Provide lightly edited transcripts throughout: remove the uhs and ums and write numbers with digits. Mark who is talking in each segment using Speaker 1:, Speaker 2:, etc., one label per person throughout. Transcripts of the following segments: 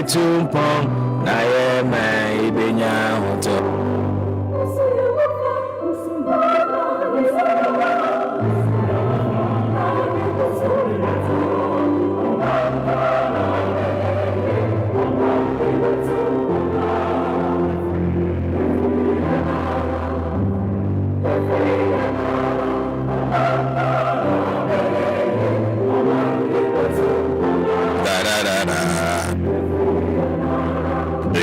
Speaker 1: betumpon na ye mai benya hoto.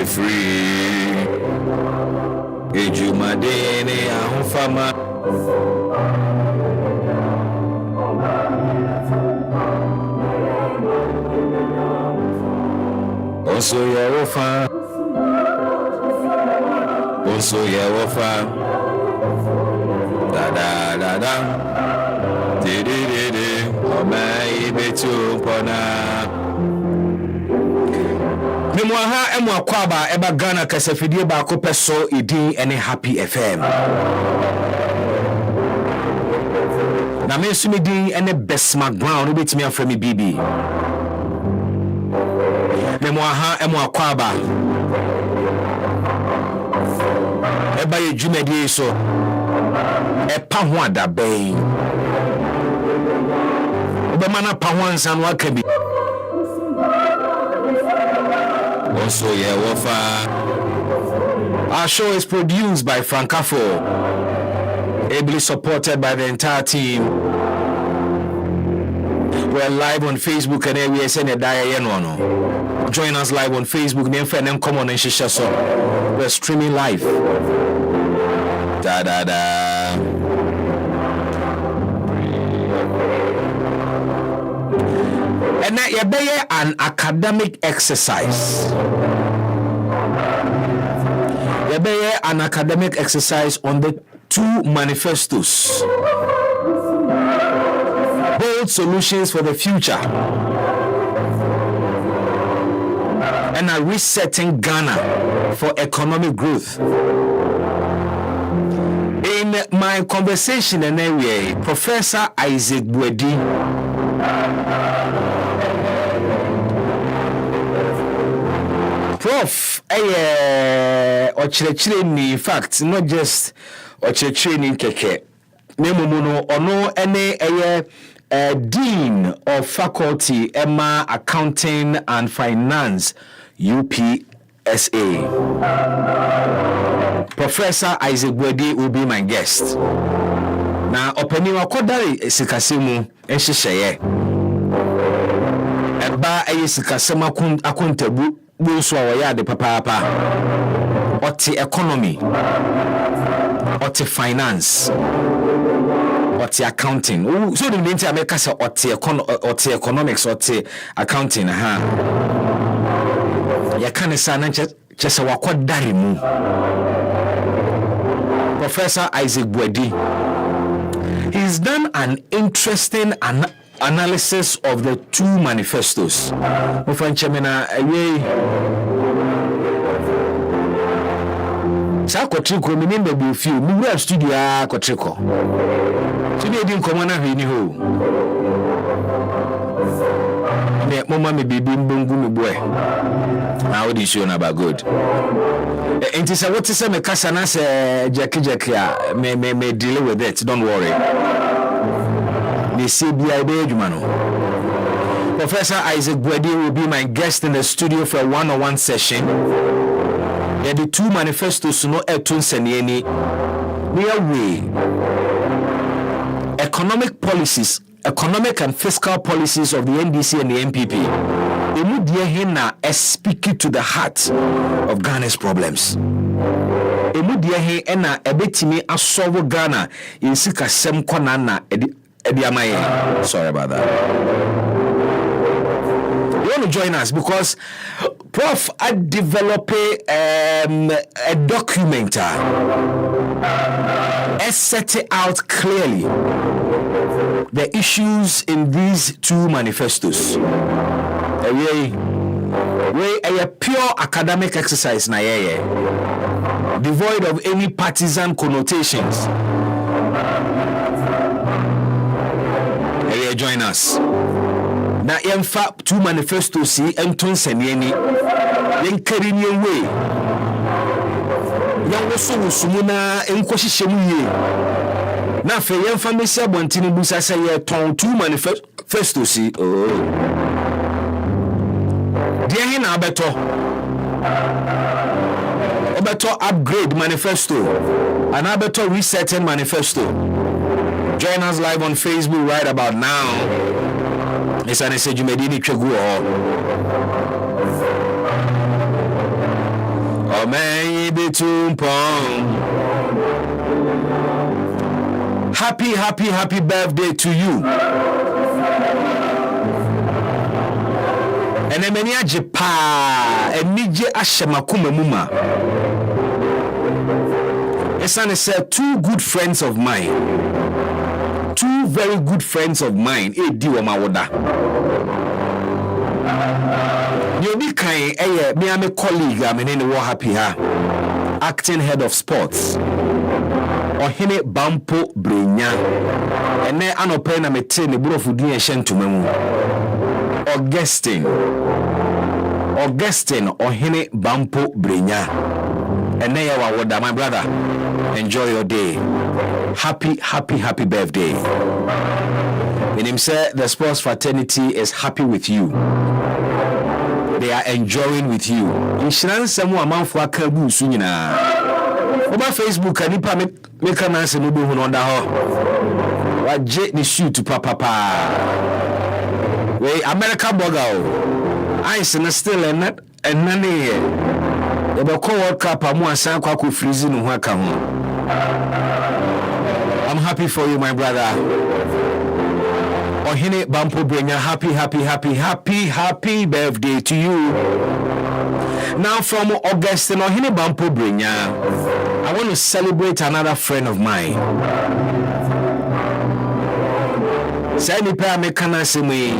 Speaker 1: Free Ejumadene ahufama Oso ya wofa da da de omai betu pona Memwaha emwakwaba eba Ghana kasafidie ba ko peso idi ene Happy FM. Na me sumi din ene Besma Ground obetimi afra me BB. Memwaha emwakwaba eba ye dwumadi so epa ho adaben. Obema na pa ho ansa no aka bi. Also, yeah, Wafa. Our show is produced by Francafo, ably supported by the entire team. We're live on Facebook and we send a diary. Join us live on Facebook. Come on and share so. We're streaming live. Da da da. And now you be an academic exercise. You be an academic exercise on the two manifestos. Bold solutions for the future. And a resetting Ghana for economic growth. In my conversation anyway, Professor Isaac Bwedi Prof, in fact, not just training keke. Nemomono ono ene Dean of Faculty Emma Accounting and Finance UPSA. Professor Isaac Bwedi will be my guest. Na openi wakodari sikasimu enhyehyeye. Eba sikasema akuntabu Buso wayade papa oti economy oti finance oti accounting so the nti ameka say oti economics oti accounting ha ya kanisa na chese wakodare mu Professor Isaac Bwedi, he's done an interesting analysis of the two manifestos. Sa kotriko mi nimbe bi fiu mi wura studio a kotriko so dey din komo na hwe ni ho me mama me bibi mbongu me boy na odi show na ba good enti say what say me kasa na say jeki a me deal with it, don't worry. Me see bi be adwuma no. Professor Isaac Bwedi will be my guest in the studio for a one-on-one session. The two manifestos no etun senieni near way economic and fiscal policies of the NDC and the MPP. Emudia hena speak to the heart of Ghana's problems. Emudia he ena ebetimi asolve Ghana in sika sem kwana na ediamaye. Sorry about that. You want to join us because Prof I develop a document set it out clearly the issues in these two manifestos. A pure academic exercise na devoid of any partisan connotations. Join us. na yemfa two manifestos si enton seniani yenkari ni we yanwoso sumu na enkohyehyemu ye na fe yemfa mesi abontini busa se ye ton two manifestos si de he na abeto upgrade manifesto and abeto resetting manifesto. Join us live on Facebook right about now. It's an message you made in oh man, happy birthday to you. And emenia jepa enije ashemakuma muma. Esane said two good friends of mine. Two very good friends of mine. Edi wa mawoda. Yobi kai me am a colleague amene wo happy ha. Acting head of sports. Ohene Bampo Brenya. Ene anope na mete ne burofudin ehye ntomamu. Augustine Ohene Bampo Brenya. Ene ya wawoda, my brother. Enjoy your day. Happy birthday. When him say the sports fraternity is happy with you. They are enjoying with you. Inshiran samu amanfo akabu su nyina. Oba Facebook anipa meka na se no be hu no nda ho. Waje ni shoot papa. We America burger o. Ice na still and none here. The World Cup amu asan kwa freeze no ho aka ho. I'm happy for you, my brother. Ohene Bampo Brenya, happy birthday to you. Now from Augustine Ohene Bampo Brenya, I want to celebrate another friend of mine. Say ni pa me kana semi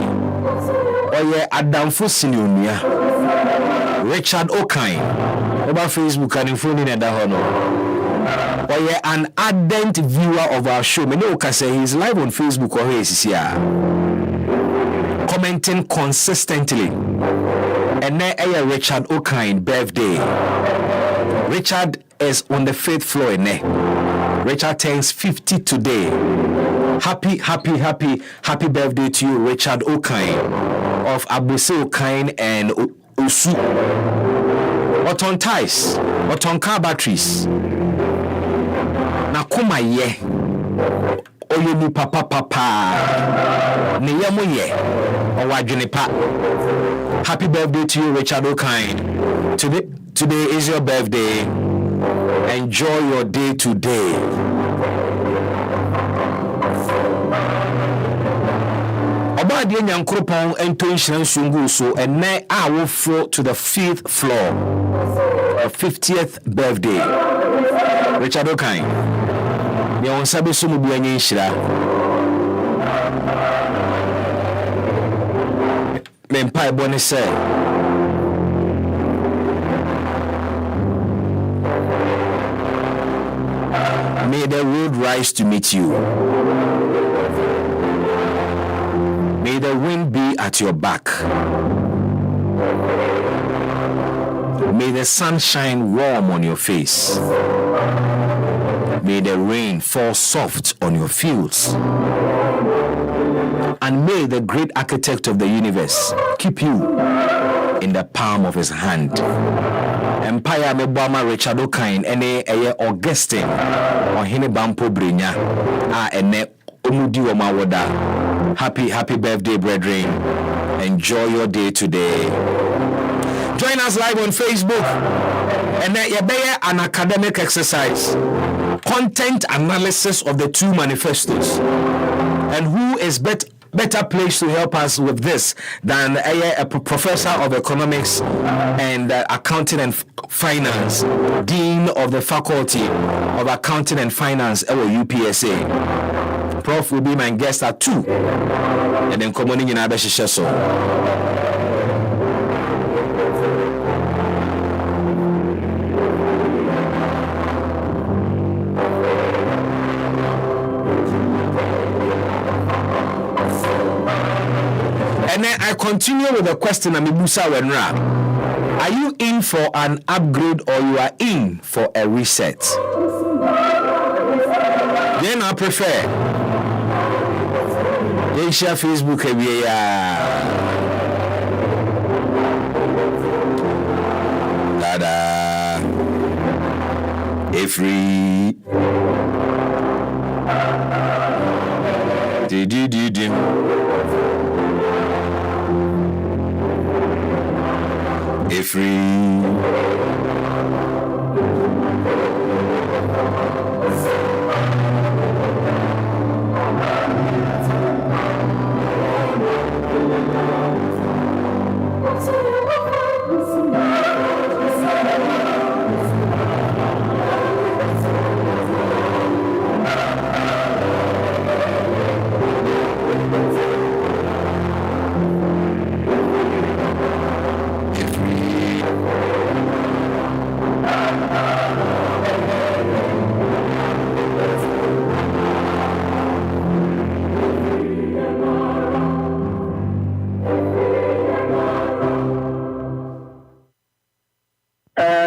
Speaker 1: oye adamfo sinionia Richard Okain over Facebook and phone in da hono. Oye an ardent viewer of our show. Me no say he's live on Facebook or he's here commenting consistently. And now Richard Okain birthday. Richard is on the 5th floor. Richard turns 50 today. Happy birthday to you, Richard Okain of Abuse Okain and Usu. What on ties? What on car batteries? Na kuma ye oyeni papa ne yemo ye owadwene pa. Happy birthday to you, Richard Okain. Today is your birthday. Enjoy your day today. Obadi nyankropon ento nhyiran sungu so ene a wo flow to the 5th floor. 50th birthday. Richard Okain. Me on sabe so mu bia nyinhyira. Me mpa ebone say. May the road rise to meet you. May the wind be at your back. May the sun shine warm on your face. May the rain fall soft on your fields. And may the great architect of the universe keep you in the palm of his hand. Empire Mebama Richard Okain ene Augustine Ohene Bampo Brenya ene omudi omawoda. Happy birthday, brethren. Enjoy your day today. Join us live on Facebook. And an academic exercise. Content analysis of the two manifestos. And who is better placed to help us with this than a professor of economics and accounting and finance, dean of the faculty of accounting and finance at UPSA. Prof will be my guest at 2. And then commoning in Abeshishaso. And then continue with the question, Amibusa Wenra. Are you in for an upgrade or you are in for a reset? Then I prefer. Then share Facebook. Dada. Free. Di. Free.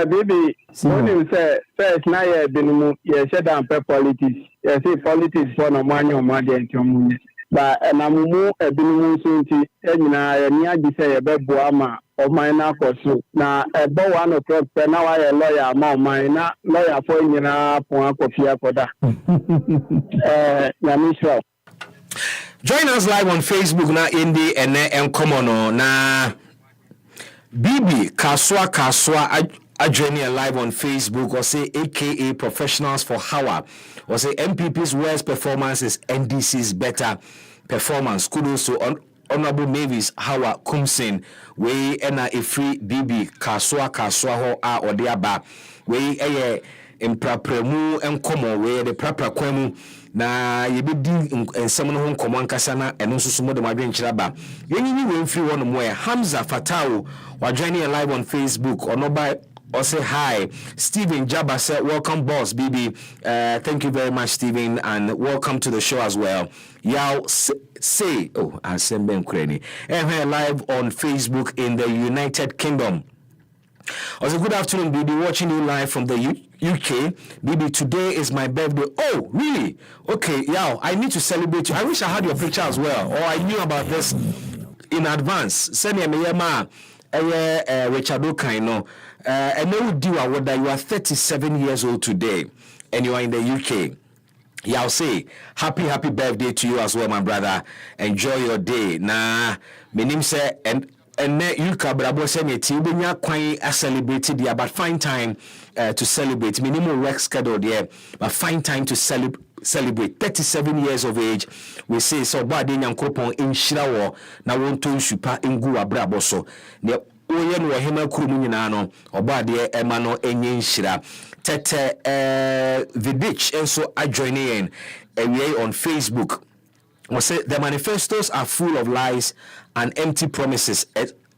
Speaker 2: Baby, when you say first now you been you shut down politics. You say politics for no money or money and your but and I'm more a been soon to any near the say a bed boama or my knuckle so now a bow 1 o'clock now I a lawyer my lawyer for you now for that. Yamisha.
Speaker 1: Join us live on Facebook na Indi and Komono na Bibi Kaswa Adjoining live on Facebook or say aka Professionals for Hawa or say MPP's worst performance is NDC's better performance. Kudos to Honorable Mavis Hawa Kumsin we ena free Bibi Kaswa ho a odiaba we imprapremu enkomo we the prapra kwemu na yebedi ensem no ho nkomo ankasa na eno nsusu mo de madwen kiraba yenyi we free one mo Hamza Fatao wa joining live on Facebook onoba or say hi. Stephen Jabba said, welcome, boss, BB. Thank you very much, Stephen, and welcome to the show as well. Yao say, oh, I send them credit. And we're live on Facebook in the United Kingdom. Also, good afternoon, BB. Watching you live from the UK. BB, today is my birthday. Oh, really? Okay, Yao, I need to celebrate you. I wish I had your picture as well, or I knew about this in advance. Send me a Richard Okaino. And know that you are 37 years old today and you are in the UK. Yeah, I'll say happy birthday to you as well, my brother. Enjoy your day. Nah, my name say and you brabo seneti ubinya kwai a celebrated there, but find time to celebrate. Minimum work schedule there, but find time to celebrate 37 years of age. We say so bad in yankopon in shirawo na wonto super ingu abrabo so oye no hema kurumu nyina no obade ema no enye nshira tete Vidich also adjoining away on Facebook. We say the manifestos are full of lies and empty promises,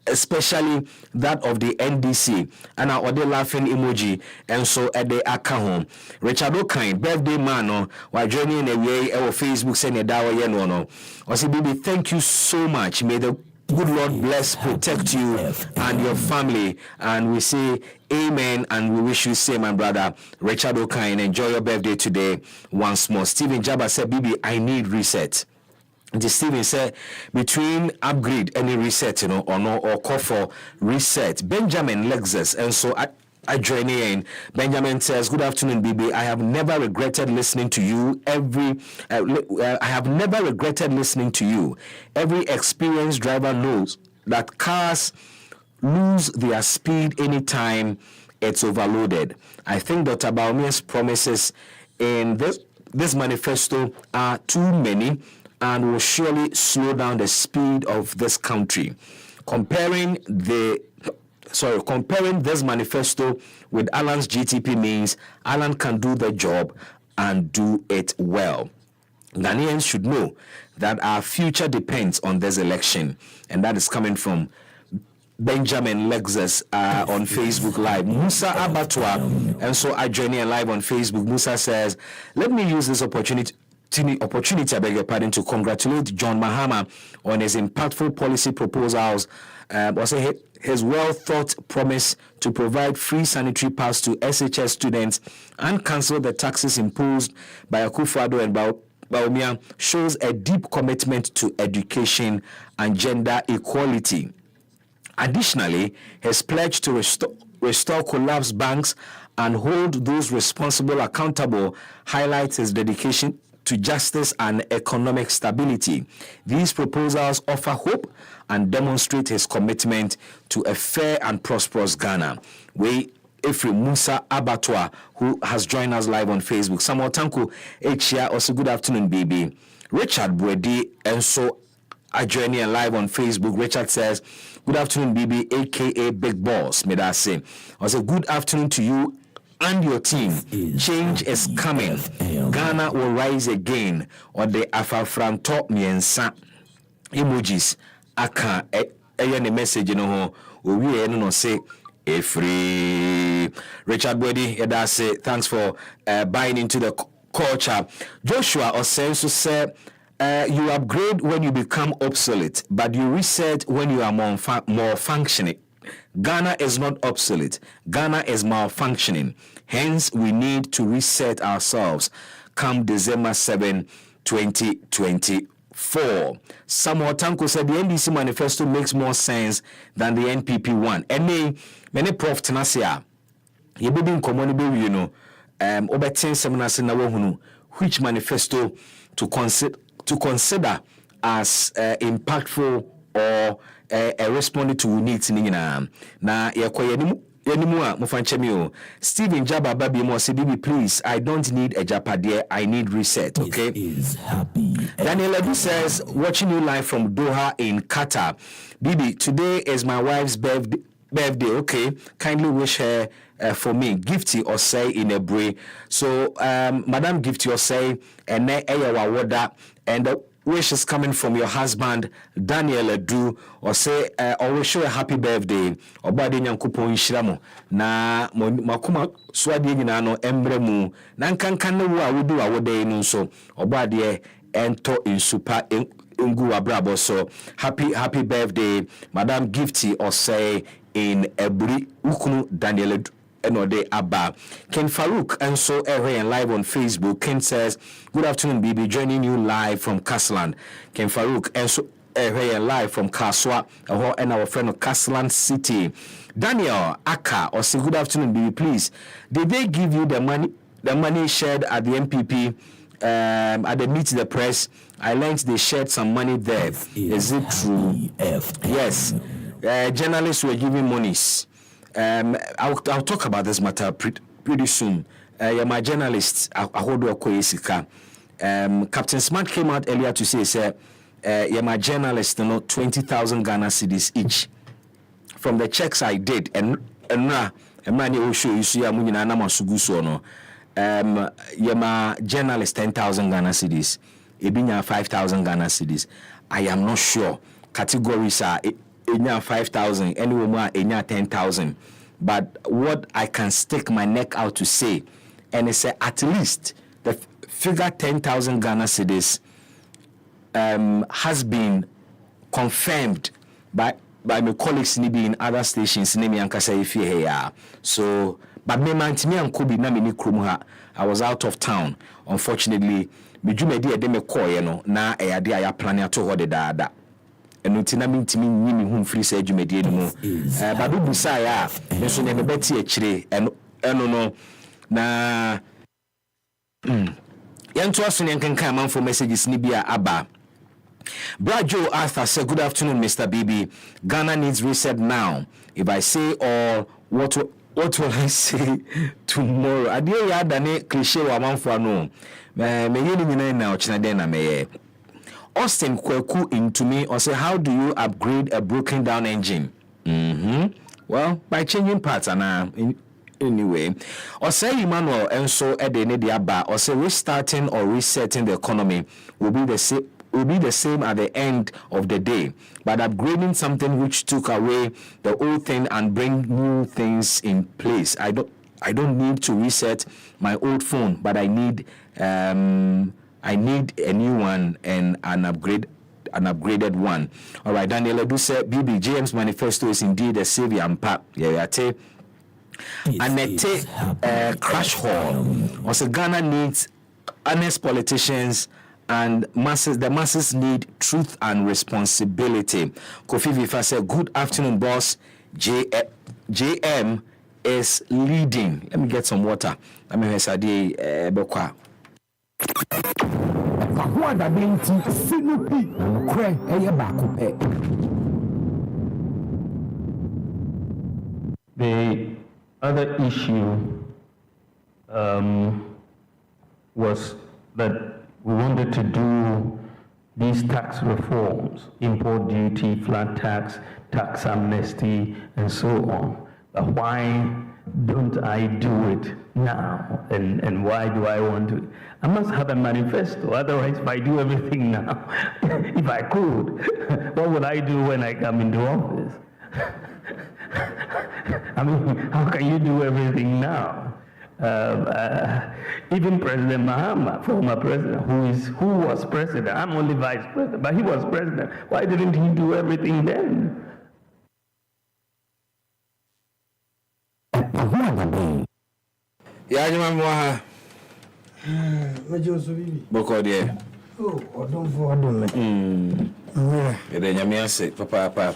Speaker 1: especially that of the NDC. And our other laughing emoji and so at the account. Richard O'Kine, birthday man, while joining away our Facebook saying dawa yeno no. I say, baby, thank you so much. May the good Lord bless, protect you and your family. And we say amen and we wish you same, my brother Richard O'Kine. Enjoy your birthday today once more. Stephen Jabba said, Bibi, I need reset. The Stephen said, between upgrade any reset, or no, or call for reset. Benjamin Lexus, and so I join in. Benjamin says, good afternoon, BB. I have never regretted listening to you. I have never regretted listening to you. Every experienced driver knows that cars lose their speed anytime it's overloaded. I think Dr. Baumia's promises in this manifesto are too many and will surely slow down the speed of this country. Comparing this manifesto with Alan's GTP means Alan can do the job and do it well. Ghanaians should know that our future depends on this election, and that is coming from Benjamin Lexus on Facebook Live. Musa Abatwa, and so I join in live on Facebook. Musa says, let me use this opportunity opportunity, I beg your pardon, to congratulate John Mahama on his impactful policy proposals. Also, his well-thought promise to provide free sanitary pads to SHS students and cancel the taxes imposed by Akufo-Addo and Bawumia shows a deep commitment to education and gender equality. Additionally, his pledge to restore collapsed banks and hold those responsible accountable highlights his dedication to justice and economic stability. These proposals offer hope and demonstrate his commitment to a fair and prosperous Ghana. Efri Musa Abatwa, who has joined us live on Facebook. Samuel Tanko Echia, also good afternoon, baby. Richard Bwedi, and so I join you live on Facebook. Richard says, good afternoon, BB, aka Big Boss. May I say, also good afternoon to you and your team. Change is coming. Ghana will rise again. Or the Afafranto Miensa emojis. Aka a message, you know, we no say. Free Richard Bwedi, say thanks for buying into the culture. Joshua Osenso said, you upgrade when you become obsolete, but you reset when you are more functioning. Ghana is not obsolete. Ghana is malfunctioning. Hence, we need to reset ourselves come December 7, 2024. Samuel Tanko said the NDC manifesto makes more sense than the NPP one. And many prof tenasia ye be in common be you know obetin seminars na wohunu which manifesto to consider as impactful or responding to needs ni nyina na yekoyanimu a mufanchemi o Stephen Jaba Babi mo say BB please I don't need a japade I need reset. Okay,
Speaker 3: is happy.
Speaker 1: Daniel Edu says watching you live from Doha in Qatar. BB, today is my wife's birthday. Okay, kindly wish her for me Gifty or say in a bray. So Madam Gifty or say and water and the wish is coming from your husband Daniel Edu or say always show a happy birthday or body nyankopon shiramo na makuma swadi nyina no embremu na nkankan no wo a wodu awode no so obade ento in super Ungu Abrabo. So happy birthday, Madam Gifty or say in Ebri Ukunu Daniel Enode Abba. Ken Farouk and so and live on Facebook. Ken says, good afternoon, BB, joining you live from Castleland. Ken Farouk and so and live from Kaswa and our friend of Castleland City. Daniel Aka or say good afternoon, BB, please. Did they give you the money shared at the MPP? At the Meet the Press, I learned they shared some money there. Is it true? Yes. Journalists were giving monies. I'll talk about this matter pretty soon. My journalists, Captain Smart came out earlier to say, my journalists, 20,000 Ghana cedis each. From the checks I did, and money will show you see no. Yema journalist 10,000 Ghana cedis, Ebinya 5,000 Ghana cedis. I am not sure. Categories are Enya 5,000, anywhere Enya 10,000. But what I can stick my neck out to say, and it's at least the figure 10,000 Ghana cedis has been confirmed by my colleagues in other stations. So. But me mantimi ankobi na me ni krom ha I was out of town unfortunately me dwumadi ede me koye no na eyade aya plan ato ho de daada eno ntina me ntimi nyi me hu free say dwumadi enu mu badu busa ya me so ne beti akire eno no na yanto aso ne nkankan manfo messages ni bia aba. Brajo Arthur said, good afternoon, Mr. BB. Ghana needs reset now. If I say all, what will I say tomorrow? I dear ya dane cliche wa manfo no. Me yeni nyina na ochina den na me. Austin Kweku into me or say, how do you upgrade a broken down engine? Well, by changing parts and anyway. Or say Emmanuel and so edene diaba or say restarting or resetting the economy will be the same at the end of the day, but upgrading something which took away the old thing and bring new things in place. I don't need to reset my old phone, but I need I need a new one and an upgraded one. All right, Daniel Edu said BBJM's manifesto is indeed a savior and pap. Yeah. Anete crash hall. Also, Ghana needs honest politicians and the masses need truth and responsibility. Kofi Vifa said, good afternoon, boss. JM is leading. Let me get some water. Let me hear Sadi Bekwa.
Speaker 3: The other issue was that we wanted to do these tax reforms, import duty, flat tax, tax amnesty, and so on. But why don't I do it now? And why do I want to? I must have a manifesto, otherwise if I do everything now, if I could, what would I do when I come into office? I mean, how can you do everything now? Even President Mahama, former president, who was president, I'm only vice president, but he was president. Why didn't he do everything then?
Speaker 1: Yeah, you remember Boko there.
Speaker 4: Oh, don't forget me.
Speaker 1: Yeah, Papa.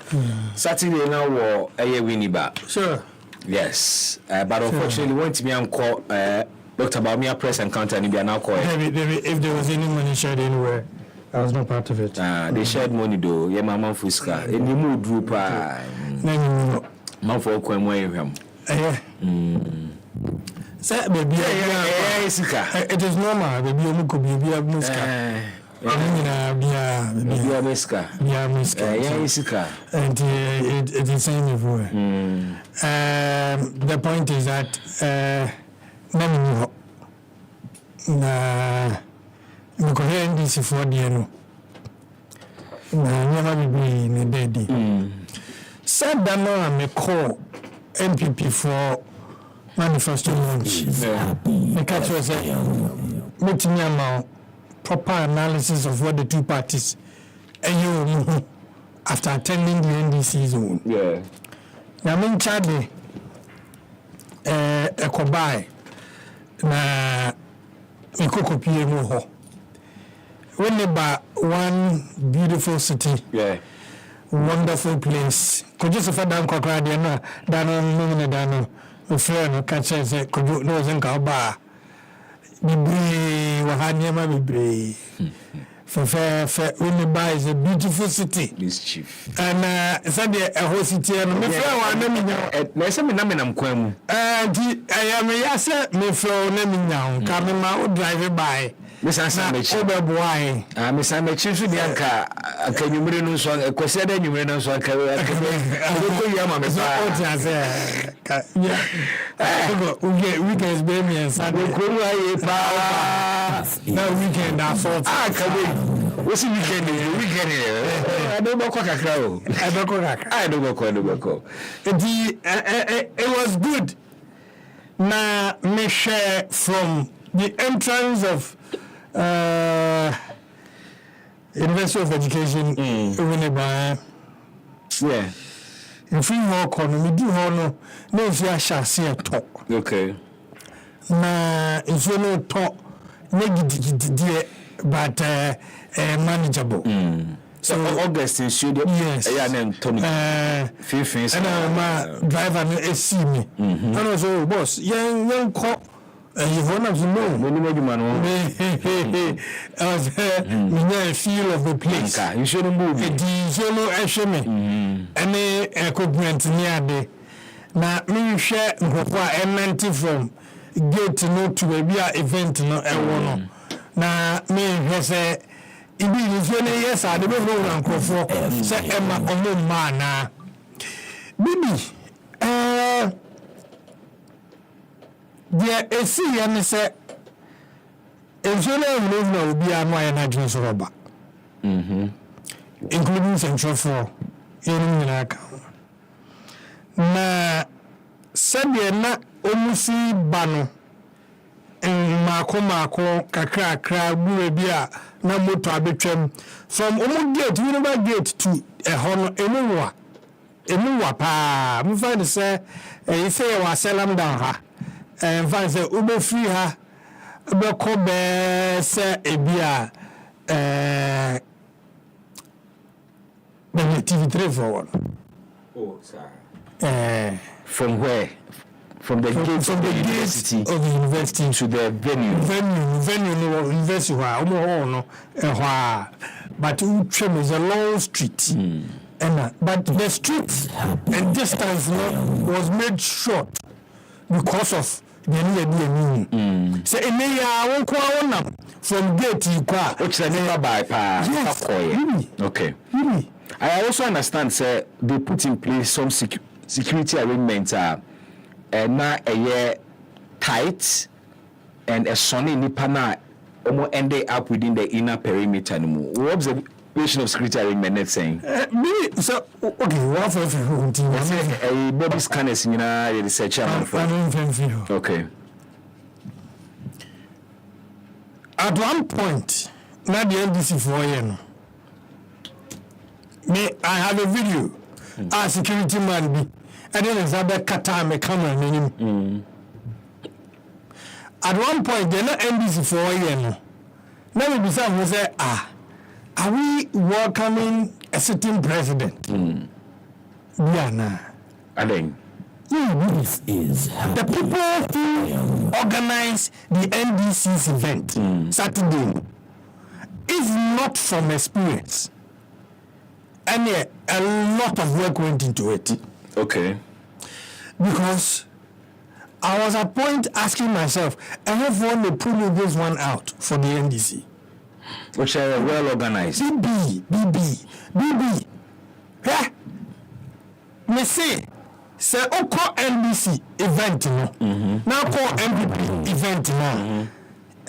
Speaker 1: Saturday now war a winnie back.
Speaker 4: Sure.
Speaker 1: Yes, but unfortunately, went me and call Dr. Bamia press encounter and be now call.
Speaker 4: If there was any money shared anywhere, I was not part of it.
Speaker 1: They shared money though. Yeah, my mom Fuska. And you move group. Man for Kwemwe.
Speaker 4: Sir, baby, it is normal. Baby, you could be a muska. And it is same everywhere. The point is that NDC for the never be in a day. Said that no, I may call MPP for manifesto launch. The catch was meeting amount. Proper analysis of what the two parties after attending the NDC zone.
Speaker 1: Yeah.
Speaker 4: Now, in Chad, a Kobai, na Mikoko Piemo. When they buy one beautiful city,
Speaker 1: yeah,
Speaker 4: wonderful place. Could you suffer down Cocradiana, Dano, a friend, catch us, could you know Zenka? For only by is a beautiful city.
Speaker 1: Mischief.
Speaker 4: And Sunday a whole city and me fair one and I am a yasa me fair name now. Coming my drive by.
Speaker 1: Miss Answer
Speaker 4: boy.
Speaker 1: Miss Amechi should be anchor. Can you bring us one? A question you bring us one.
Speaker 4: Weekends, baby, and Sunday. No weekend, I thought.
Speaker 1: What's the weekend? I don't know what I don't know.
Speaker 4: It was good. Now, me share from the entrance of University of Education,
Speaker 1: yeah.
Speaker 4: In free walk on me do honor, no, if you shall see a talk.
Speaker 1: Okay.
Speaker 4: Na if you no talk, negative, but manageable.
Speaker 1: So August in studio.
Speaker 4: Yes.
Speaker 1: Yeah, and Tony. Few things.
Speaker 4: And my driver see me. And also, boss, young cop. You want to know? I was feel of the place.
Speaker 1: You shouldn't move.
Speaker 4: The yellow ashame. Any equipment near the. Now, me share what from gate no to a event no one. Now, me has a. It is yes, I don't know uncle for say Emma on man. Bibi, there is see and say, if you know, will be a my energy rubber, including Central 4 in account. Na said ye na omusi bano in maako kakra bure bia na moto abetwam from gate Winneba gate to hono emuwa pa me find say you say wa selam down ha find say ubo free ha be ko be say ebia the TV3 for one.
Speaker 1: Oh, sir. From where? From the gates of the university
Speaker 4: of the university
Speaker 1: to the venue
Speaker 4: no university no but Uchem is a long street and but the street and distance was made short because of the new so from gate you qua
Speaker 1: which is never by okay
Speaker 4: really.
Speaker 1: I also understand sir they put in place some security arrangements na a year tight and a sunny nipana almost ended up within the inner perimeter. What's the observation of security arrangement net saying?
Speaker 4: So okay, what for
Speaker 1: Bobby scanners in a research. Okay.
Speaker 4: At one point, not the NDC for you. I have a video. A security man be. And then there's other kata me camera in him. At one point, they're not NDC for a year. Now we say, are we welcoming a sitting president? Yeah, nah.
Speaker 1: I think.
Speaker 4: This is the people who organize the NDC's event Saturday is not from experience. And yeah, a lot of work went into it.
Speaker 1: Okay.
Speaker 4: Because I was at point asking myself, I have one to pull this one out for the NDC.
Speaker 1: Which are well organized. BB. Yeah. Me say Oko NDC event no. Now call MPP event no.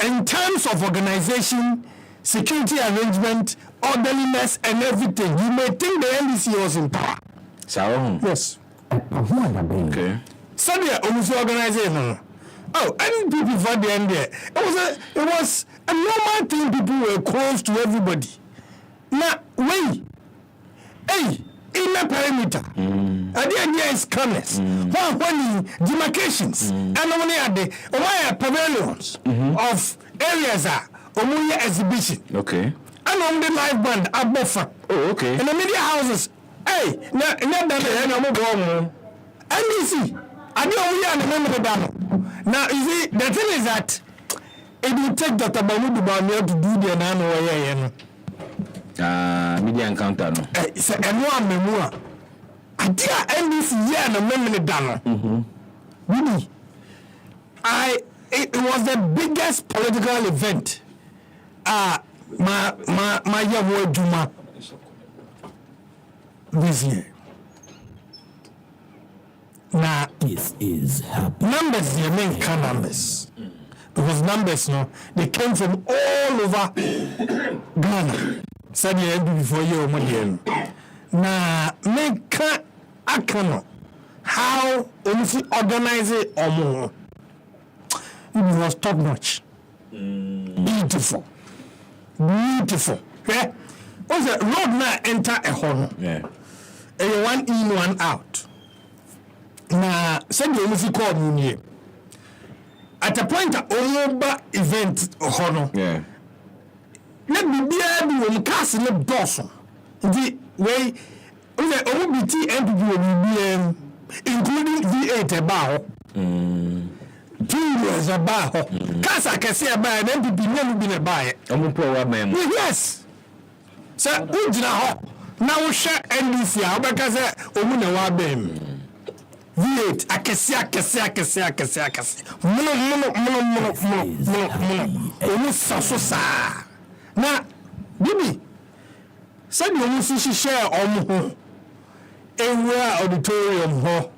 Speaker 1: In terms of organization, security arrangement, orderliness and everything, you may think the NDC was in power. So
Speaker 4: yes.
Speaker 1: Okay.
Speaker 4: So they almost organization. Oh, any people for the end there. It was a normal thing. People were close to everybody. Now wait. Hey, inner perimeter. And the idea is scanners. When demarcations. And only at the pavilions of areas are exhibition.
Speaker 1: Okay.
Speaker 4: And on the live band are buffer.
Speaker 1: Oh, okay.
Speaker 4: And the media houses. Hey, now NDC. I don't remember that. Now, you see, the thing is that it will take Dr. Mahmoud Bamia to do the
Speaker 1: media encounter. No.
Speaker 4: It's a memoir. I did NDC here and a memory done. Really, it was the biggest political event. My young Juma this year. Now, this is happening. Numbers, the main numbers. Because numbers, no, they came from all over Ghana. Said you had before you money. Now, make akano how only organize it or more. It was top notch. Beautiful. Yeah. Was a road now enter a hall.
Speaker 1: Yeah.
Speaker 4: And one in, one out. Now, send you music call me. At a point, a event honor.
Speaker 1: Yeah.
Speaker 4: Let me be able to cast in the Dawson. The way the OBT MPP will be including V8 about 2 years about Casa can say about an MPP never been a buyer. Yes. So, now share NDC, how because Omuna Wabem. V8, akesi. Mono sa. Na, bibi. Said you must share omo. Ewura auditorium ho.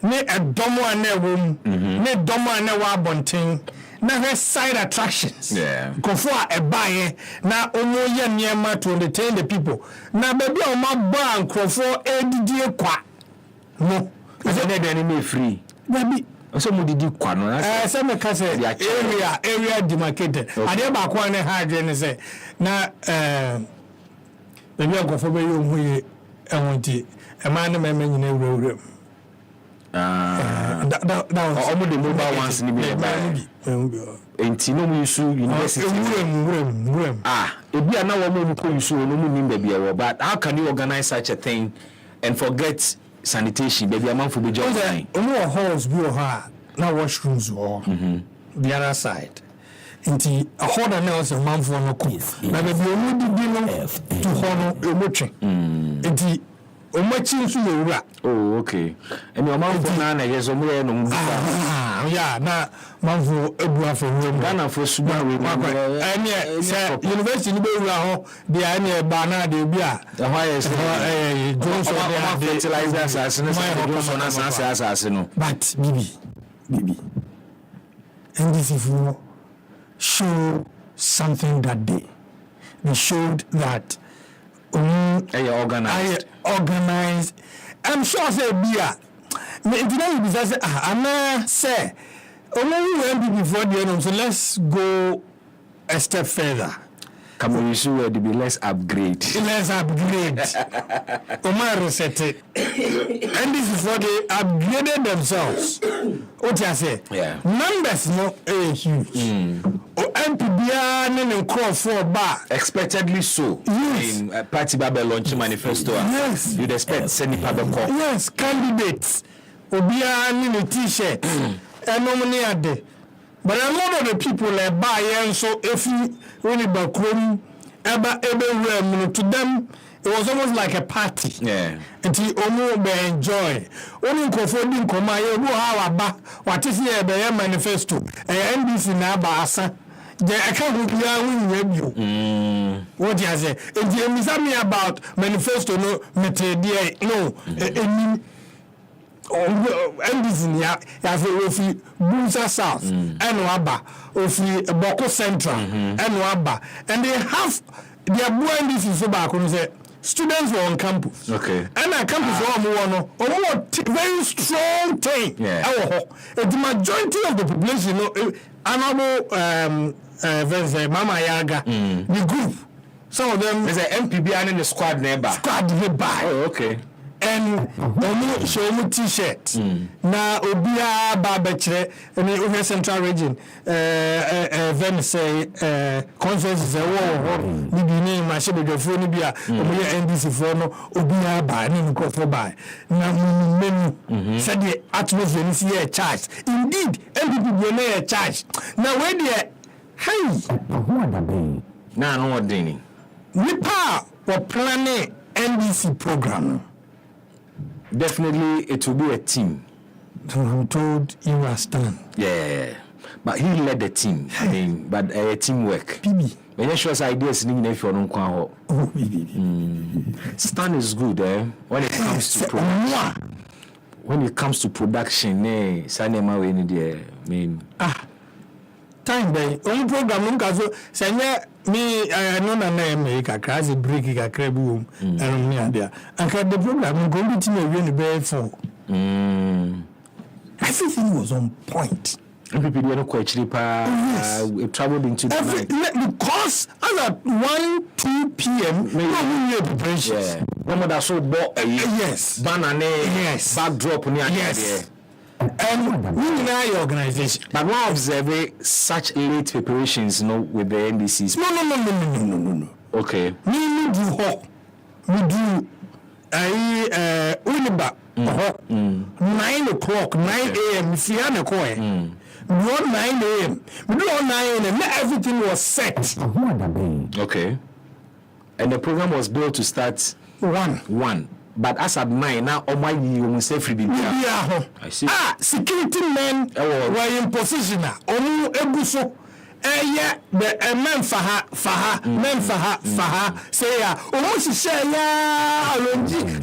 Speaker 4: Ne edomo ane wom. Ne domo ane wa bonten. Na her side attractions.
Speaker 1: Yeah.
Speaker 4: Kofo a ebaye na omo ye niema to entertain the people. Na baby o ma ba nkofo edidie kwa. No.
Speaker 1: Is it any free?
Speaker 4: Baby,
Speaker 1: So mu didi kwa no
Speaker 4: say me ka say area demarcated ade ba kwa ne ha adwe ne say na maybe agofo be yo huye ehonti e ma ne mema nyina wura that was
Speaker 1: almost the mobile ones ni be enti no mu use university ebi ana wo mu ko use no mu nim ba bia wo, but how can you organize such a thing and forget sanitation baby amanfo be job line
Speaker 4: omo halls bi o ha na washrooms o the other side nti a hall na also amanfo no ko na baby omo didi no to hono emotwe nti omachi nso yewura
Speaker 1: oh okay eni amanfo na yeso mo ye no mu
Speaker 4: yeah na manfo ebu afo room
Speaker 1: Ghana for suba we
Speaker 4: eni university ni be wura ho de eni ba na de bi a
Speaker 1: why is
Speaker 4: Johnson
Speaker 1: fertilizers as no Johnson as no
Speaker 4: but bibi NDC for show something that day. They showed that organized. I'm sure say beer. Me today you say I'm say only before the end, so let's go a step further.
Speaker 1: Come on, you to be less upgrade.
Speaker 4: Let's upgrade. Omar reset it. And this is what they upgraded themselves. What I say?
Speaker 1: Yeah.
Speaker 4: Numbers no huge. MPBA and crop for bar.
Speaker 1: Expectedly so.
Speaker 4: Yes.
Speaker 1: In Party Babel launch manifesto.
Speaker 4: Yes.
Speaker 1: You'd expect sending public call.
Speaker 4: Yes, candidates. Obia and t-shirt. And nominate. But a lot of the people buy and so if you really back room everywhere to them it was almost like a party.
Speaker 1: Yeah.
Speaker 4: And he almost enjoy. Only confiding come here how what is here the manifesto. NDC na basa. The account will be you. What you say? And you tell me about manifesto no media no NDC ya ofi Bunza South and Waba ofi Boko Central and Waba and they have their boy NDC so back on say students were on campus.
Speaker 1: Okay.
Speaker 4: And our campus very strong thing.
Speaker 1: Yeah.
Speaker 4: The majority of the population honorable Mama Yaga the group some of them
Speaker 1: there's an MPB and the squad neighbor. Oh, okay.
Speaker 4: And show me t-shirt na obia barbecue and the central region then say conference say ni bi ni ma she bedofo ni bia omo NDC for no obia ba ni nko for ba na menu said the atmosphere is here charge indeed MPP be na charge na we there hey
Speaker 1: na no ordaining
Speaker 4: nipa or planning NDC program.
Speaker 1: Definitely, it will be a team.
Speaker 4: So I'm told you understand.
Speaker 1: Yeah, but he led the team. I mean, but teamwork.
Speaker 4: BB.
Speaker 1: When you show us ideas, if you don't come Stan is good, when it comes to production. When it comes to production, Sanema we need mean.
Speaker 4: Time by on program nkaso senya me no na America crazy break ka krebu and me there and the program go be team we be for everything was on point.
Speaker 1: People don't quite cheap. We traveled into the night
Speaker 4: because as at 1-2 p.m. we were preparation.
Speaker 1: Yeah. One of that so yes banner
Speaker 4: yes
Speaker 1: backdrop near
Speaker 4: yes. And we know your organization.
Speaker 1: But we observe such late preparations, with the NDCs.
Speaker 4: No.
Speaker 1: Okay.
Speaker 4: We do Uniba 9 o'clock, 9 a.m. If you are going, we do 9 a.m. We do 9 a.m. Everything was set.
Speaker 1: Okay. And the program was built to start 1. But as at 9 now, you say free
Speaker 4: I see. Security men were in position. Ebuso. The men faha. Say almost share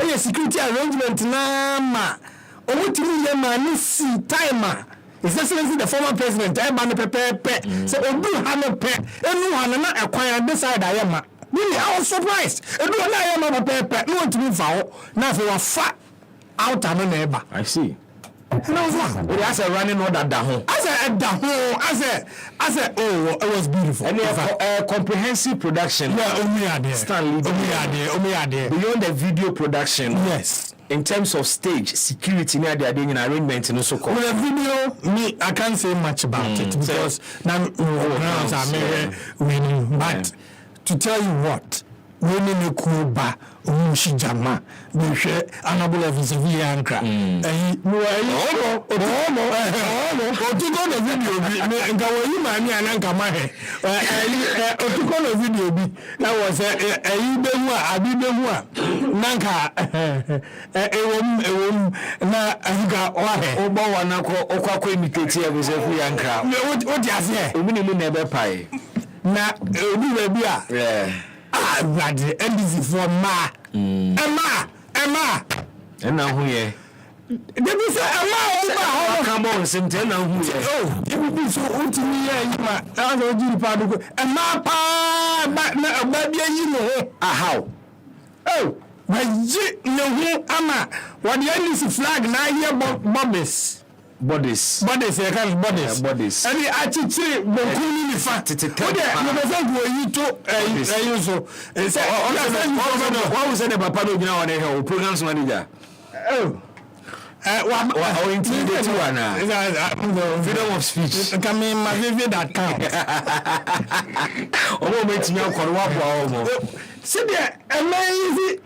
Speaker 4: ya security arrangement na timer. His Excellency the former president, so odu hano pe enu hano na acquire this side ayama. Really, I was surprised. And when I am a paper, no one to move out. Now, for a fat out of a neighbor.
Speaker 1: I see.
Speaker 4: And I was like,
Speaker 1: well, that's a running order down.
Speaker 4: I said, oh, it was beautiful.
Speaker 1: And comprehensive production.
Speaker 4: Yeah, only are there.
Speaker 1: Stanley.
Speaker 4: Only are there.
Speaker 1: Beyond the video production.
Speaker 4: Yes.
Speaker 1: In terms of stage, security, near the arrangement, and also
Speaker 4: with the video, I can't say much about it because now grounds are winning. But to tell you what, winning a Kuba, Umushijama, Bushe, Annabelle Visavi Ankra. That the NDC for Emma.
Speaker 1: And now who ye?
Speaker 4: They be say Emma.
Speaker 1: Come on, same ten now who ye?
Speaker 4: Oh, it would be so old to me, Emma. I don't do the Emma, but baby, you know.
Speaker 1: How?
Speaker 4: Oh, my no, Emma. What the NDC flag now here, Bodies, I can't bodies. And the attitude, Bokuni, the fact, it's a
Speaker 1: what was it about Pado now on a programs manager?
Speaker 4: Oh,
Speaker 1: freedom of speech.
Speaker 4: Come in, my baby, that count.
Speaker 1: Making your Corwap.
Speaker 4: Sit there, amazing.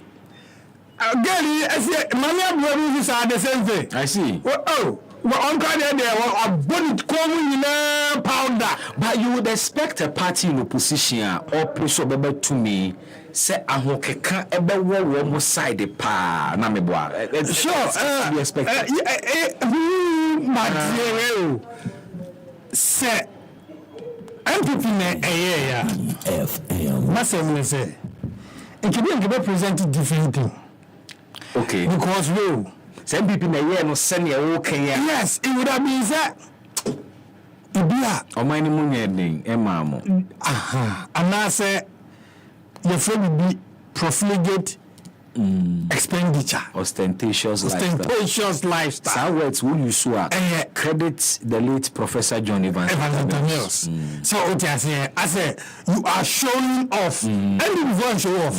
Speaker 4: Gary, I said, Mamma brothers are the same thing.
Speaker 1: I see.
Speaker 4: Oh. Well, on there, a bonnet common in powder.
Speaker 1: But you would expect a party in opposition or push over to me. Say, I hope I can't ever one side the pa. Namibwa.
Speaker 4: Sure,
Speaker 1: you expect.
Speaker 4: Say, MPP, FM. Massively say, it can be presented different thing.
Speaker 1: Okay.
Speaker 4: Because we.
Speaker 1: Some people may hear no send you okay.
Speaker 4: Yes, it would have been that. Ibia.
Speaker 1: Or my name, Emma.
Speaker 4: Aha. And I say, your friend will be profligate expenditure.
Speaker 1: Ostentatious
Speaker 4: lifestyle.
Speaker 1: Some words will you swear. Credit the late Professor John Evans.
Speaker 4: So, what I say, you are showing off. And you want to show off.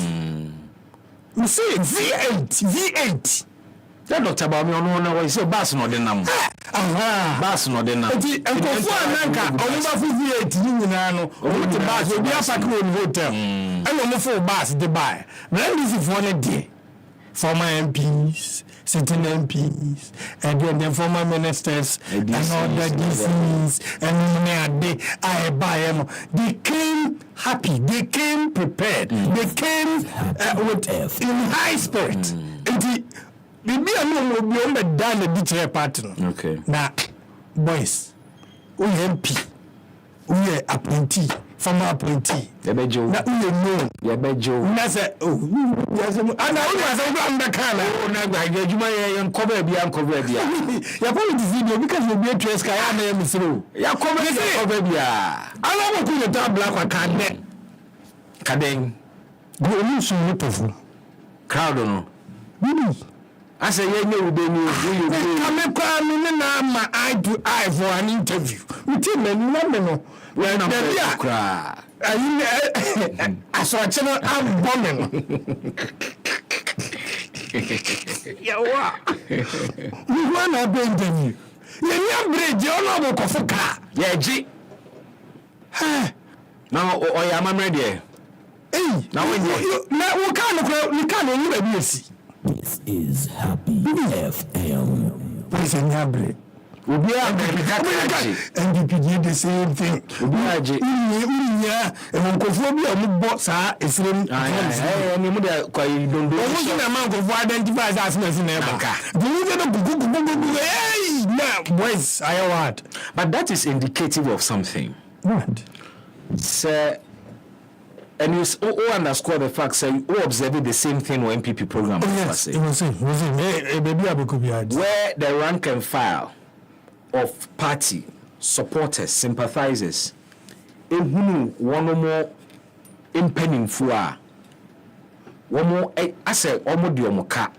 Speaker 4: You see, V8.
Speaker 1: That Dr. Bami on say bass no den nam. Bass no den nam.
Speaker 4: Enti enkofu ananka omba fu V8 ni nyina no. Omo te bass obi afaka on hotel. And omo for bass dey buy. When this is for the former MPs, sitting MPs, and then former ministers and all the DCs and I buy them. They came happy. They came prepared. They came with in high spirit. Maybe I know we'll be on the down the detail pattern.
Speaker 1: Okay.
Speaker 4: Now, boys, we MP, we are appointee, former appointee.
Speaker 1: Yabejo.
Speaker 4: Now we know.
Speaker 1: Yabejo.
Speaker 4: That's a yes. And I was around the corner.
Speaker 1: Oh, now you may cover be
Speaker 4: Your point is video because you'll be a trace. I am through.
Speaker 1: Ya cover be
Speaker 4: I don't want to talk black or cadet.
Speaker 1: Cadeng.
Speaker 4: Go on, so beautiful.
Speaker 1: Crowd no. I say, yeah, you be new.
Speaker 4: Come my eye to eye for an interview. With him, no. When I'm cry. I saw a channel. I'm bombing. Yeah, what? We want to be interview. You're bridge, you're not a coffee.
Speaker 1: Yeah, G. Now, I'm ready.
Speaker 4: Hey, now we can't see.
Speaker 5: This is Happy FM.
Speaker 4: Where's a nyabre? NDP did the same thing.
Speaker 1: But that is indicative of something.
Speaker 4: What?
Speaker 1: Sir, and you underscore the fact that you observe the same thing on MPP program.
Speaker 4: Oh, yes, it was
Speaker 1: where the rank and file of party supporters, sympathizers, one more impending one more I say almost the omoka.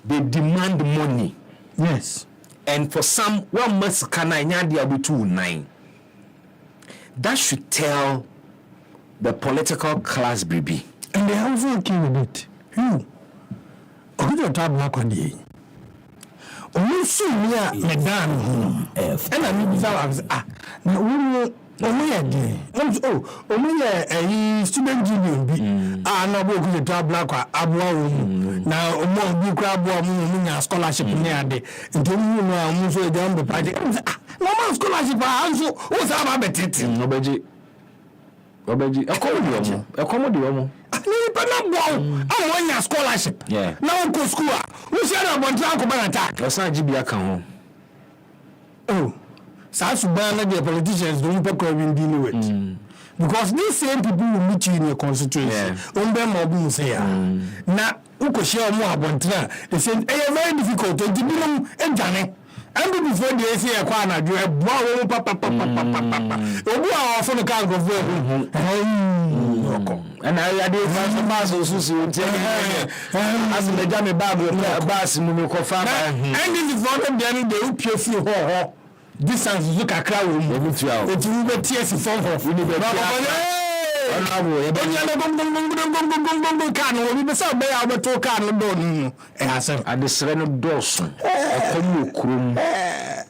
Speaker 1: They demand money.
Speaker 4: Yes.
Speaker 1: And for some, one must can I be 2-9. That should tell the political class, baby.
Speaker 4: And they are also okay with it. You. Okay, talk black one day. We see me a madam. And I mean, now we student union no book the top black abua now mo grab one scholarship near the into no so down the project no scholarship so what's about it
Speaker 1: Obeji accommodate omo
Speaker 4: ni pa na bo I want your scholarship now go school we share about go ban attack
Speaker 1: osan gibia kan ho
Speaker 4: South Sudan, the politicians don't deal with. Because these same people will meet you in your constituency. Now, who share more about they say, very difficult to give them a journey. And before they say a corner, you have wow, papa. Obu for the car go
Speaker 1: and I did some muscles as the jammy bag of bass in the coffin.
Speaker 4: And this is one of them, they will pay for distance look at crowd it will be tears from her we need
Speaker 1: and the sereno dawson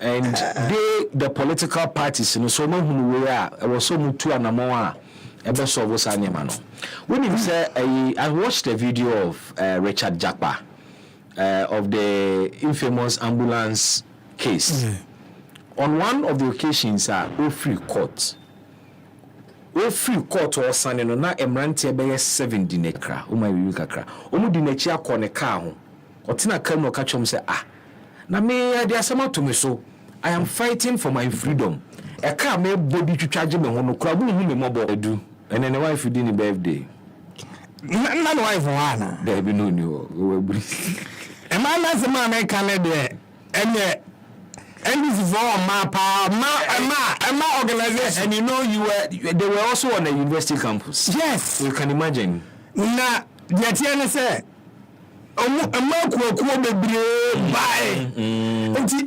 Speaker 1: and they the political parties in so who we are was so mutu anamo ebe so wo sa nyema no when you say I watched a video of Richard Jakpa of the infamous ambulance case. On one of the occasions, free court or Sunday, no, na emrante be 7 dinekra. O my wi kakra. O mu dinechi akọ ne car ho. Otina kam no ka chom say na me dey asema to me so. I am fighting for my freedom. E car me body twitwaje me ho no kura bu hu me mobo edu. And then the wife did the birthday.
Speaker 4: Na the wife wana.
Speaker 1: There be no new.
Speaker 4: E ma na se ma me kan there. Enye NDC for my organization.
Speaker 1: And you know they were also on a university campus.
Speaker 4: Yes.
Speaker 1: You can imagine.
Speaker 4: Na the say kuo bebre bye. Enti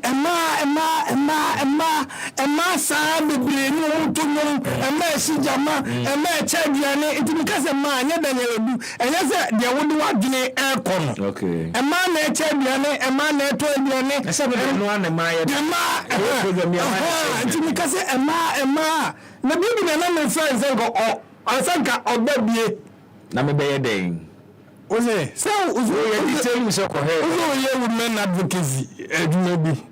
Speaker 4: ema sa bebre no to no ema si jama ema chabiane enti because ema anya Daniel Edu enya se de wodu wadwene e kono.
Speaker 1: Okay.
Speaker 4: Ema na chabiane ema na to abiane
Speaker 1: ese be no an ema ye program ya ma
Speaker 4: enti because ema na bibi na me friends go ansanka obabie
Speaker 1: na me be ye den.
Speaker 4: Oze, so
Speaker 1: you tell me so correct.
Speaker 4: Women advocacy, maybe.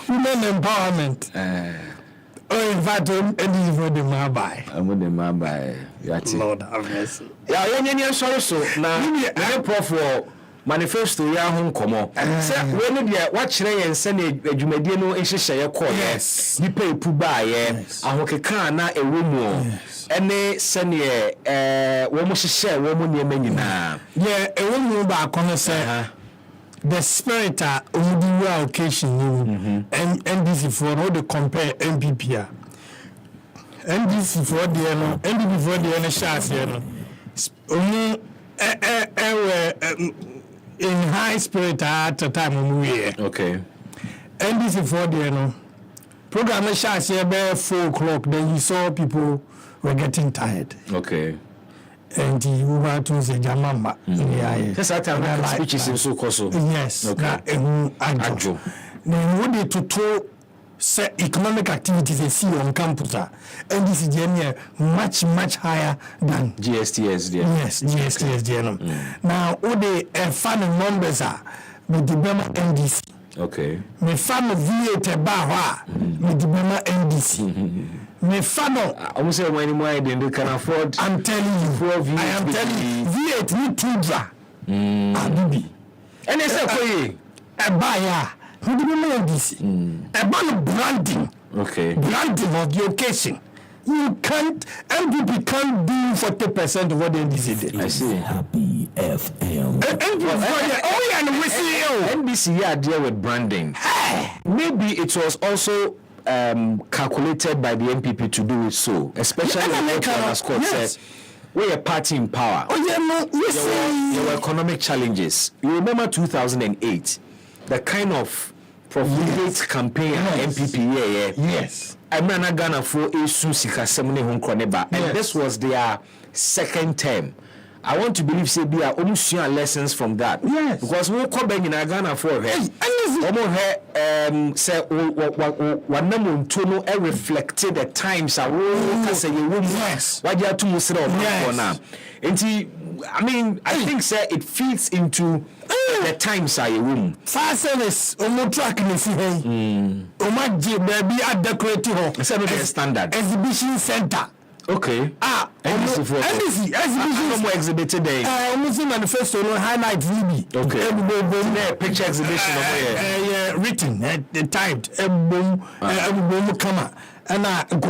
Speaker 4: Women empowerment. In fact, NDC for the Mabai.
Speaker 1: I'm with the Mabai.
Speaker 4: Lord have mercy.
Speaker 1: Yeah, sorry, so now, I for manifesto ya hon komo. Say, when you watch Ray and send a Jumediano in Shire call.
Speaker 4: Yes.
Speaker 1: You pay Puba, Ahoka na a room. Ene senior woman share woman near menina. Yeah,
Speaker 4: a woman back on say the spirit of the occasion and NDC for all the compare MPP. NDC for the NDC for the only in high spirit at the time we
Speaker 1: okay.
Speaker 4: NDC for the program shots here by 4 o'clock. Then you saw people were getting tired.
Speaker 1: Okay.
Speaker 4: And you were to say Jamamba.
Speaker 1: That's that time speeches in so koso.
Speaker 4: Yes.
Speaker 1: Okay.
Speaker 4: Ajo. Then what they to say economic activities they see on campus and this is much higher than
Speaker 1: GSTS there.
Speaker 4: Yes, GSTS there. Now what they fund numbers are with the Bema NDC.
Speaker 1: Okay.
Speaker 4: Me fund VAT bar with the Bema NDC. Me fano.
Speaker 1: I'm saying when more they can afford.
Speaker 4: I'm telling you. I am telling you. V8 need to dra. Abibi.
Speaker 1: And they say for you.
Speaker 4: A buyer. Who do you know this? A ban branding.
Speaker 1: Okay.
Speaker 4: Branding of the occasion. You can't. MPP can't do 40% of what the NDC did.
Speaker 1: I see.
Speaker 5: Happy FM.
Speaker 4: And we see
Speaker 1: NDC here deal with branding. Maybe it was also calculated by the MPP to do it so, especially when Scott said, we're a party in power.
Speaker 4: There were
Speaker 1: economic challenges. You remember 2008, the kind of profligate campaign MPP
Speaker 4: yes
Speaker 1: I'm not Ghana for a Susika Semini Honkroneba, and this was their second term. I want to believe say be almost lessons from that.
Speaker 4: Yes.
Speaker 1: Because we come back in Ghana for her. Say one tono reflected the times I will say you would
Speaker 4: yes.
Speaker 1: Why you have to move now? I mean, I think say it fits into the times I room.
Speaker 4: Fast service, track in the baby at decorative hall.
Speaker 1: Standard
Speaker 4: Exhibition center.
Speaker 1: Okay.
Speaker 4: NDC exhibition
Speaker 1: more exhibited there.
Speaker 4: Ghana Manifesto highlight VB.
Speaker 1: Okay. Picture exhibition
Speaker 4: written, typed, boom, come and go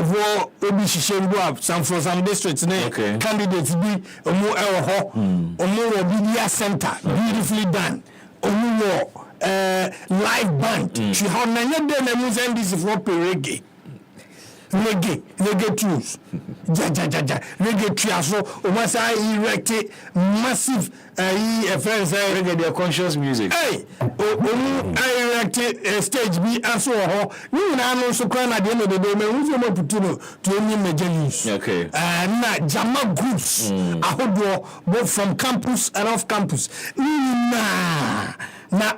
Speaker 4: obi shishem go up some districts candidates be omo omo media center beautifully done omo live band she how na dey na mu NDC for reggae tunes reggae triaso omasa erect massive friends
Speaker 1: reggae their conscious music
Speaker 4: erect stage be aso ho ni na no so kran na de no de me hu so mo putuno to any major news na jama groups ahodo both from campus and off campus na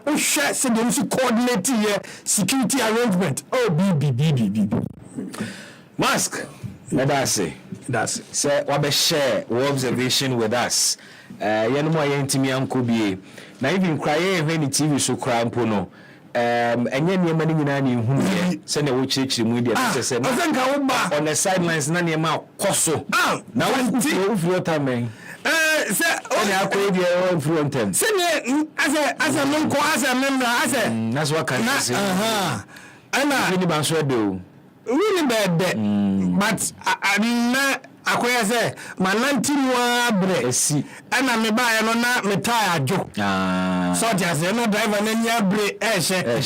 Speaker 4: usha se dem si coordinate here security arrangement b
Speaker 1: Mask, that's it. Say, what share observation with us. You know, my intimate uncle be. Now, even crying when the TV so cry pono. And then your money in who send a watch media. On the sidelines, none of my coso. Now, what time? Say, I could be a front end. Say, as a non as a member, as a that's what can I say. And I really do. Really bad, but I mean, I say, my 91 brace, and I'm a buyer, not me tire joke. So just no driver, any break,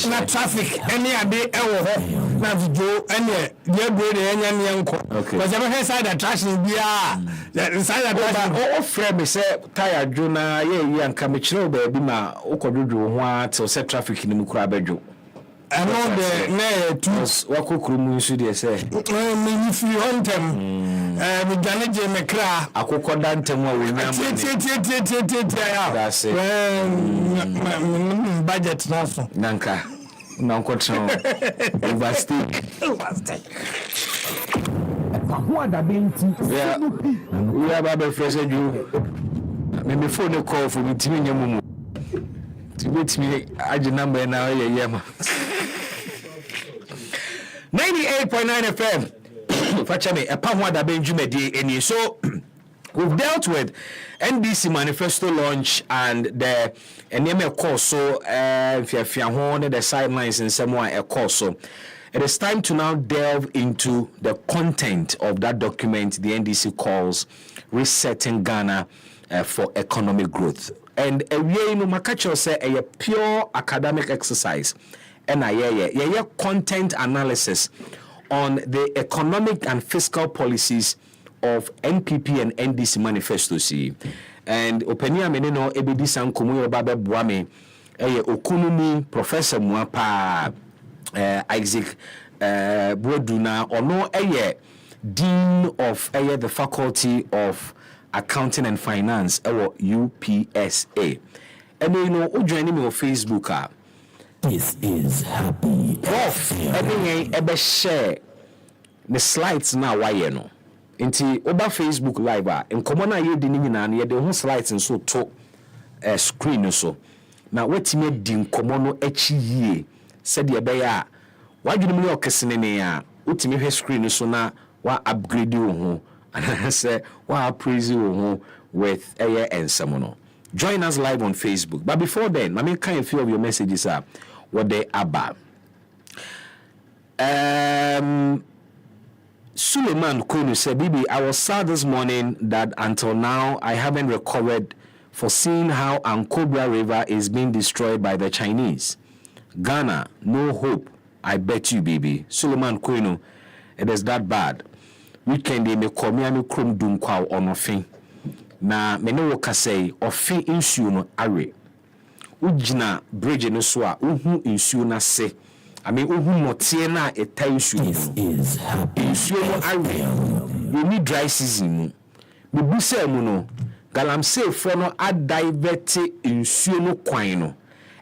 Speaker 1: not traffic, any day, not Joe, any dear brother, any uncle. Okay, but the side attraction be the side attraction. Oh, friend, me say, tire Juna, yeah, and come chill, baby, my Okodu, what or set traffic in the Mukrabejo. I know the tools what could you say? If you want them, we manage a macra. I could call them that's it. Budget now. Nanka. Nanko overstake. Yeah, we have a fresh you. Maybe phone a call for me to me. To meet me, I the number now. Yeah, 98.9 FM. Fachame, a Pamwada Benjumedi, and so we've dealt with NDC Manifesto launch and the NMA course. So, if you the sidelines in some way, a course. So, it is time to now delve into the content of that document the NDC calls Resetting Ghana for Economic Growth. And we no makacho say a pure academic exercise. And content analysis on the economic and fiscal policies of NPP and NDC manifesto. And openia meneno ebedi sankomu babe buame okunumi Professor Mwapa Isaac Broduna ono Dean of the Faculty of Accounting and Finance UPSA. And you know, joining me on Facebook.
Speaker 5: This is Happy
Speaker 1: FM. Ebe share the slides now why no. Inti oba Facebook live in common na ye di ni na ye de slides nso to screen so. Na wetime di nkomo no achi yie said ye be ya wadwene mu okesene ne ya wetime hwe screen so na wa upgrade wo ho and say wa praise wo ho with ensem no. Join us live on Facebook. But before then, let me kind of few of your messages are what they are about. Suleiman Kunu said, Bibi, I was sad this morning that until now I haven't recovered for seeing how Ankobra River is being destroyed by the Chinese. Ghana, no hope. I bet you, Bibi. Suleiman Kunu, it is that bad. Weekend, they may call me and chrome doom kwa on a thing. Na mene woka say ofi insuo no are ujina bridge no so a uhu nsuo na se I mean uhu motie na eta nsuo nsuo no awe you need dry season mu mebusa mu no galamsey for no adivert nsuo no kwan no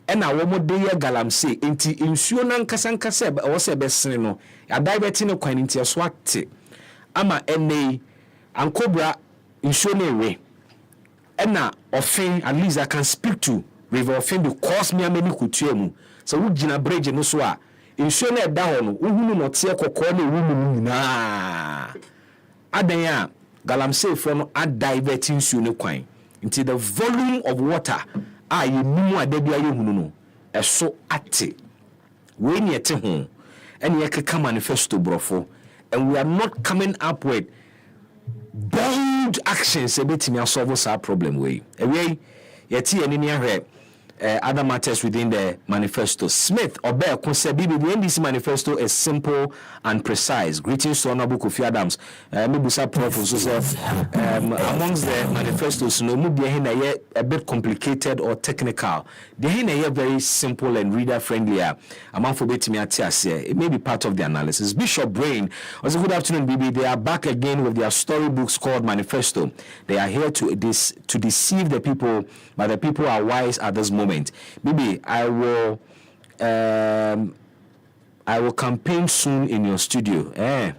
Speaker 1: ena wo mo de ye galamsey enti nsuo na nkasa wo se be sene no adivert no kwan enti so ate ama ene ankobra nsuo no ewe ena ofin at least I can speak to river ofin because me amani kutuemu so wo gina bridge no so a nsuo no eda ho no uhunu no tie kokko na ewu mu nyina adan a galamsey from a diverting nsuo kwan into the volume of water a yenimu adabia yehunu no eso ate we ne ete ho ene yekeka manifesto brofo and we are not coming up with bold actions ebetimi asolve our problem we yeti enini ahwe other matters within the manifesto. Smith Obe Konsebibi, the NDC manifesto is simple and precise. Greetings to Honorable Kofi Adams. Mebusa Prof. Amongst the manifestos, no mudi a bit complicated or technical. The very simple and reader friendly. Among for betimi atiase. It may be part of the analysis. Bishop Brain, also good afternoon, Bibi. They are back again with their storybooks called Manifesto. They are here to deceive the people, but the people are wise at this moment. Maybe I will campaign soon in your studio.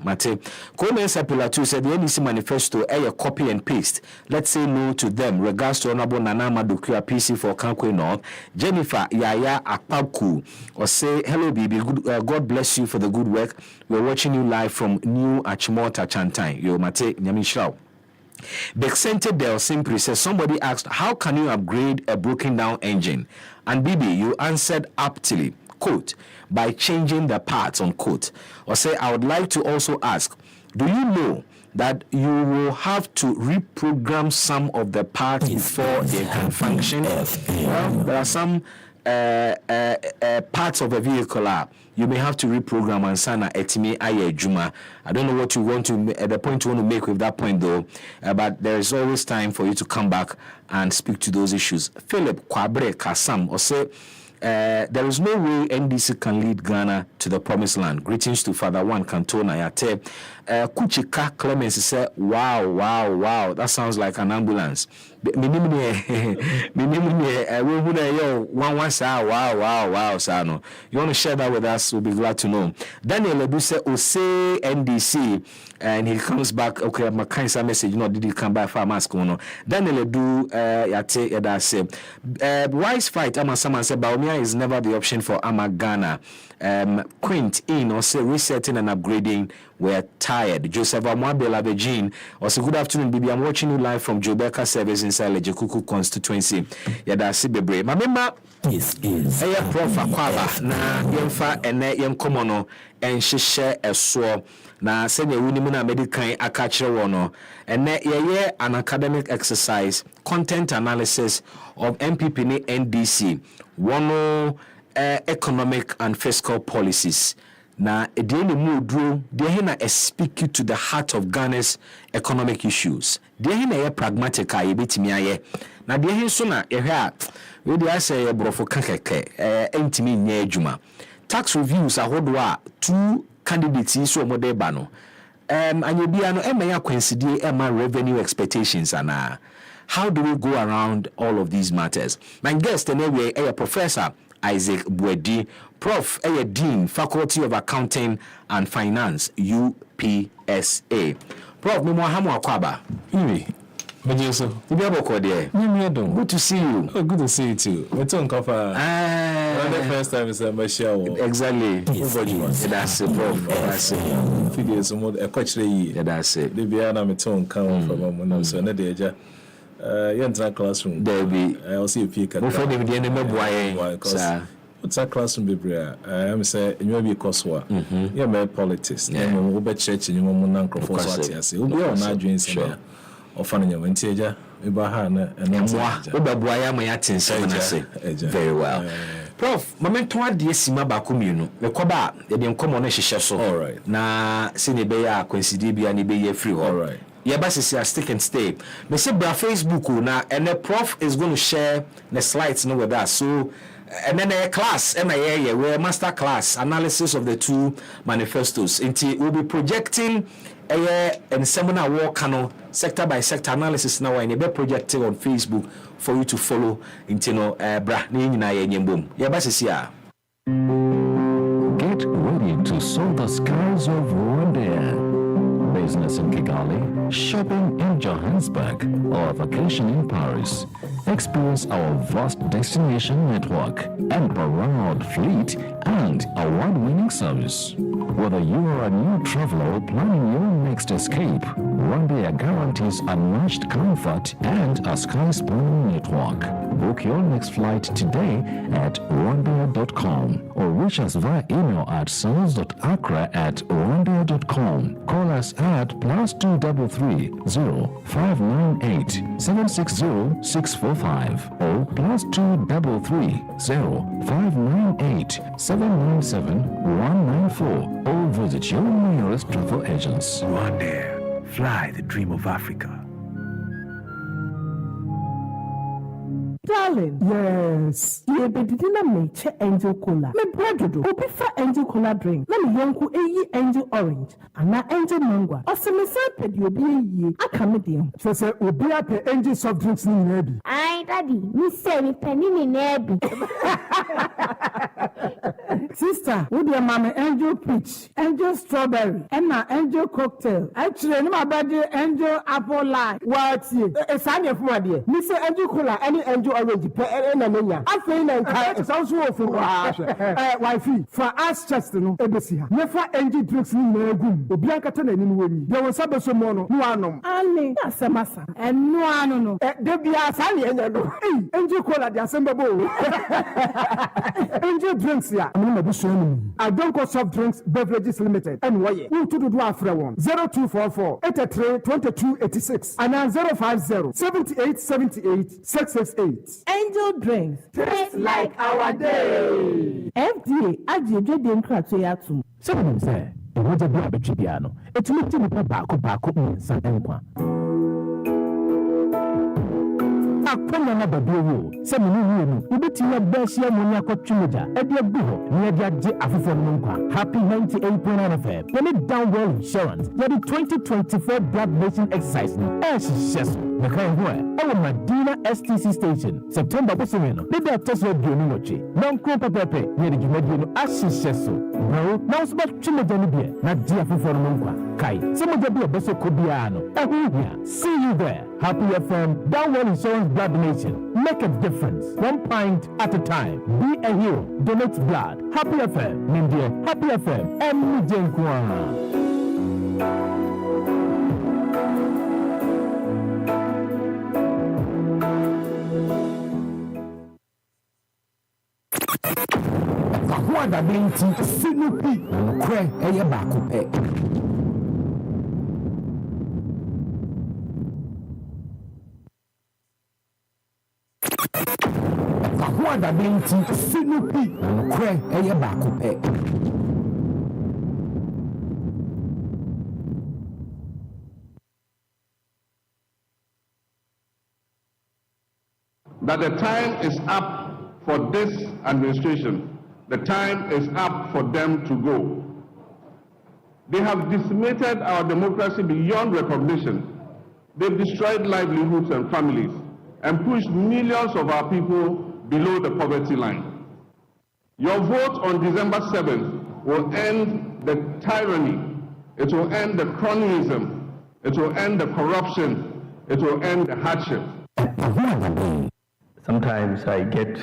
Speaker 1: Mate. Komen Sapilatu said the NDC manifesto a copy and paste. Let's say no to them. Regards to Honorable Nana Madukua PC for Kankwe North. Jennifer Yaya Akpaku or say hello Bibi. God bless you for the good work. We're watching you live from New Achimota Chantai. Yo Mate Nyamishao. Bexente Del Simply says somebody asked, how can you upgrade a broken down engine? And Bibi, you answered aptly, quote, by changing the parts, unquote. Or say, I would like to also ask, do you know that you will have to reprogram some of the parts before they can function? Well, there are some parts of a vehicle you may have to reprogram and sana etime aye juma. I don't know what you want to the point you want to make with that point though, but there is always time for you to come back and speak to those issues. Philip Kwabre Kasam or say there is no way NDC can lead Ghana to the promised land. Greetings to Father One Cantona Yate. Kuchika Clemens said, wow, that sounds like an ambulance. Wow, Sano. You want to share that with us? We'll be glad to know. Daniel Edu said, Ose NDC, and he comes back. Okay, my kind of message, did he come back for a mask? Daniel Edu, Yate, Yada said, wise fight, Ama Saman said, Baumia is never the option for Ama Ghana. Quint in or say resetting and upgrading, we're tired. Joseph Amwabela Beijing or say good afternoon, Bibi. I'm watching you live from Jobeka service inside Lejekuku constituency. Yada Sibebre. Mamema
Speaker 5: This is
Speaker 1: Prof Akwaba na yemfa ene yemkomono enhyehyɛ ɛsoɔ na sɛnea wunimu na medican akachire wono ene yeye an academic exercise content analysis of MPP ne NDC wono economic and fiscal policies na edeni mu duro de na speak to the heart of Ghana's economic issues de na ye pragmatic a yebetimi aye na de so na ye hwe a we dey say brofo kakeke entimi nya adwuma tax reviews ahodo a two candidates so mo dey ba no anyebia no emeya coincide ema revenue expectations ana how do we go around all of these matters? My guest anyway a Professor Isaac Buedi, Prof. Dean, Faculty of Accounting and Finance, UPSA. Prof. Mwahamu Akwaba. Good to see you.
Speaker 6: Oh, good to see you too. We're talking the first time is a show.
Speaker 1: Exactly. That's it, Prof. That's it.
Speaker 6: Figures more a coach.
Speaker 1: That's it.
Speaker 6: The Biana Meton come from so Nadeja. Classroom.
Speaker 1: There be.
Speaker 6: I'll see a peak.
Speaker 1: Before they begin the
Speaker 6: what's a classroom, Bibria? I'm saying you may be Koswa. You're my politics. You're over church and you want uncle for Swati. We'll be on our dreams here. Or funny, you went to Ibahana and
Speaker 1: very well. Prof, momento ade sima ba kominu me koba de nkomo na hihye so.
Speaker 6: All right.
Speaker 1: Na se ne be ya coincide bia ne be ye free.
Speaker 6: All right.
Speaker 1: Yabasisi stick and stay. Me say bra Facebook na and the prof is going to share the slides with us. So and then a class MIA where master class analysis of the two manifestos. We'll be projecting and seminar work sector by sector analysis now and be projecting on Facebook for you to follow bra boom.
Speaker 5: Get ready to soar the skies of Rwanda. Business in Kigali, shopping in Johannesburg, or vacation in Paris. Experience our vast destination network, unparalleled fleet, and award-winning service. Whether you are a new traveler or planning your next escape, Rwanda guarantees unmatched comfort and a sky-spanning network. Book your next flight today at rwanda.com or reach us via email at sales.accra@rwanda.com. Call us at +233 0598 760 645 or +233 0598 797 194 or visit your nearest travel agents.
Speaker 7: Rwanda, fly the dream of Africa.
Speaker 8: Darling, yes. You be didn't make angel cola. Me bread do. Obi fa angel cola drink. Na me yonku angel orange. Ana angel mango. Ose me say pe di obi yi. Aka me dem.
Speaker 4: So say obi ape angel soft drinks ni na bi.
Speaker 9: Ai daddy, me say me penny ni na bi.
Speaker 8: Sister, wo dey mama angel peach, angel strawberry, and na angel cocktail. Actually, no my body angel apple lime. What ye? E sanya fu ade. Me say angel cola, any angel orange pe na menya. Afei na nka sounds so for wifi for us just no ebesi ha. Me fa angel drinks ni na egum. Obi ankata na ni woni. Dey won sabe so mo no anom. Ale, na semasa. Enu anu no. De bia sa ne enya no. Angel cola dey asembabo. Angel drinks ya. I don't go soft drinks beverages limited. And why? Who to do after one 0244 83 22 86 and 050 78 78 668. Angel drinks taste like our day. FDA ajeje de nkratwe atum.
Speaker 7: Someone say, the water be a betribiano. It's meeting with a back in San. Akwana na babu se me nu ubetiya bashia munya kwatwuja e de agu ne de agye afofo no nkwa. Happy 98.9 FM. When it down well insurance, the 2024 blood donation exercise no yes. The kind where our Medina STC station September posomeno de be atoswe bionu noche non ko pepepe ne de jumadi no ashiseso bro na so ba twuja no bia na de afofo no nkwa kai se mo de be obeso ko bia no see you there. Happy FM down well insurance blood donation. Make a difference. 1 pint at a time. Be a hero. Donate blood. Happy FM. India. Happy FM. Jenkwa.
Speaker 5: Wanda binti sinupi kwe eye baako pe. Wanda binti sinupi kwe eye baako pe.
Speaker 10: That the time is up for this administration. The time is up for them to go. They have decimated our democracy beyond recognition. They've destroyed livelihoods and families and pushed millions of our people below the poverty line. Your vote on December 7th will end the tyranny. It will end the cronyism. It will end the corruption. It will end the hardship.
Speaker 3: Sometimes I get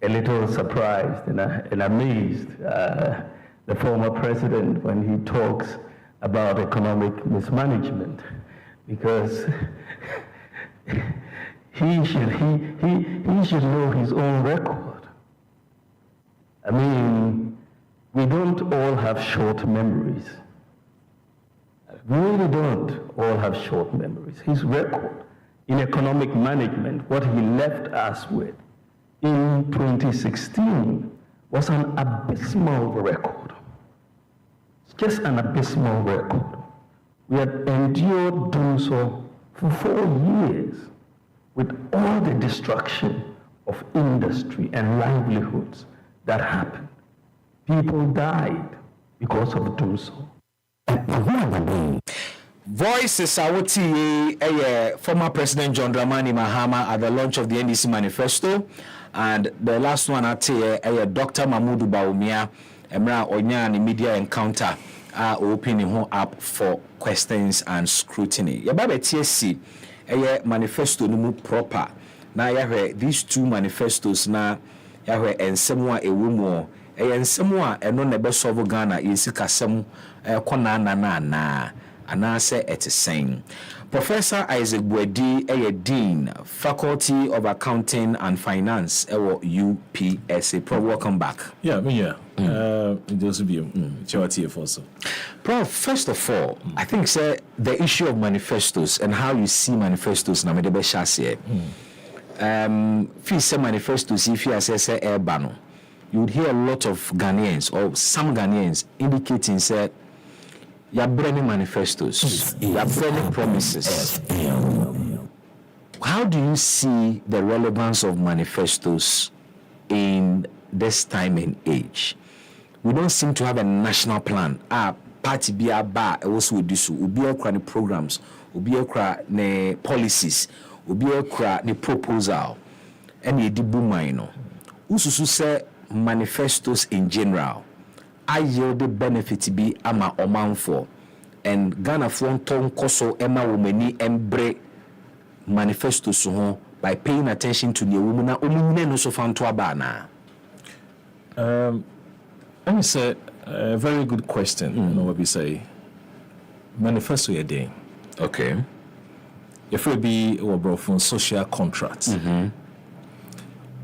Speaker 3: a little surprised and amazed the former president when he talks about economic mismanagement, because he should know his own record. I mean, we don't all have short memories. We really don't all have short memories. His record in economic management, what he left us with in 2016 was an abysmal record. It's just an abysmal record. We had endured doing so for 4 years with all the destruction of industry and livelihoods that happened. People died because of doing so.
Speaker 1: Voices are what former President John Dramani Mahama at the launch of the NDC Manifesto, and the last one at Dr. Mahmoud Bawumia, Emra Onyan media encounter opening up for questions and scrutiny. Yababe TSC manifesto no proper. Na yahwe these two manifestos na yahwe ensemo a ewumo ensemo a eno na be solve Ghana yesikasem kona na anase etisen. Professor Isaac Buedi Dean, Faculty of Accounting and Finance UPSA. Prof, welcome back.
Speaker 6: Yeah, me here. Just be also.
Speaker 1: Prof, first of all, I think sir, the issue of manifestos and how you see manifestos na medebe shase. If you say manifestos, if you say Airbano, you would hear a lot of Ghanaians or some Ghanaians indicating say you're burning manifestos, you're burning promises. How do you see the relevance of manifestos in this time and age? We don't seem to have a national plan. Party be a bar, also with this, will be a programs, will be a policies, will be a proposal, and a debumino. Ususu say manifestos in general. I yield the benefit be ama oman for, and Ghana for ton koso ema womeni embre manifesto so by paying attention to the woman na omune no so fan to abana.
Speaker 6: Let me say a very good question. You know what we say? Manifesto a day.
Speaker 1: Okay.
Speaker 6: If we be from social contracts.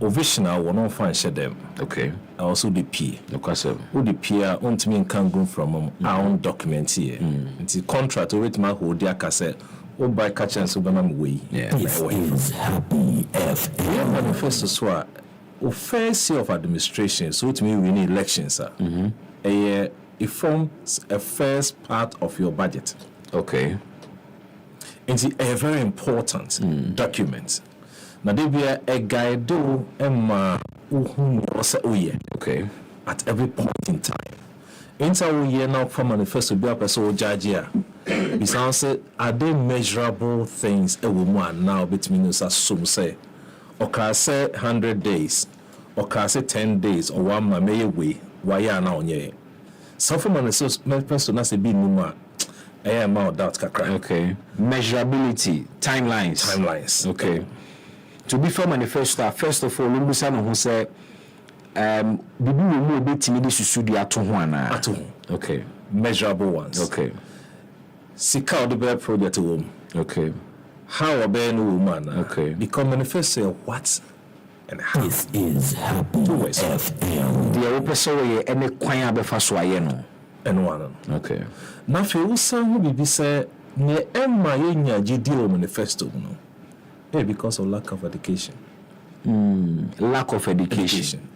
Speaker 6: Ovisional will not find them.
Speaker 1: Okay.
Speaker 6: Also the P.
Speaker 1: Okay, sir.
Speaker 6: Who the P won't mean can go from our own document here. It's a contract to rate my whole dear cassette. Or by catch and Superman way.
Speaker 1: Yeah.
Speaker 5: This is Happy FM.
Speaker 6: We have manifesto so a first year of administration, so it means we need elections, sir. It forms a first part of your budget.
Speaker 1: Okay.
Speaker 6: It's a very important document. Now there be a guide do Emma
Speaker 1: okay.
Speaker 6: At every point in time. Inside we now for manifesto be a person judge here. Besides, are there measurable things a woman now between us as some say? Or can say 100 days, or can say 10 days, or 1 month may way, why are now ye? So for manifesto na se be numa. I am out that kakra.
Speaker 1: Okay. Measurability, timelines.
Speaker 6: Okay.
Speaker 1: To be fair manifesto, first of all, Lumbusa no who say bibi mo betimi de susu di ato ho ana.
Speaker 6: Ato.
Speaker 1: Okay.
Speaker 6: Measurable ones.
Speaker 1: Okay.
Speaker 6: Sika the bear project home.
Speaker 1: Okay.
Speaker 6: How a bear no woman.
Speaker 1: Okay.
Speaker 6: Because manifesto what and how.
Speaker 5: This is Happy FM.
Speaker 1: The opeso ye ene kwan abefa so aye no.
Speaker 6: And one.
Speaker 1: Okay.
Speaker 6: Na fe usan who bibi say ne emma ye nya gidi o manifesto no. Because of lack of education.
Speaker 1: Lack of education.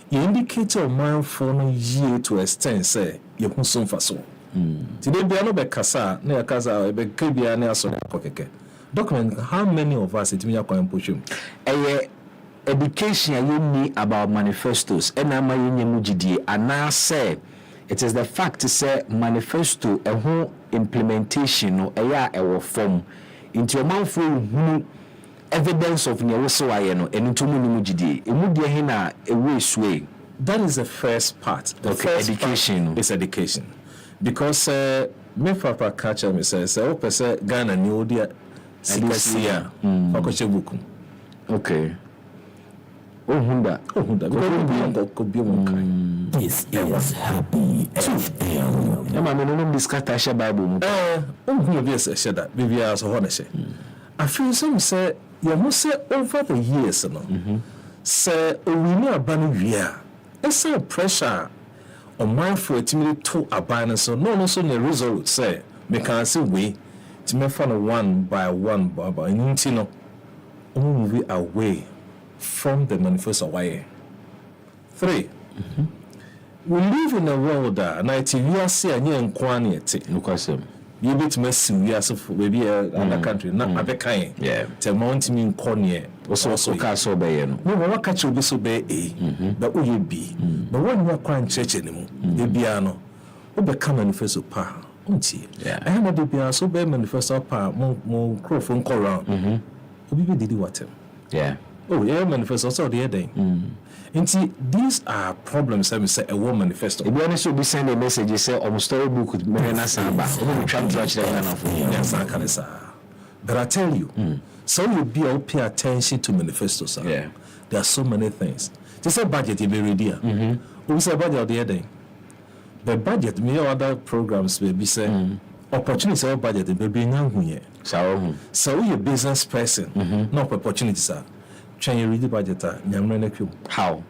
Speaker 6: You indicate your mind for no year to extend say you kun so faso. Today be no be kasa na ya kasa be kebia na aso kokeke. Document how many of us it me akwan pushum.
Speaker 1: Education you need about manifestos and ama yenye mugidi ana say it is the fact to say manifesto a whole implementation no eya ewo form into your mouth for evidence of nyewoso ayeno enitu mu mugidi emudie he na ewe sway.
Speaker 6: That is the first part. The first
Speaker 1: education
Speaker 6: part is education. Because me papa catch me say o pese Ghana ni odia sikasia fakoche buku.
Speaker 1: Okay. Ohunda
Speaker 6: could be one kind.
Speaker 5: This is Happy FM.
Speaker 1: Ema me no discuss tasha Bible.
Speaker 6: Who be say that baby as ho na say. I feel some say you must say over the years no. Say we need abanu wia. It's a pressure on my for it me to abandon so no so the result say me can say we to me find one by you know move away from the manifesto way. 3. We live in a world that 90 years say anye nkwane ete. you bit messy we as of maybe other country na abɛkan tell mount me corner also
Speaker 1: ka so be no
Speaker 6: no catch obi so be but we be but when you kwan church anymore e bia no obeka manifesto pa unti I have the bia so be manifesto pa mo microphone call round obi be did what manifesto so the day Inti, these are problems that we say a woman manifesto.
Speaker 1: If you honest, be send a message, say story book with Merena Samba.
Speaker 6: But I tell you, so you be all pay attention to manifestos. Sir.
Speaker 1: Yeah.
Speaker 6: There are so many things. Just a budget in very dear. We say budget the other day. The budget, me other programs will be saying opportunities or budget will be now here. So you a business person, no opportunities, sir. Can you read the budget?
Speaker 1: How?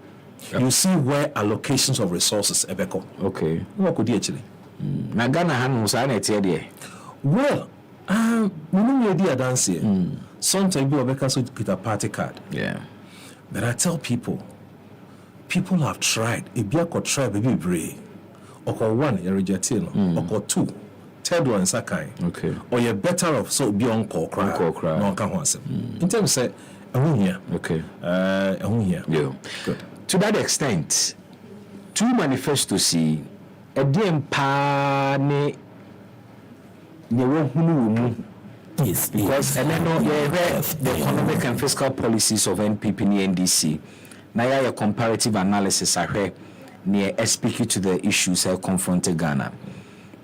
Speaker 6: You see where allocations of resources ebeko.
Speaker 1: Okay.
Speaker 6: What could you actually?
Speaker 1: Na Ghana hands are not here.
Speaker 6: Well, we know idea dance here. Sometimes you ebeka so get a party card.
Speaker 1: Yeah.
Speaker 6: But I tell people have tried. If you could try, baby brave. Or one, you reject it. Or two, third one sakai.
Speaker 1: Okay.
Speaker 6: Or you're better off so be on call cry. No can once. In terms say.
Speaker 1: Okay.
Speaker 6: Yeah. Good.
Speaker 1: To that extent, two manifestos see a DM pa ne yes, because and then the economic and fiscal policies of NPP and NDC. Now a comparative analysis near speaking to the issues that confronted Ghana.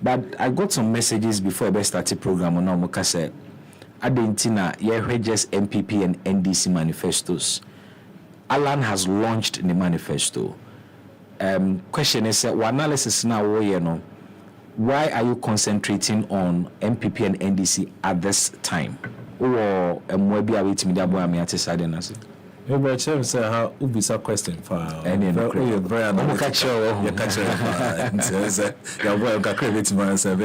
Speaker 1: But I got some messages before I started the program on Omokase. Adentina, just MPP and NDC manifestos. Alan has launched the manifesto. Question is, what analysis now? Why are you concentrating on MPP and NDC at this time? Or maybe I wait me that boy. I'm at the
Speaker 6: Maybe I should say how ubisa question for any very
Speaker 1: catch
Speaker 6: your boy got credit man answer.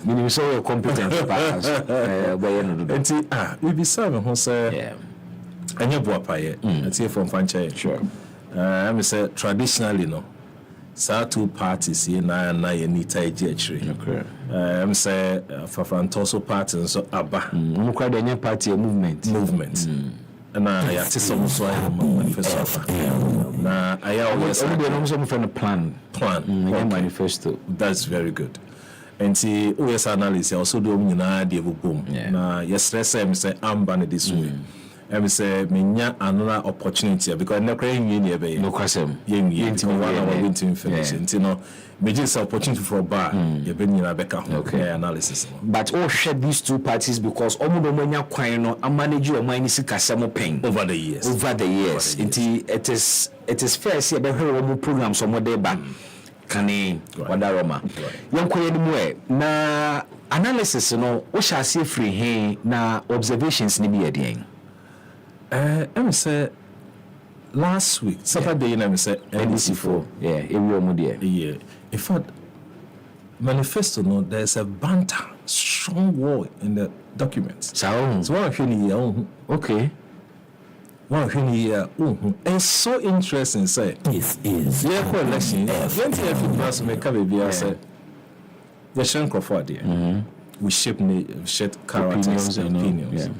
Speaker 1: Meaning so competent
Speaker 6: ubisa who say and your boy pay and see from Fancha.
Speaker 1: Sure.
Speaker 6: I say traditionally no. Sa two parties here na nita actually.
Speaker 1: Okay.
Speaker 6: I'm say for Fantoso party so abba.
Speaker 1: Party movement.
Speaker 6: Na I see some so manifesto. Na I always
Speaker 1: plan manifesto.
Speaker 6: That's very good. And see OS analysis also do na the boom. Na yesterday say I'm banning this way. I say me another opportunity because na cry yin e be
Speaker 1: no kwasem
Speaker 6: yin into information you know me just opportunity for bar you be nyina beka analysis
Speaker 1: but all share these two parties because omodo manya kwan no manage your mind sikasem pen
Speaker 6: over the years
Speaker 1: it is fair say be hwe wo program so mo dey ba kane wadaroma yankoye ni mu na analysis no wo sha se free he na observations ni bi yedien
Speaker 6: I say last week, Saturday, I say
Speaker 1: NDC4. Yeah.
Speaker 6: In fact, manifesto no, there's a banter, strong word in the documents. So one here,
Speaker 1: okay.
Speaker 6: One here, it's so interesting. Say
Speaker 1: this is
Speaker 6: for election. 20 plus make a baby. Say the shank of what we shape characters and opinions.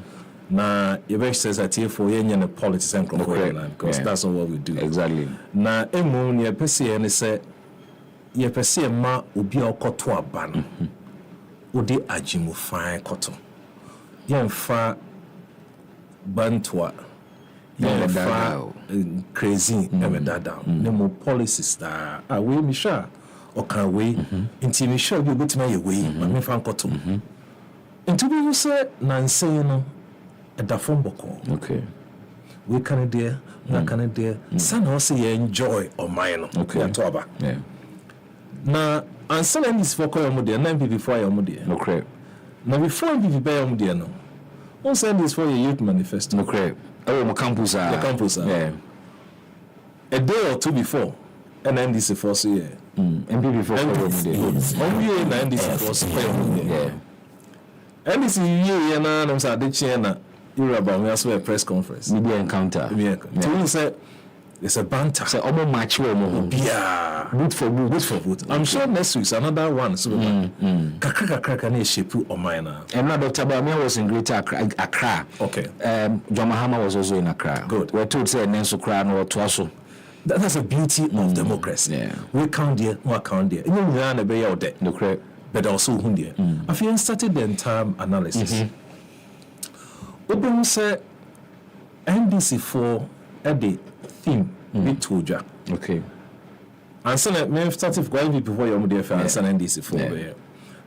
Speaker 6: Na you says that here for any politics and because that's all what we do.
Speaker 1: Exactly.
Speaker 6: Na emu ye pese and say ye pese ma obi okoto aban. Odi ajimu fine koto. Ye fa bantwa. Ye fa crazy emedada. Ne mo policies da we mi sha o kan we inti mi sha bi obetima ye we ma me fa koto. Into you say na say no
Speaker 1: okay.
Speaker 6: We can dear, Son also enjoy or mine.
Speaker 1: Okay.
Speaker 6: Yeah. Now, and some is for Koyamudia, 9 before Yamudia.
Speaker 1: Okay.
Speaker 6: Now, before you be Yamudia, no. One send is for your youth manifesto.
Speaker 1: Okay. Oh, my campus.
Speaker 6: Yeah. A day or two before, and NDC for so yeah.
Speaker 1: MP before Yamudia.
Speaker 6: Only in NDC for so yeah. NDC yeah, na I'm saying the China. About me as well press conference
Speaker 1: media encounter
Speaker 6: to say It's a banter.
Speaker 1: So almost match
Speaker 6: yeah.
Speaker 1: Good for good.
Speaker 6: Good for good. I'm sure next week's another one. So kakra can shape on mine.
Speaker 1: And now Dr. Bamia was in Greater Accra.
Speaker 6: Okay.
Speaker 1: John Mahama was also in Accra.
Speaker 6: Good.
Speaker 1: We're told say Nenso Kra no Twaso.
Speaker 6: That's the beauty of democracy.
Speaker 1: Yeah.
Speaker 6: We count there, we count there. You know, we are be out there.
Speaker 1: No correct.
Speaker 6: But also who there. I feel started the entire analysis. Open say NDC for a day theme with Tuja.
Speaker 1: Okay.
Speaker 6: And so me started going before you move there and send NDC for there.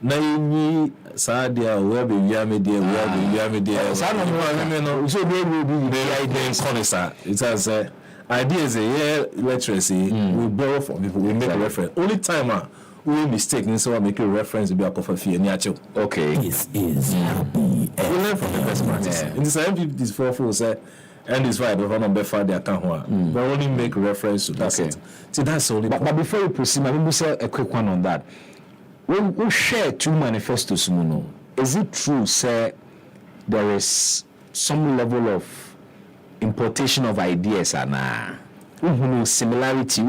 Speaker 6: Na yi sadia we be wia me there we be wia me there. Sa no mo no so be conisa. It has ideas literacy we borrow from people, we make a reference. Only time we mistake so I make a reference be a coffee fee ni acho. Okay.
Speaker 7: This is
Speaker 6: We learn from the best practice. In the same people this for say and it's right over number 5 they account one. But only make reference to that. Okay. So that's only
Speaker 1: but before we proceed, I will say a quick one on that. We share 2 manifestos, Muno. Is it true, sir, there is some level of importation of ideas and similarity,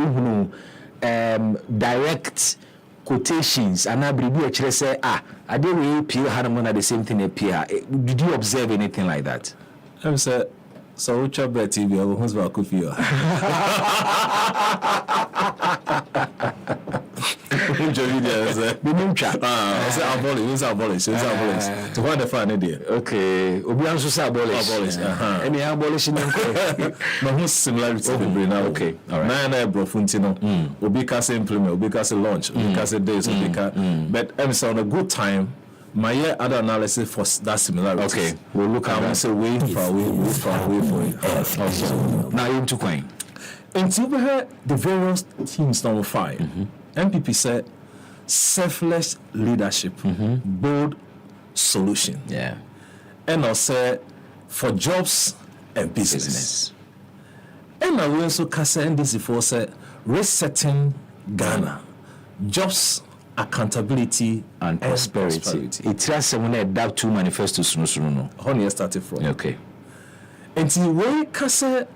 Speaker 1: direct quotations, and I believe you say, I didn't appear had the same thing appear. Did you observe anything like that?
Speaker 6: I'm saying, so which of TV who's about coffee? Abolish. To what the fun idea?
Speaker 1: Okay, Obianso say abolish. Any abolishing?
Speaker 6: No, who's similarity to the brain now? Okay, all right. Nine brofuntino. Obika say implement. Obika say launch. Obika say days. Obika. But I'm saying on a good time. My other analysis for that similarity. Okay,
Speaker 1: we'll look at that.
Speaker 6: Say way far away for it.
Speaker 1: Now into coin.
Speaker 6: Until we had the various teams number 5, MPP said selfless leadership, bold solution.
Speaker 1: Yeah.
Speaker 6: And I said for jobs and business. And I also say NDC for said resetting Ghana, jobs, accountability
Speaker 1: and prosperity. It's just when I doubt 2 manifestos no.
Speaker 6: How you started from?
Speaker 1: Okay.
Speaker 6: Until we can say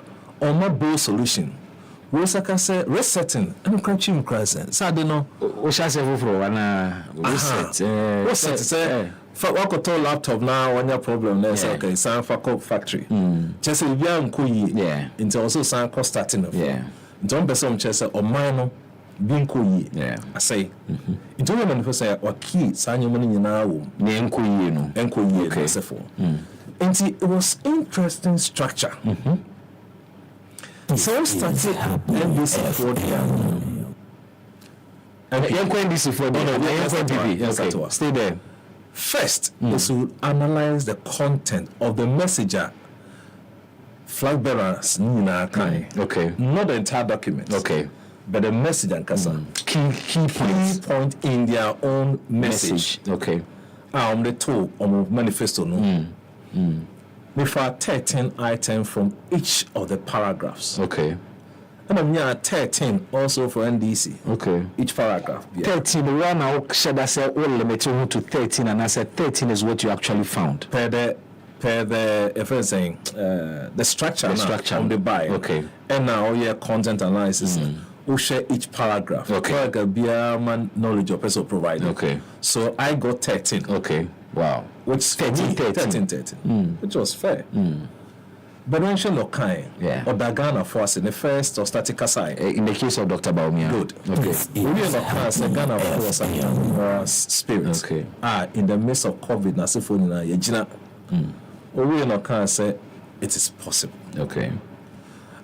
Speaker 6: on my bold solution. We can say resetting and crunching crisis. So I don't know.
Speaker 1: We shall say for
Speaker 6: reset. Say for what to laptop now when your problem there's okay sign for factory. Just say we are nkoyi. Into also sign cost starting of. Don't be some chess or minor being koyi. I say. Into the manifest say or key sign your money now.
Speaker 1: Nkoyi no.
Speaker 6: Nkoyi okay. For. And it was interesting structure. So started NDC for
Speaker 1: NDC for NDC. Stay there.
Speaker 6: First, is to analyze the content of the messenger flag bearers.
Speaker 1: Okay.
Speaker 6: Not the entire document.
Speaker 1: Okay.
Speaker 6: But the message and
Speaker 1: key
Speaker 6: point in their own message.
Speaker 1: Okay.
Speaker 6: The two on manifesto. With 13 items from each of the paragraphs.
Speaker 1: Okay.
Speaker 6: And I'm 13 also for NDC.
Speaker 1: Okay.
Speaker 6: Each paragraph.
Speaker 1: 13. The one I said I said all limited to 13, and I said 13 is what you actually found.
Speaker 6: Per the if I'm saying the structure on the buy.
Speaker 1: Okay.
Speaker 6: And now content analysis. We share each paragraph.
Speaker 1: Okay.
Speaker 6: Man knowledge of person provided.
Speaker 1: Okay.
Speaker 6: So I got 13.
Speaker 1: Okay. Wow.
Speaker 6: Which 13. Which was fair. But when she look kind, or Ghana for us in the first or static side.
Speaker 1: In the case of Dr. Baumia.
Speaker 6: Good. Okay. We look as a Ghana for us and spirit.
Speaker 1: Okay.
Speaker 6: In the midst of COVID, Nasifona Yajina. We look as it is possible.
Speaker 1: Okay.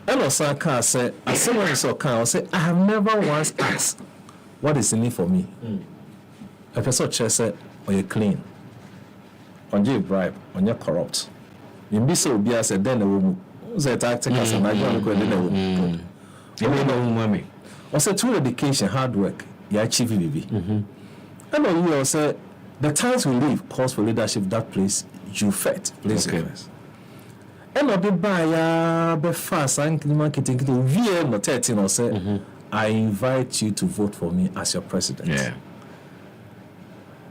Speaker 6: And also can say, as someone so can say, I have never once asked what is in it for me. A person just said, are you clean? On you bribe, on you corrupt. You be so be as a then a woman. The tactic as an idea of the woman. Also, through education, hard work, you achieve baby. And you also the times we live calls for leadership that place you fed. And I'll be by be fast and marketing VM no 13 or say I invite you to vote for me as your president.
Speaker 1: Yeah.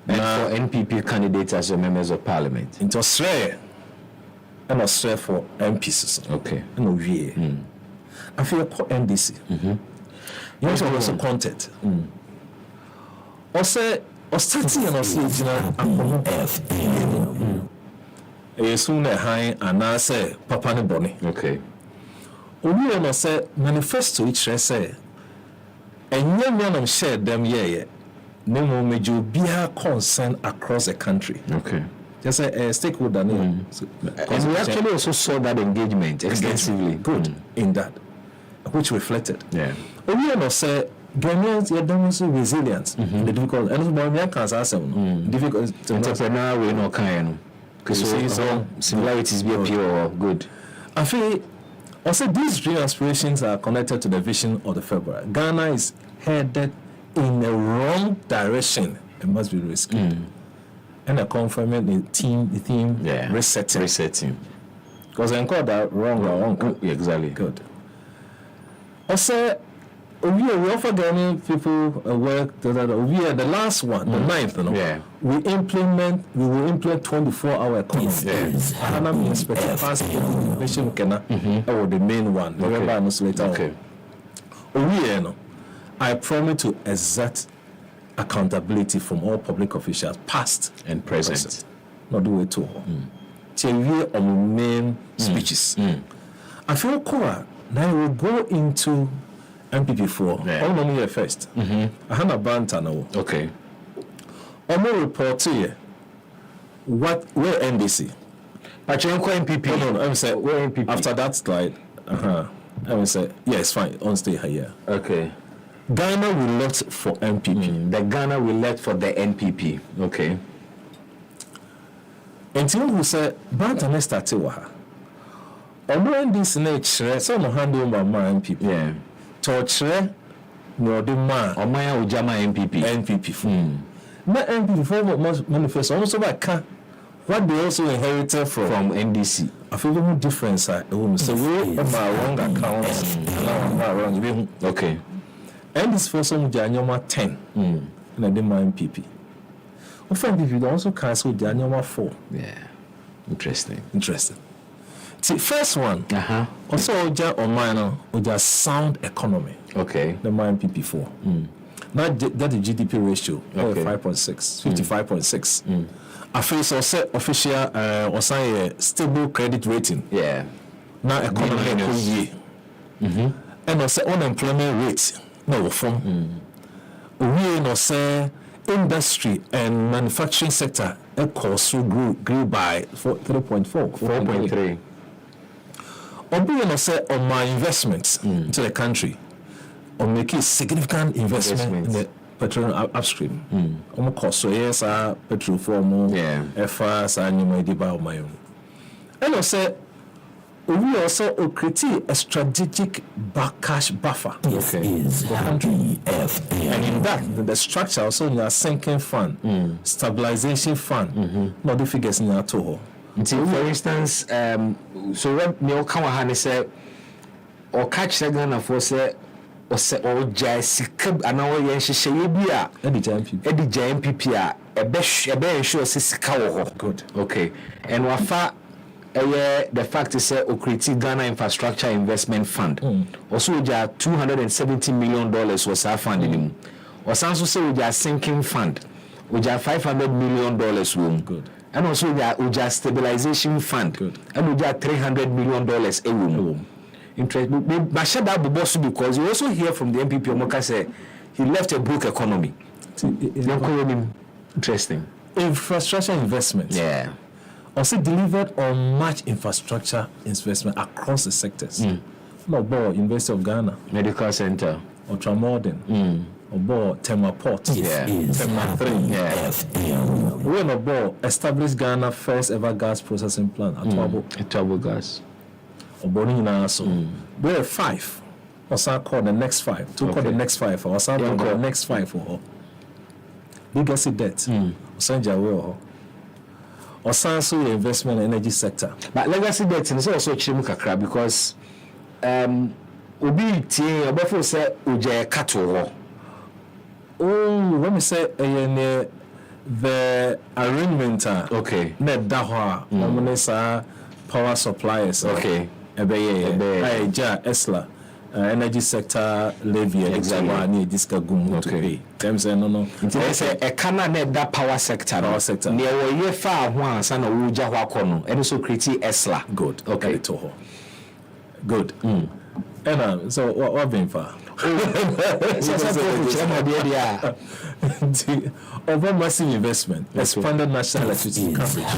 Speaker 1: And for NPP candidates as your members of parliament.
Speaker 6: Into Australia. And Australia for MPs.
Speaker 1: Okay.
Speaker 6: And I feel called NDC. You also was content. Also, starting and also soon a high and I say Papa ne Bonnie.
Speaker 1: Okay.
Speaker 6: We no say manifesto each say and young shared them no more major be concern across the country.
Speaker 1: Okay.
Speaker 6: Just a stakeholder name.
Speaker 1: And we actually also saw that engagement extensively.
Speaker 6: Good in that, which reflected.
Speaker 1: Yeah.
Speaker 6: We no say Ghanaians demonstrate resilience in the difficult and difficult
Speaker 1: entrepreneur we no kind. Because so similarities be pure good.
Speaker 6: I feel also these dream aspirations are connected to the vision of the February. Ghana is headed in the wrong direction. It must be risky. And a confirming the theme resetting. Because I call that wrong.
Speaker 1: Exactly.
Speaker 6: Good. Also, we offer Ghanaian people work. The last one, the ninth, we will implement 24-hour economy. And I'm expecting fast information or the main one. Okay. I promise to exert accountability from all public officials, past
Speaker 1: and present.
Speaker 6: Not do it too. Till on main speeches. I feel core. Now we will go into MPP4. All no here first. I had a banter now.
Speaker 1: Okay.
Speaker 6: Omo report here. Where NDC?
Speaker 1: Pachenko MPP.
Speaker 6: No, I'm saying where MPP. After that slide, I say yes, fine. On stay here.
Speaker 1: Okay.
Speaker 6: Ghana will elect for MPP.
Speaker 1: The Ghana will elect for the NPP. Okay.
Speaker 6: Until who said banter next started waha. Omo NDC na chere so no hand over my MPP.
Speaker 1: Yeah.
Speaker 6: Torture no the man
Speaker 1: or my Ujama
Speaker 6: NPP for na MPP for manifesto also by can what they also inherited from
Speaker 1: NDC.
Speaker 6: I feel no difference so we on my wrong accounts wrong.
Speaker 1: Okay.
Speaker 6: NDC for some January 10 and I did my MPP. Of MPP also cancel January 4.
Speaker 1: Yeah. Interesting.
Speaker 6: See, first one, also Oja or minor, Oja sound economy.
Speaker 1: Okay.
Speaker 6: The mine PP4. Now that the GDP ratio, 5.6, 55.6. I feel so set official or sign a stable credit rating.
Speaker 1: Yeah.
Speaker 6: Now economy and also unemployment rate. No from. We no say industry and manufacturing sector grew by 4.3. Obi say on my investments into the country, or making significant investment in the petroleum upstream. Cost so yes, petrol form, FAS, and you might buy my own. And I say we also create a strategic cash buffer for the country. And in that, the structure also in your sinking fund, stabilization fund, not the figures in your toho.
Speaker 1: For instance, so when you come and say, or catch the Ghana for say, or Jesse Cub, and our Yenshabia, Eddie JMPP, a bear sure says good. Okay. And Wafa, the fact is, Okriti Ghana Infrastructure Investment Fund. Also, $270 million was our funding. Or some say we are sinking fund, we are $500 million room. Good. And also the Uja stabilization fund. Good. And Uja $300 million a room. Interest. But shut that boss because you also hear from the MPP Omoka say he left a broke economy. Interesting.
Speaker 6: Infrastructure investment.
Speaker 1: Yeah.
Speaker 6: Also delivered on much infrastructure investment across the sectors. No more University of Ghana,
Speaker 1: Medical Center,
Speaker 6: Ultramodern. About Tema Port, Tema 3, when about established Ghana first ever gas processing plant at
Speaker 1: Turbo Gas.
Speaker 6: Obonina so. There are 5. Also call the next 5. To call the next 5. Or some call the next 5 for her. Legacy debt. Sanja will. Or some investment in energy sector.
Speaker 1: But legacy debt is also Chimukakra because Obi T Obafo say Uja Kato.
Speaker 6: Let me say the arrangement net dahwa nominesa power suppliers
Speaker 1: okay
Speaker 6: Esla energy sector levy exactly disca gum to pay. Them say no.
Speaker 1: They say a Canada that power sector. Near ye far one son of Uja Wakono and also create Esla.
Speaker 6: Good. Okay. Good. And so what been for? Over massive investment, expanded national electricity coverage.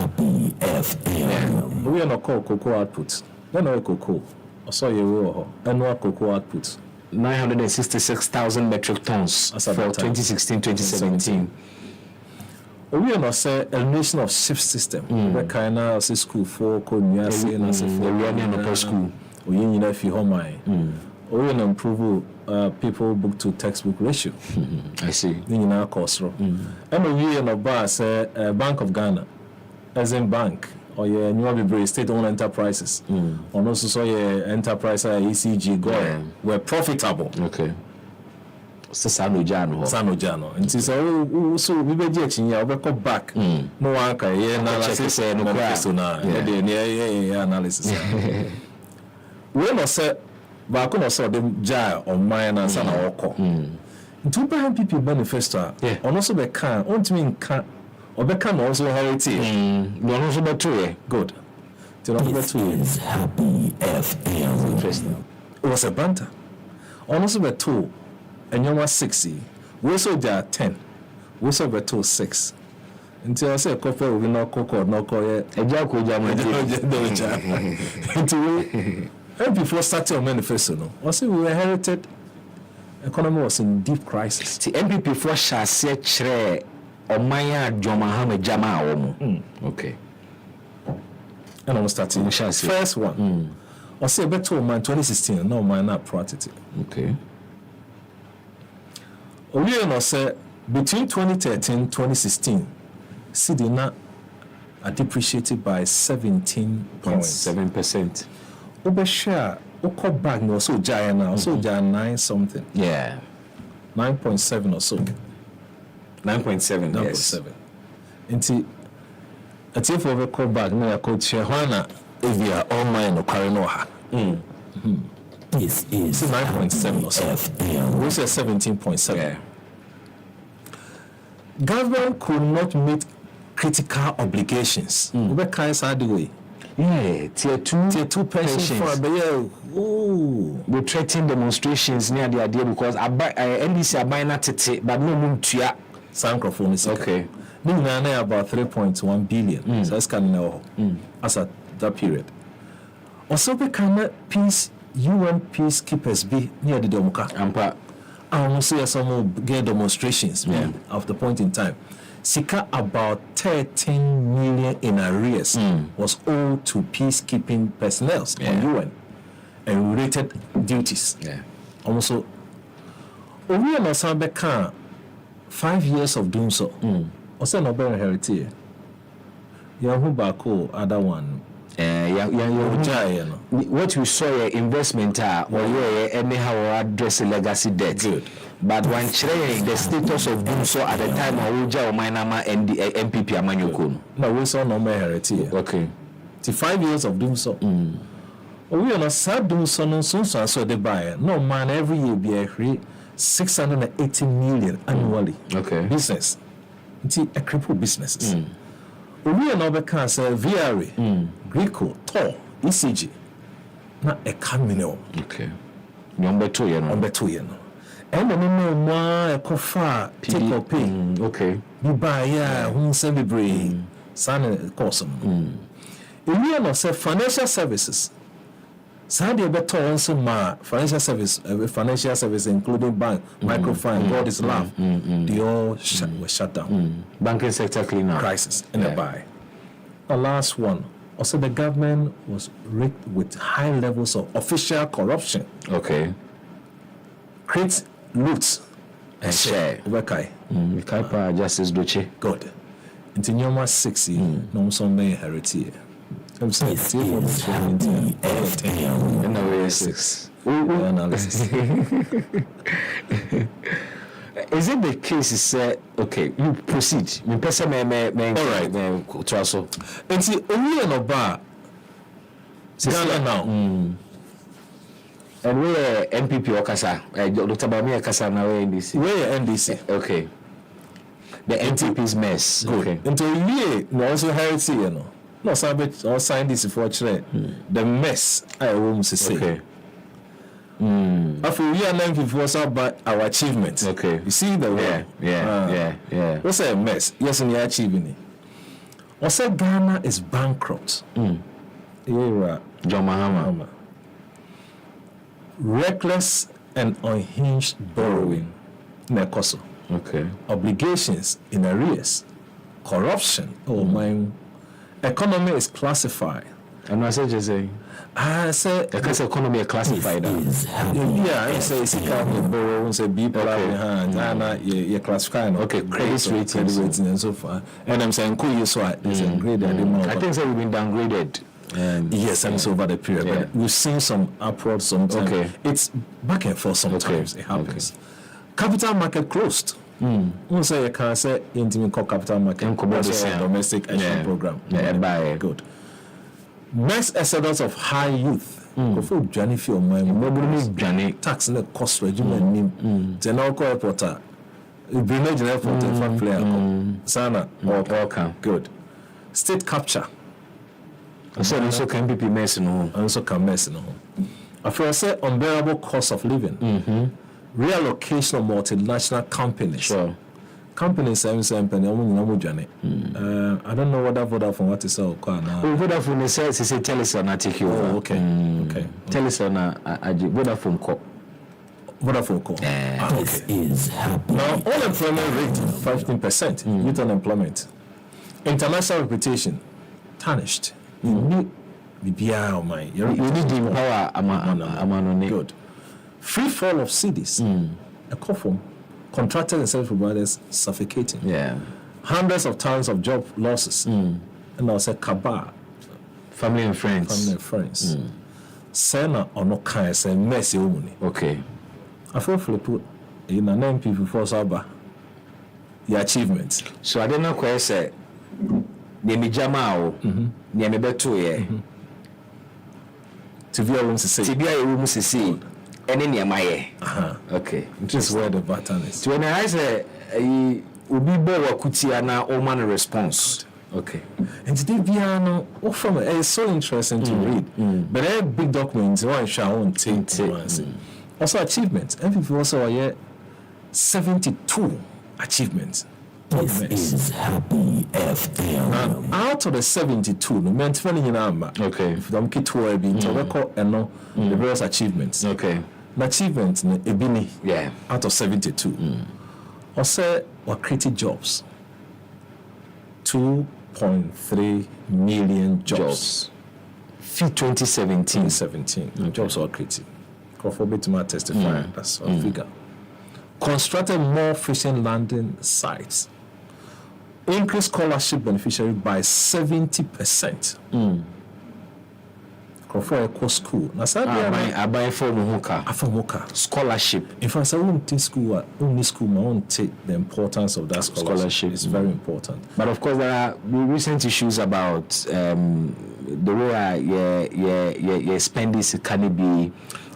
Speaker 6: We are not called cocoa output. Then no cocoa. Also, you annual cocoa output
Speaker 1: 966,000 metric tons for 2016-2017.
Speaker 6: We are not say elimination of shift system. We kind of say school for Korea, say na say for
Speaker 1: we are not school.
Speaker 6: We you know if you home my. We will improve people book to textbook ratio.
Speaker 1: I see.
Speaker 6: In our course, and we are not say Bank of Ghana, as in bank. Or your new state-owned enterprises, or also so your enterprise ECG were profitable.
Speaker 1: Okay. Sanojano.
Speaker 6: And so we be judging ya we go back. No one can analysis no analysis. We no say ba ko no so dem jai on mine and sana oko. Ntu pa MPP manifesto. On also be can ontimi nka Obeka no also heritage.
Speaker 1: No also better.
Speaker 6: Good.
Speaker 5: This is Happy FM.
Speaker 6: Interesting. It was a banter. Also better. And you were 60. We saw there 10. We saw better 6. Until I say coffee we no cocoa no coye.
Speaker 1: Ejako jama.
Speaker 6: And before starting on manifesto no. Also we were inherited. Economy was in deep crisis.
Speaker 1: The MPP for shall say chere Omaya Jomahame Jama Omo. Okay.
Speaker 6: And I'm starting. First one. I say better man 2016. No man not proactive.
Speaker 1: Okay.
Speaker 6: We no say between 2013 2016, CD na depreciated by 17.7%. Over share. Oko back no so giant now. So giant 9 something.
Speaker 1: Yeah.
Speaker 6: 9.7 or so.
Speaker 1: 9.7. Yes.
Speaker 6: 9.7. Nti ati for the call back na call share hwana evia all mine no carry no ha.
Speaker 5: This is
Speaker 6: 9.7 or so. We say 17.7.
Speaker 1: Yeah.
Speaker 6: Government could not meet critical obligations. We kind side the way.
Speaker 1: Yeah, tier 2 pensions. We threaten demonstrations near the idea because NDC are buying that, but no moon to ya.
Speaker 6: Sankrofon is
Speaker 1: okay.
Speaker 6: We now about 3.1 billion. So that's kind of as at that period. Also, we can peace UN peacekeepers be near the Demoka.
Speaker 1: Ampa.
Speaker 6: I also see some get demonstrations of the point in time. Sika about 13 million in arrears was owed to peacekeeping personnel on UN and related duties. Also, we are not 5 years of doing so. Also, no better heritage. Yahu Bako, other one.
Speaker 1: What we saw your investment or anyhow address legacy debt.
Speaker 6: Good.
Speaker 1: But when the status of doing so at the time of Uja or Mainama and the MPP Amanyukun.
Speaker 6: No, we saw no more heritage.
Speaker 1: Okay.
Speaker 6: 5 years of doing so. We are not sad doing so no so they buy. No man every year be a 680 million annually.
Speaker 1: Okay.
Speaker 6: Business. It's a crippled businesses. We are not because VRA, Greco, Tor, ECG. Not a camino.
Speaker 1: Okay. Number 2,
Speaker 6: Number 2, And the no cofa take or pay.
Speaker 1: Okay.
Speaker 6: You buy whom semi brain, son cosum. We are not say financial services. Sandy better also ma financial service including bank, microfinance, God is love. They all were shut down.
Speaker 1: Banking sector cleanup.
Speaker 6: Crisis in the buy. The last one. Also the government was rigged with high levels of official corruption.
Speaker 1: Okay.
Speaker 6: Create loot and share. Okay.
Speaker 1: Kaipa Justice Doche.
Speaker 6: Good. Into Nyoma 60, no some may heritage.
Speaker 5: This is Happy FM.
Speaker 1: And now 6.
Speaker 6: Analysis.
Speaker 1: Is it the case? Okay, you proceed. You person all
Speaker 6: right.
Speaker 1: Also,
Speaker 6: and see, only in a bar. Ghana now.
Speaker 1: And where MPP or Kasa? Dr. Bamia Kasa now NDC.
Speaker 6: Where NDC?
Speaker 1: Okay. The NTP's mess.
Speaker 6: Good.
Speaker 1: Okay.
Speaker 6: Until we no also heresy, you know. No, sabit or sign this for the mess I won't say.
Speaker 1: Okay.
Speaker 6: After we are 94 about our achievements.
Speaker 1: Okay.
Speaker 6: You see the way.
Speaker 1: Yeah.
Speaker 6: What's a mess? Yes, and you're achieving it. Also, Ghana is bankrupt. Yeah,
Speaker 1: John Mahama.
Speaker 6: Reckless and unhinged borrowing. Nekoso.
Speaker 1: Okay.
Speaker 6: Obligations in arrears. Corruption. Oh my. Economy is classified.
Speaker 1: And I said, just say,
Speaker 6: I say,
Speaker 1: because economy is classified.
Speaker 6: yeah, I say it's a kind of borrow, say people behind, you classify.
Speaker 1: Okay, credit rating
Speaker 6: and so far. And I'm saying, cool, you saw it's downgraded.
Speaker 1: I think so we've been downgraded.
Speaker 6: Yes, and it's over the period.
Speaker 1: Yeah.
Speaker 6: But we've seen some upward sometimes.
Speaker 1: Okay.
Speaker 6: It's back and forth sometimes. It happens. Capital market closed. Who say you can't say intimate capital market domestic action program. Good. Next exodus of high youth. Before Johnny feel my tax and the cost regime then I'll call reporter. Bring airport in front player. Sana or good. State capture.
Speaker 1: So also can be mess in home.
Speaker 6: And also can mess in home. I first say unbearable cost of living. Reallocation of multinational companies.
Speaker 1: Sure.
Speaker 6: Companies, I don't know whether Vodafone what is all now.
Speaker 1: Vodafone says he said Telison I take you over.
Speaker 6: Oh, okay. Okay.
Speaker 1: Telison Vodafone call.
Speaker 6: Vodafone call. Okay.
Speaker 1: Is happy.
Speaker 6: Now unemployment rate 15%. Youth unemployment. International reputation tarnished. You need BBI
Speaker 1: you need the power Amanone.
Speaker 6: Good. Free fall of cities. A COFOM. Contractors and service providers suffocating.
Speaker 1: Yeah.
Speaker 6: Hundreds of tons of job losses. And also Kaba.
Speaker 1: Family and friends.
Speaker 6: Sena or no kind say messy woman.
Speaker 1: Okay.
Speaker 6: I feel put in a name people for Saba. The achievements.
Speaker 1: So I don't know where say the Mijamao, the Mebeto ye.
Speaker 6: Tibia wants to say.
Speaker 1: Tibia wants to see. Any near my okay.
Speaker 6: This is where the pattern is.
Speaker 1: When I say Ubi Bowa Kutiana Oman response. Okay.
Speaker 6: And today Biano from it's so interesting to read. But there are big documents one shall on take. Also achievements. And people also are 72 achievements.
Speaker 1: This is Happy FM.
Speaker 6: Now, out of the 72, no meant funny in Amba.
Speaker 1: Okay.
Speaker 6: If them kit were being to record and no the various achievements.
Speaker 1: Okay.
Speaker 6: The achievements in Ebini.
Speaker 1: Yeah.
Speaker 6: Out of 72. Also, what created jobs? 2.3 million jobs. 2017. Jobs are created. Crawford to testify. That's a figure. Constructed more fishing landing sites. Increased scholarship beneficiary by 70%. Crawford Eco School. Now,
Speaker 1: I buy for Muhuka. Scholarship.
Speaker 6: In fact, I won't take school. Only school. I won't take the importance of that scholarship. It's very important.
Speaker 1: But of course, there are recent issues about the way you spend this can be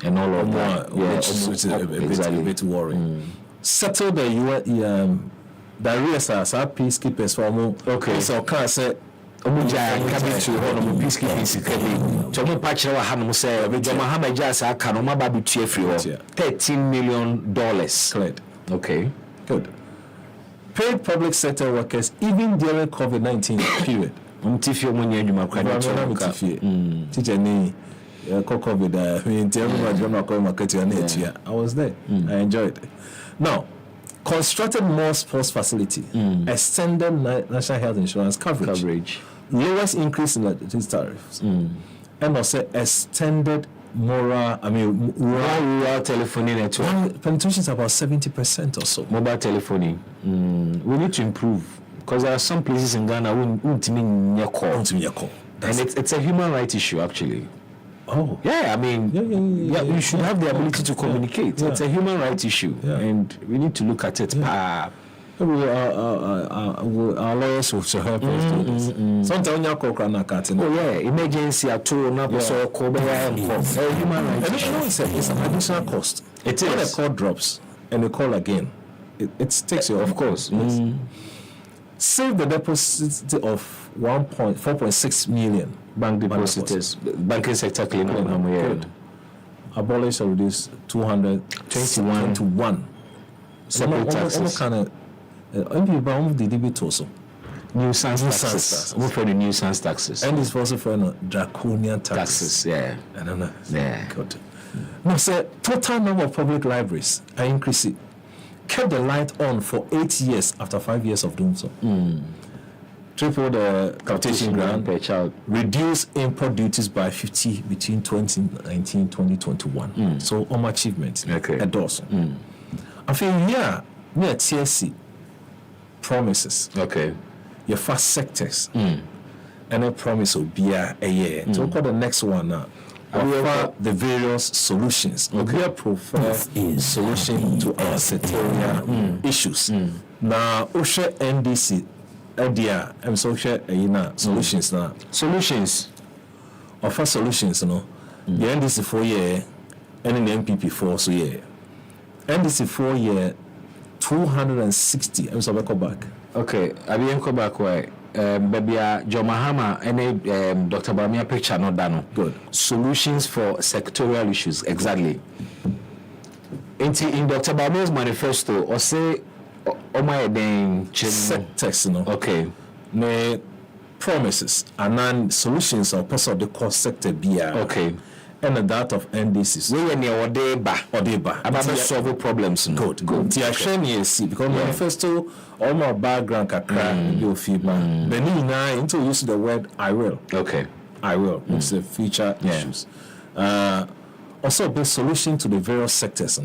Speaker 1: and all of that.
Speaker 6: Which is a bit worrying. Settle the the arrears as our peacekeepers for more.
Speaker 1: Okay.
Speaker 6: So can't say
Speaker 1: Omuja cabbage on peacekeeping secretly. Tomo Pacha Hanum say Mahama Jasa Kanoma Babi Chiefri $13 million.
Speaker 6: Cleared.
Speaker 1: Okay.
Speaker 6: Good. Paid public sector workers even during COVID-19 period.
Speaker 1: Tifio Munya
Speaker 6: Teacher ni COVID I was there. I enjoyed it. Now, constructed more sports facility, extended national health insurance coverage. Lowest increase in electricity tariffs, and also extended rural
Speaker 1: telephony network.
Speaker 6: Penetration is about 70% or so.
Speaker 1: Mobile telephony. We need to improve because there are some places in Ghana who and it's a human rights issue actually.
Speaker 6: Oh.
Speaker 1: Yeah, I mean, we should have the ability to communicate. It's a human rights issue, and we need to look at it.
Speaker 6: Our lawyers will help us do this. Sometimes when you call
Speaker 1: emergency at all, not so human rights.
Speaker 6: And it's an additional cost.
Speaker 1: It
Speaker 6: When
Speaker 1: is.
Speaker 6: a call drops and they call again, it takes you, of course. Yes. Save the deposit of 4.6 million
Speaker 1: Bank depositors, banking sector cleanup.
Speaker 6: Good. Abolish or reduce 221
Speaker 1: separate taxes.
Speaker 6: Kind of the debit also.
Speaker 1: Nuisance taxes. What for the nuisance taxes?
Speaker 6: And it's also for draconian
Speaker 1: Taxes, yeah.
Speaker 6: I don't know.
Speaker 1: Yeah.
Speaker 6: Good. Now, sir, total number of public libraries are increasing. Kept the light on for 8 years after 5 years of doing so. Triple the capitation grant
Speaker 1: per child.
Speaker 6: Reduce import duties by 50 between 2019 and 2021. So, achievement.
Speaker 1: Okay.
Speaker 6: Endorse. I feel, yeah, we are TSC promises.
Speaker 1: Okay.
Speaker 6: Your first sectors. And a promise will be a year. So, we'll call the next one now. Offer the various solutions. Okay. We prefer solution to our sectorial issues. Now, OSHA NDC, idea, and social solutions now.
Speaker 1: Solutions.
Speaker 6: Offer solutions, The NDC 4 year, and the MPP 4 so year. NDC 4 year, 260. I'm sorry, go back.
Speaker 1: Okay, I be go back why. Baby, John Mahama and Dr. Bamia picture not done.
Speaker 6: Good.
Speaker 1: Solutions for sectorial issues, exactly. In Dr. Bamia's manifesto, or say, oh my name,
Speaker 6: sectors,
Speaker 1: Okay.
Speaker 6: Me promises and then solutions or person of the core sector be
Speaker 1: okay.
Speaker 6: And that of NDCs.
Speaker 1: We are near Odeba. About solve problems.
Speaker 6: Good. Tia Shani see because manifesto all my background kakra your feedback. Benin now into use the word I will.
Speaker 1: Okay.
Speaker 6: I will. It's the future issues. Also the solution to the various sectors.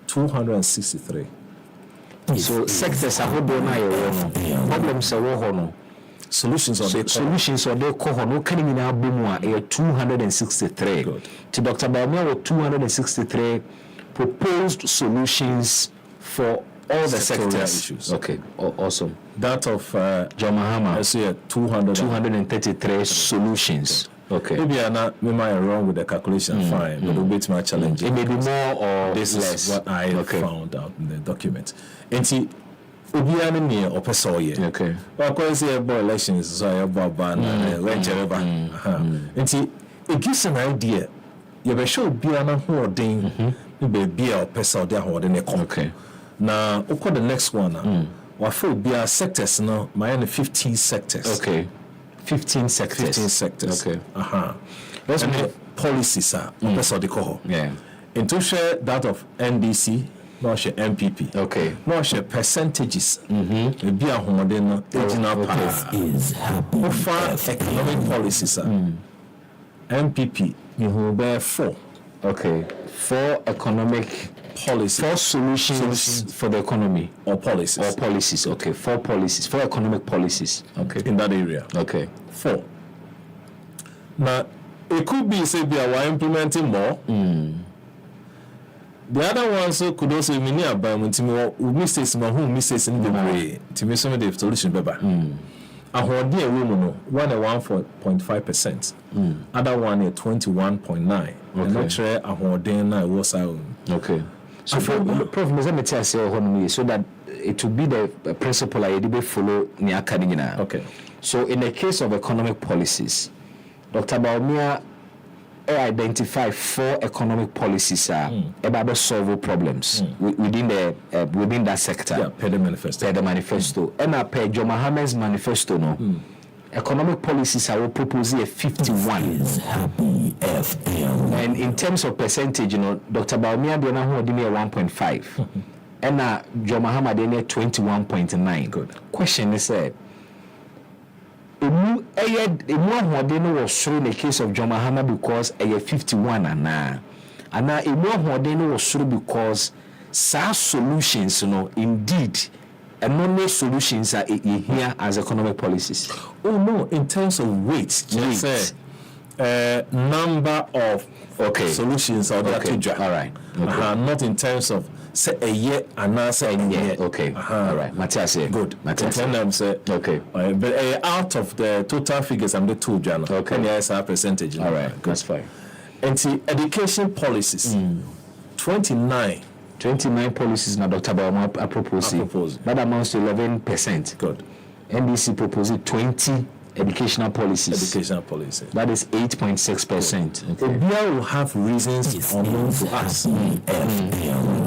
Speaker 6: 263.
Speaker 1: So sectors are problems are
Speaker 6: solutions or
Speaker 1: the cohono can in our boom 263.
Speaker 6: Good.
Speaker 1: To Dr. Baumia with 263 proposed solutions for all the sectors
Speaker 6: issues.
Speaker 1: Okay, awesome.
Speaker 6: That of
Speaker 1: John Mahama,
Speaker 6: I see
Speaker 1: 233 solutions. Okay.
Speaker 6: Maybe I'm not wrong with the calculation, fine, but a bit more challenging.
Speaker 1: It may be more or
Speaker 6: this
Speaker 1: less.
Speaker 6: Is what I found out in the document. And see, Obiana near or Pesoye.
Speaker 1: Okay.
Speaker 6: Well, of course, elections, so I have Boban and see, it gives an idea. You be sure Biana hoarding, you be beer or Peso, they are hoarding a
Speaker 1: okay.
Speaker 6: Now, okay, the next one. What for beer sectors now? My 15 sectors.
Speaker 1: Okay. 15 sectors.
Speaker 6: 15 sectors.
Speaker 1: Okay.
Speaker 6: Let's make policies, Peso de Coho.
Speaker 1: Yeah.
Speaker 6: And to share that of NDC. No share MPP.
Speaker 1: Okay.
Speaker 6: No share percentages. Be a homoden original path is happy. Offer economic policies. MPP you will bear 4.
Speaker 1: Okay. 4 economic
Speaker 6: policies.
Speaker 1: 4 solutions for the economy
Speaker 6: or policies.
Speaker 1: Okay. 4 policies. 4 economic policies. Okay.
Speaker 6: In that area.
Speaker 1: Okay.
Speaker 6: 4. Now it could be say we are implementing more. The other ones could also be near by mistakes, mistakes in the way to me some of the solution. Beba. A dear woman, 1.5%. Other one at 21.9%. And not sure a hodena was out.
Speaker 1: Okay. So, Prof, so that it will be the principle I did follow near Kadina.
Speaker 6: Okay.
Speaker 1: So, in the case of economic policies, Dr. Baumia identify 4 economic policies about solve problems within that sector.
Speaker 6: Yeah, per the manifesto.
Speaker 1: And per John Mahama's manifesto, economic policies are proposed here 51. And in terms of percentage, Dr. Baumia they now 1.5. And John Mahama they 21.9.
Speaker 6: Good.
Speaker 1: Question is was in the case of John Mahama because 51 and now was because solutions indeed and only solutions are here as economic policies.
Speaker 6: Oh no, in terms of weight. Number of solutions or
Speaker 1: all right.
Speaker 6: not in terms of say a year and answer a year.
Speaker 1: Okay. All right. Matthias.
Speaker 6: Good.
Speaker 1: Matthias.
Speaker 6: Say
Speaker 1: okay.
Speaker 6: But out of the total figures, I'm the 2 journal.
Speaker 1: Okay.
Speaker 6: And yes, our percentage.
Speaker 1: All right. That's fine.
Speaker 6: And the education policies, 29
Speaker 1: policies now Dr. Bawumia proposing. That amounts to 11%.
Speaker 6: Good.
Speaker 1: NDC proposing 20 educational policies. That is 8.6%.
Speaker 6: Okay. Obia will have reasons unknown to us.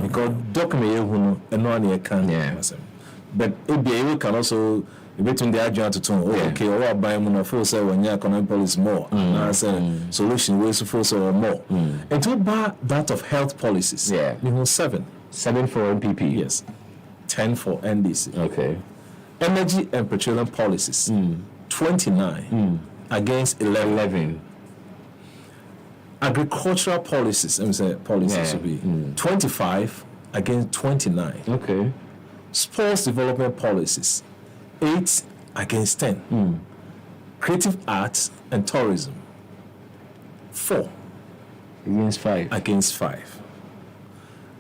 Speaker 6: Because document and no one can. But Obia can also between the agent to tone. Okay, or buy mono for say when your economic policy more. Now say solution ways for say more. And to about that of health policies.
Speaker 1: Yeah.
Speaker 6: We have 7
Speaker 1: for MPP.
Speaker 6: Yes. 10 for NDC.
Speaker 1: Okay.
Speaker 6: Energy and petroleum policies. 29 against 11. Agricultural policies, let me say policies should be 25 against 29.
Speaker 1: Okay.
Speaker 6: Sports development policies 8 against 10. Creative arts and tourism 4 against 5.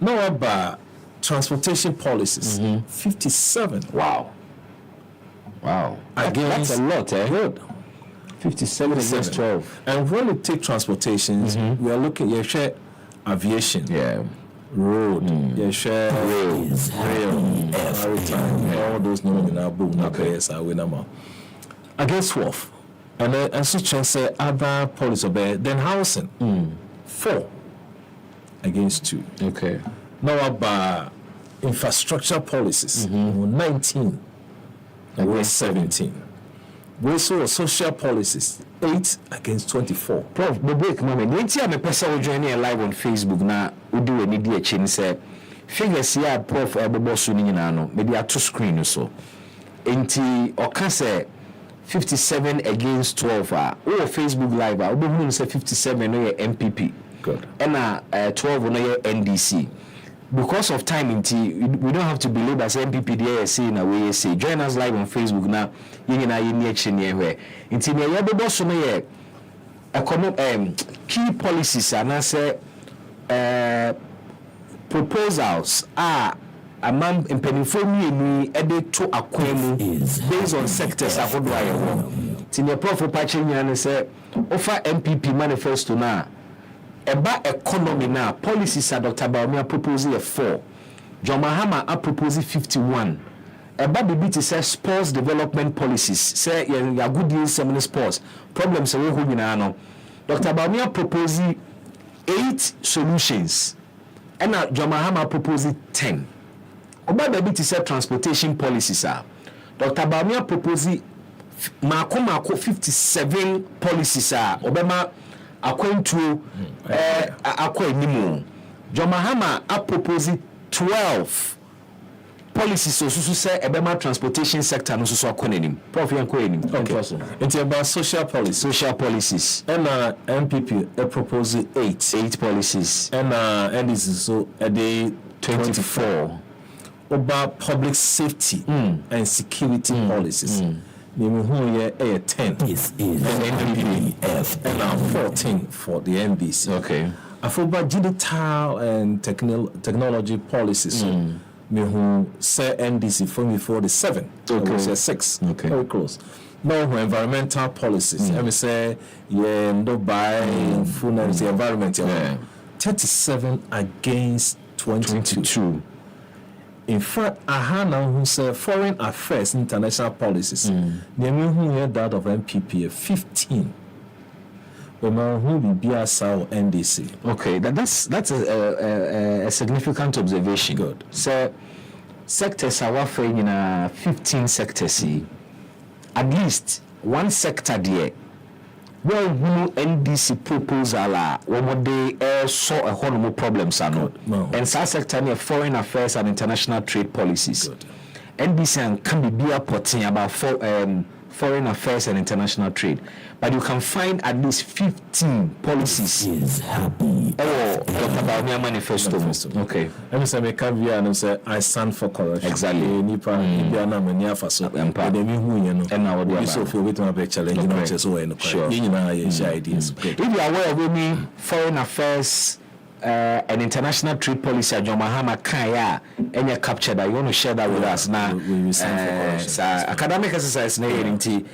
Speaker 6: Now about transportation policies 57.
Speaker 1: Wow.
Speaker 6: Against,
Speaker 1: that's a lot, eh?
Speaker 6: Good.
Speaker 1: 57 against 12.
Speaker 6: And when you take transportations, we are looking, you share aviation, road, you share rail, maritime, all those numbers in our book, against 12. And so say other policies then housing 4 against 2.
Speaker 1: Okay.
Speaker 6: Now about infrastructure policies 19 against 17. We saw social policies 8 against 24.
Speaker 1: Prof, the break moment. When you have a person joining live on Facebook now, we do any day change say figures here Prof Ebobo Suni no maybe a 2 screen so. Enti oka say 57 against 12 or Facebook live we say 57 no MPP.
Speaker 6: Good.
Speaker 1: And 12 no NDC. Because of time, we don't have to believe as MPP DSC in a way. Say, join us live on Facebook now. You know, you need to know where. Key policies and I say proposals are among impenifomi edit to acquaint based on sectors. I would write. Senior Prof. Paching and say offer MPP manifesto now. About economy now, policies are Dr. Bawumia proposing 4. John Mahama are proposing 51. About the BT says sports development policies. Say you are good deals, some sports. Problems are who you know. Dr. Bawumia proposing 8 solutions. And now John Mahama proposing 10. About the BT says transportation policies are Dr. Bawumia proposing Mako 57 policies are Obama according to John Mahama are proposing 12 policies so say about transportation sector no so akwanim. Prof yankwanim.
Speaker 6: Okay. It's about social policies. And MPP proposing 8 policies. And NDC so a day 24 about public safety and security policies. Who 10 is NPP and 14 for the NDC.
Speaker 1: Okay.
Speaker 6: About digital and technology policies. Me who say NDC for me 47. Okay. Say 6.
Speaker 1: Okay.
Speaker 6: Very close. Now environmental policies. Let me say no buy food and the environment. 37 against 22. In fact, Ahana who say foreign affairs, international policies. They who hear that of MPP 15. But who be BSA or NDC.
Speaker 1: Okay, that's a significant observation.
Speaker 6: Good.
Speaker 1: So sectors are offering in 15 sectors. At least one sector there. Well, NDC proposal what they saw a whole more problems are not.
Speaker 6: No.
Speaker 1: And such sector near foreign affairs and international trade policies.
Speaker 6: Good.
Speaker 1: NDC can be porting about foreign affairs and international trade, but you can find at least 15 policies.
Speaker 5: Is happy.
Speaker 1: Oh, Dr. Bawumia manifesto. Okay.
Speaker 6: Let me say me come here and say I stand for corruption.
Speaker 1: Exactly.
Speaker 6: Nipa India na many afaso. They me who you know.
Speaker 1: And now what do you
Speaker 6: so for we to have challenge no so we no.
Speaker 1: Sure.
Speaker 6: You know ideas.
Speaker 1: If you are aware of any foreign affairs an international trade policy at John Mahama Kaya and you captured that. You want to share that with us now? Academic exercise na yenti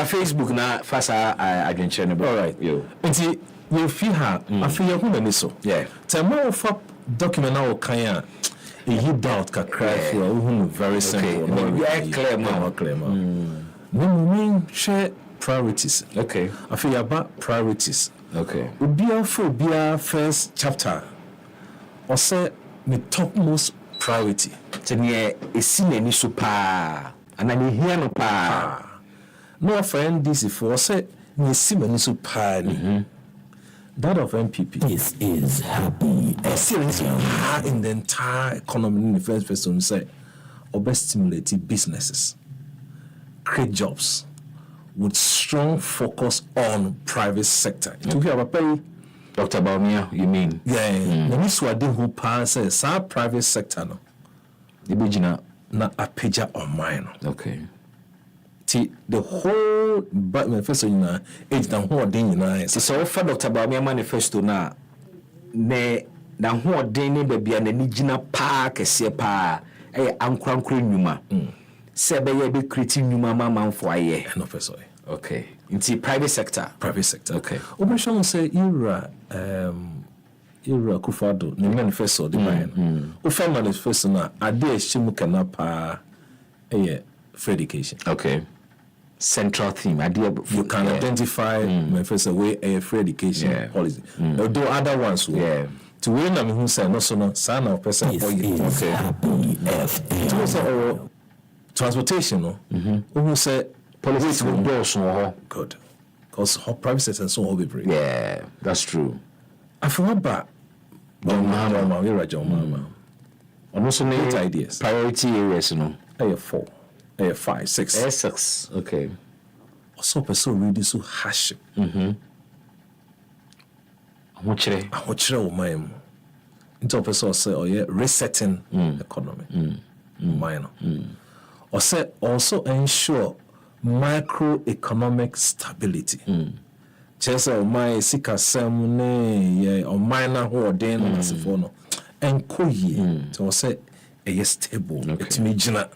Speaker 1: Facebook na fasa agentche no. All right. Yo.
Speaker 6: Nti you feel her afia hu na so.
Speaker 1: Yeah.
Speaker 6: Tema of document na Kaya he doubt kakra for who very simple.
Speaker 1: Yeah, clear man.
Speaker 6: No share priorities.
Speaker 1: Okay.
Speaker 6: Afia about priorities.
Speaker 1: Okay.
Speaker 6: Ubia first chapter. Or say the topmost priority.
Speaker 1: Tenia esineni so pa. Anani hia no pa.
Speaker 6: No for NDC for say ni simeni so pa ni. That of MPP.
Speaker 7: This is happy.
Speaker 6: Seriously, in the entire economy in the first person say, or best stimulate businesses, create jobs with strong focus on private sector. To hear about pay,
Speaker 1: Dr. Baumia, you mean?
Speaker 6: Yeah. The miss what they who pass says our private sector no.
Speaker 1: The bigina
Speaker 6: na apeja on mine.
Speaker 1: Okay.
Speaker 6: The whole manifesto na age na ho den na
Speaker 1: so for Dr. Baumia manifesto na ne na ho den ne bia na ni gina pa kese pa ankrankra nnuma se be ye be create nnuma manfo aye
Speaker 6: no person.
Speaker 1: Okay. Into private sector. Okay.
Speaker 6: Operation say era Kufado the manifesto the man. O fa manifesto na ade ehim kana pa free education.
Speaker 1: Okay. Central theme.
Speaker 6: You can identify manifesto way a free education policy. Although other ones will. To win them who say no so no son of person okay. Transportation no. Who say
Speaker 1: policies will do so
Speaker 6: good. Because private sector and so will be brave.
Speaker 1: Yeah, that's true.
Speaker 6: I feel bad.
Speaker 1: Also need
Speaker 6: ideas.
Speaker 1: Priority areas, you know.
Speaker 6: 4, 5, 6.
Speaker 1: 6. Okay.
Speaker 6: Also, person really so harsh. Ahochire o man. Into person say, oh yeah, resetting economy. Minor. Or say also ensure microeconomic stability. Chese o mai sika sem ne o minor ho den na se fo no. Enko yi. So say e stable. Etimi gina.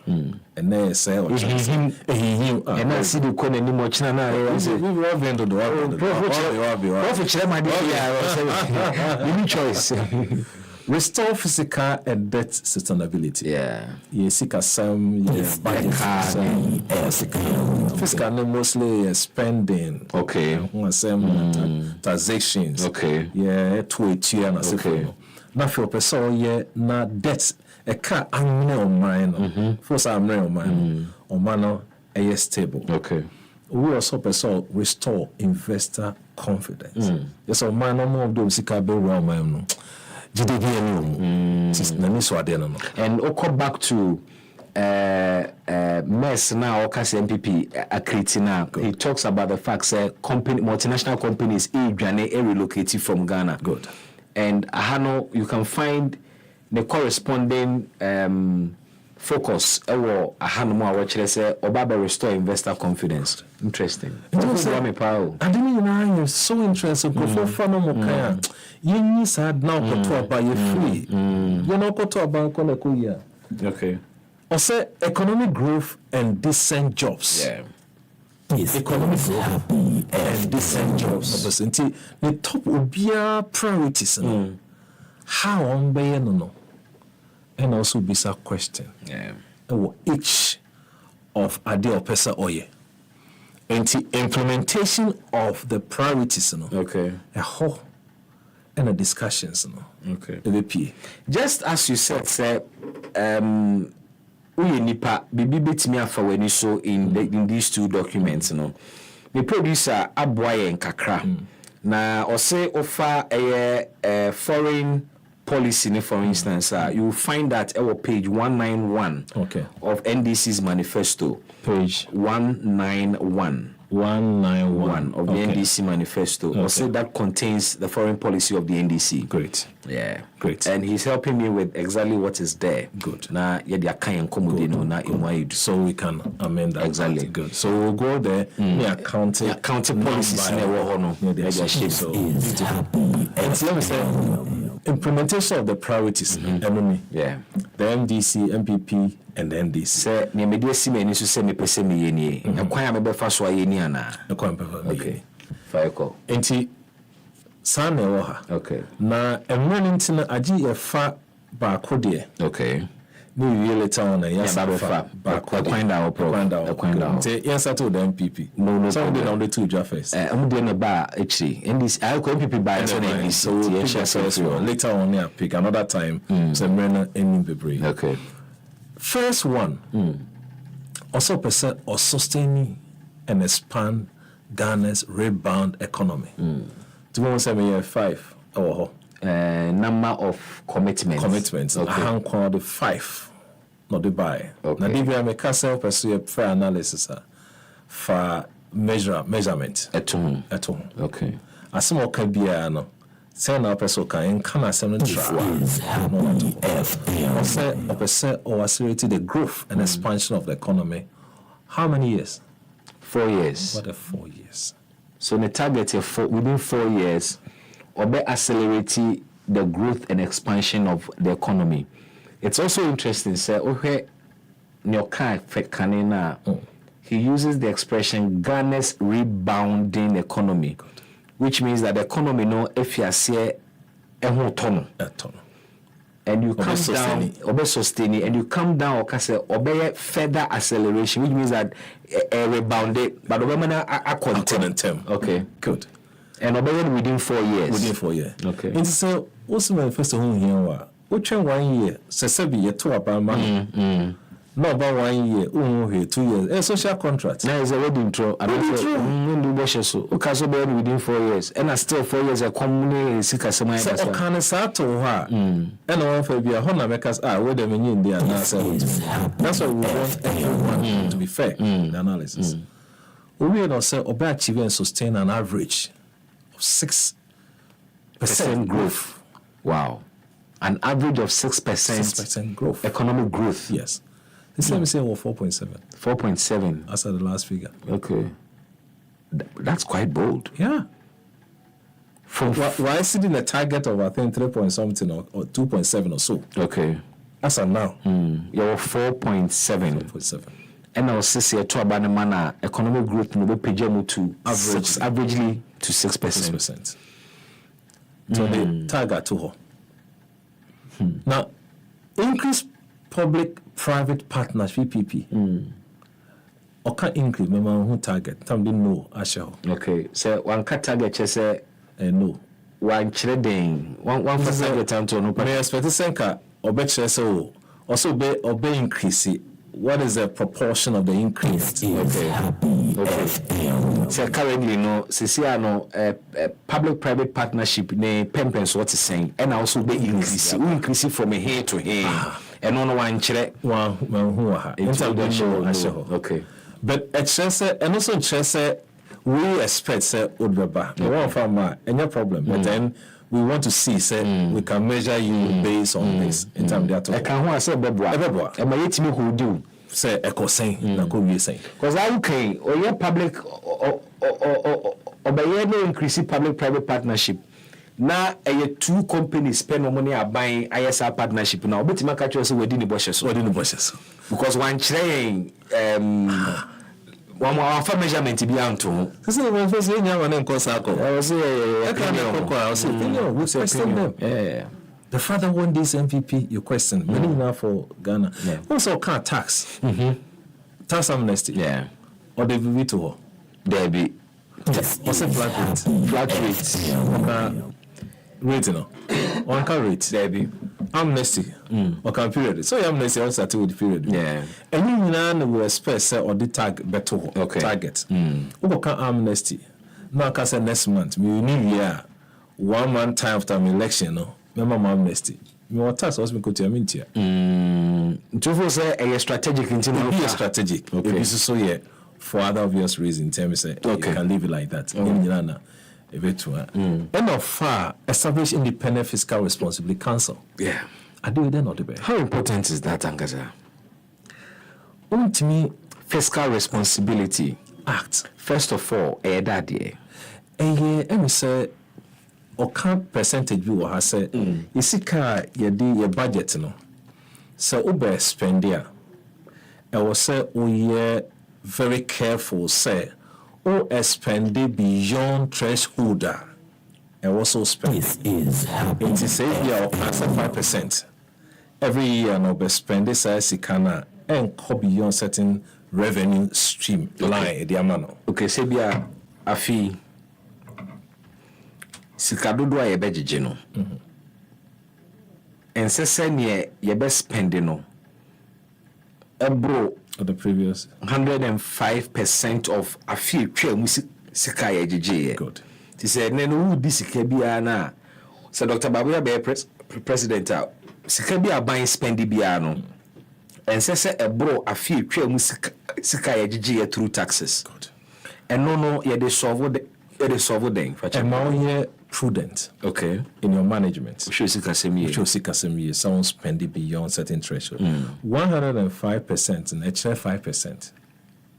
Speaker 6: Ene say o chance.
Speaker 1: And I see the corner ni mo china na we
Speaker 6: will vendo do
Speaker 1: profit chire ma dey you need choice.
Speaker 6: Restore physical and debt sustainability.
Speaker 1: Yeah.
Speaker 6: Sika some fiscal mostly spending.
Speaker 1: Okay.
Speaker 6: Some transactions.
Speaker 1: Okay.
Speaker 6: Yeah, to a tier and okay. Na for person na debt a car amne on mine. For some real mine. On mano a stable.
Speaker 1: Okay.
Speaker 6: We also person restore investor confidence. Yes, on mine no more of those sika be around mine. And
Speaker 1: I'll back to mess now, Okasi MPP Akritina. He talks about the fact that multinational companies relocated from Ghana.
Speaker 6: Good.
Speaker 1: And you can find the corresponding focus Obaba restore investor confidence. Interesting.
Speaker 6: I didn't know so interesting. You sad now by you free. You know about
Speaker 1: okay.
Speaker 6: Or say economic growth and decent jobs.
Speaker 1: Yeah.
Speaker 6: Yes, economic growth and decent jobs. The top will be our priorities. How on be no. And also be a question.
Speaker 1: Yeah.
Speaker 6: Each of Adele Pesa Oye. And the implementation of the priorities.
Speaker 1: Okay.
Speaker 6: A whole and the discussions.
Speaker 1: Okay. Just as you said, sir, we nipa bibi betimi afa wani so in these two documents, the producer aboye nkakra na ose ofa foreign policy, for instance, you will find that our page 191 of NDC's manifesto.
Speaker 6: Page
Speaker 1: 191.
Speaker 6: 191
Speaker 1: of the NDC manifesto. Or say that contains the foreign policy of the NDC.
Speaker 6: Great.
Speaker 1: Yeah.
Speaker 6: Great.
Speaker 1: And he's helping me with exactly what is there.
Speaker 6: Good.
Speaker 1: Na
Speaker 6: so we can amend that.
Speaker 1: Exactly.
Speaker 6: Good. So we'll go there.
Speaker 1: County policies in
Speaker 6: so and let me say implementation of the priorities.
Speaker 1: Yeah.
Speaker 6: The MDC, MPP, and the NDC.
Speaker 1: Say me media si me ni so say me pese me yeni. Ekwan ya me be fa so ayeni ana. Okay. Fire call.
Speaker 6: Enti san na ha.
Speaker 1: Okay.
Speaker 6: Na emre ntina agi ye fa ba kodie.
Speaker 1: Okay.
Speaker 6: Ni wie later on yes
Speaker 1: fa ba
Speaker 6: find out. Say yes to the MPP.
Speaker 1: No.
Speaker 6: So we on the two draft first.
Speaker 1: I'm doing a bar actually. NDC I call MPP by
Speaker 6: so later on yeah pick another time. So emre any bebre.
Speaker 1: Okay.
Speaker 6: First one, also percent or sustaining and expand Ghana's rebound economy. Do you want to say me 5 or
Speaker 1: number of commitments?
Speaker 6: Okay. I call the 5, not the buy.
Speaker 1: Okay.
Speaker 6: Now, if I make a pursue a fair analysis for measurement
Speaker 1: at home. Okay.
Speaker 6: As some can be no. Say na person can seven try. Say a percent or accelerate the growth and expansion of the economy. How many years?
Speaker 1: 4 years.
Speaker 6: What are 4 years?
Speaker 1: So the target within 4 years, or be accelerate the growth and expansion of the economy. It's also interesting. Say, he uses the expression Ghana's rebounding economy. Which means that the economy if you say and you come down or sustain and you come down or obey further acceleration, which means that rebounded but a continent. Okay,
Speaker 6: good.
Speaker 1: And obey within 4 years.
Speaker 6: Within 4 years.
Speaker 1: Okay.
Speaker 6: And so also manifesto here which 1 year sesabi ye to abama. No, about 1 year, 2 years. A social contract.
Speaker 1: Now is a wedding intro. I don't so. Okay, so within 4 years. And I still 4 years. I come sika sema.
Speaker 6: So can start to her. And one for be a Honda makers where the menu in there. That's what we want everyone to be fair in the analysis. We will not say or achieve and sustain an average of 6% growth.
Speaker 1: Wow. An average of 6%
Speaker 6: growth.
Speaker 1: Economic growth.
Speaker 6: Yes. This let me say 4.7.
Speaker 1: 4.7.
Speaker 6: That's the last figure.
Speaker 1: Okay. That's quite bold.
Speaker 6: Yeah. Why sitting a target of I think 3 point something or 2.7 or so?
Speaker 1: Okay.
Speaker 6: As of now.
Speaker 1: You're 4.7.
Speaker 6: 4.7.
Speaker 1: And I was saying to about the economic growth no be pejam to averagely to 6%.
Speaker 6: So the target to her. Now increase public-private partnership PPP. Or can increase who target. Time didn't know Asha.
Speaker 1: Okay. So one can target say
Speaker 6: no.
Speaker 1: One trading one for target time to no.
Speaker 6: May expect senka or bet so also be increase. What is the proportion of the increase?
Speaker 1: Okay. So currently public-private partnership ne pempens what is saying and also be increase. We increase from here to here. And on one chere okay.
Speaker 6: But and also we expect Udbeba. One farmer, any problem. But then we want to see we can measure you based on this in terms of that.
Speaker 1: I can say Beboa. Am I yet who do
Speaker 6: say echo saying na we saying.
Speaker 1: Because I okay or your public or by increase public-private partnership. Now, two companies spend money are buying ISR partnership now. But you catch us within the bushes. Because one train, one more for measurement to be on to. This is one first thing I want to cause. I was
Speaker 6: saying, the father won this MPP. You question many now for Ghana. Also, can't tax. Tax amnesty.
Speaker 1: Yeah.
Speaker 6: Or the veto.
Speaker 1: There be.
Speaker 6: Also flat rate. Rate no. One can rate.
Speaker 1: There be.
Speaker 6: Amnesty. Or can period. So amnesty also started with period.
Speaker 1: Yeah.
Speaker 6: And you know we expect or the target better.
Speaker 1: Okay.
Speaker 6: Target. Who can amnesty? Now can say next month. We need year 1 month time after my election. No. Remember amnesty. Me tax was me go to mean here.
Speaker 1: To say a strategic internal.
Speaker 6: Be strategic. Okay. This is so yeah. for other obvious reasons. Tell me say you can leave it like that. And of far establish independent fiscal responsibility council.
Speaker 1: Yeah.
Speaker 6: I do it then or the better.
Speaker 1: How important is that, Angaza? To me, fiscal responsibility act. First of all, that year.
Speaker 6: And say or can't percentage view has said you see car your budget no. So over spend there. I was say we very careful say spend beyond threshold. I also spend
Speaker 7: This is happy.
Speaker 6: it is a year of 5%. Every year no be spend this as sikana and go beyond certain revenue stream line the amano.
Speaker 1: Okay, say bia afi sikadodo a yebegege no. And say ne yebe spend no. Ebro
Speaker 6: Of the previous
Speaker 1: 105% of afi twa mu sika yegege.
Speaker 6: good.
Speaker 1: Ti say ne no wudi sika bia na say Dr. Babuya be president sika bia ban spend bia no. And say ebro afi twa mu sika yegege through taxes.
Speaker 6: Good.
Speaker 1: And no ye dey solve them.
Speaker 6: And now you're prudent
Speaker 1: Okay.
Speaker 6: in your management.
Speaker 1: Show sika semi.
Speaker 6: Someone spend it beyond certain threshold. 105% and extra 5%.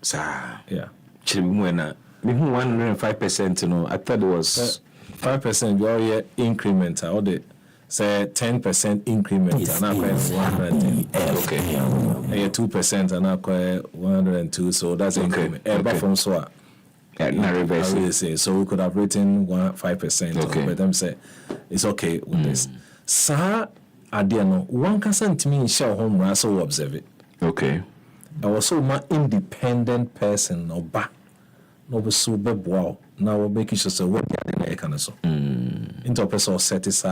Speaker 1: Sa
Speaker 6: Yeah.
Speaker 1: chimwena. Me 105% no. I thought it was
Speaker 6: 5% you all year increment or the say 10% increment and I pay 110.
Speaker 1: okay.
Speaker 6: And 2% and I pay 102, so that's increment. But from so
Speaker 1: Na reverse.
Speaker 6: I really say so we could have written 5%.
Speaker 1: Okay.
Speaker 6: But them say it's okay with this. Sir, Adiano, one can to me show home Russell observe it.
Speaker 1: Okay.
Speaker 6: I was so my independent person no ba no be so be wow. Now we're making sure so what the kind of so. Into person set is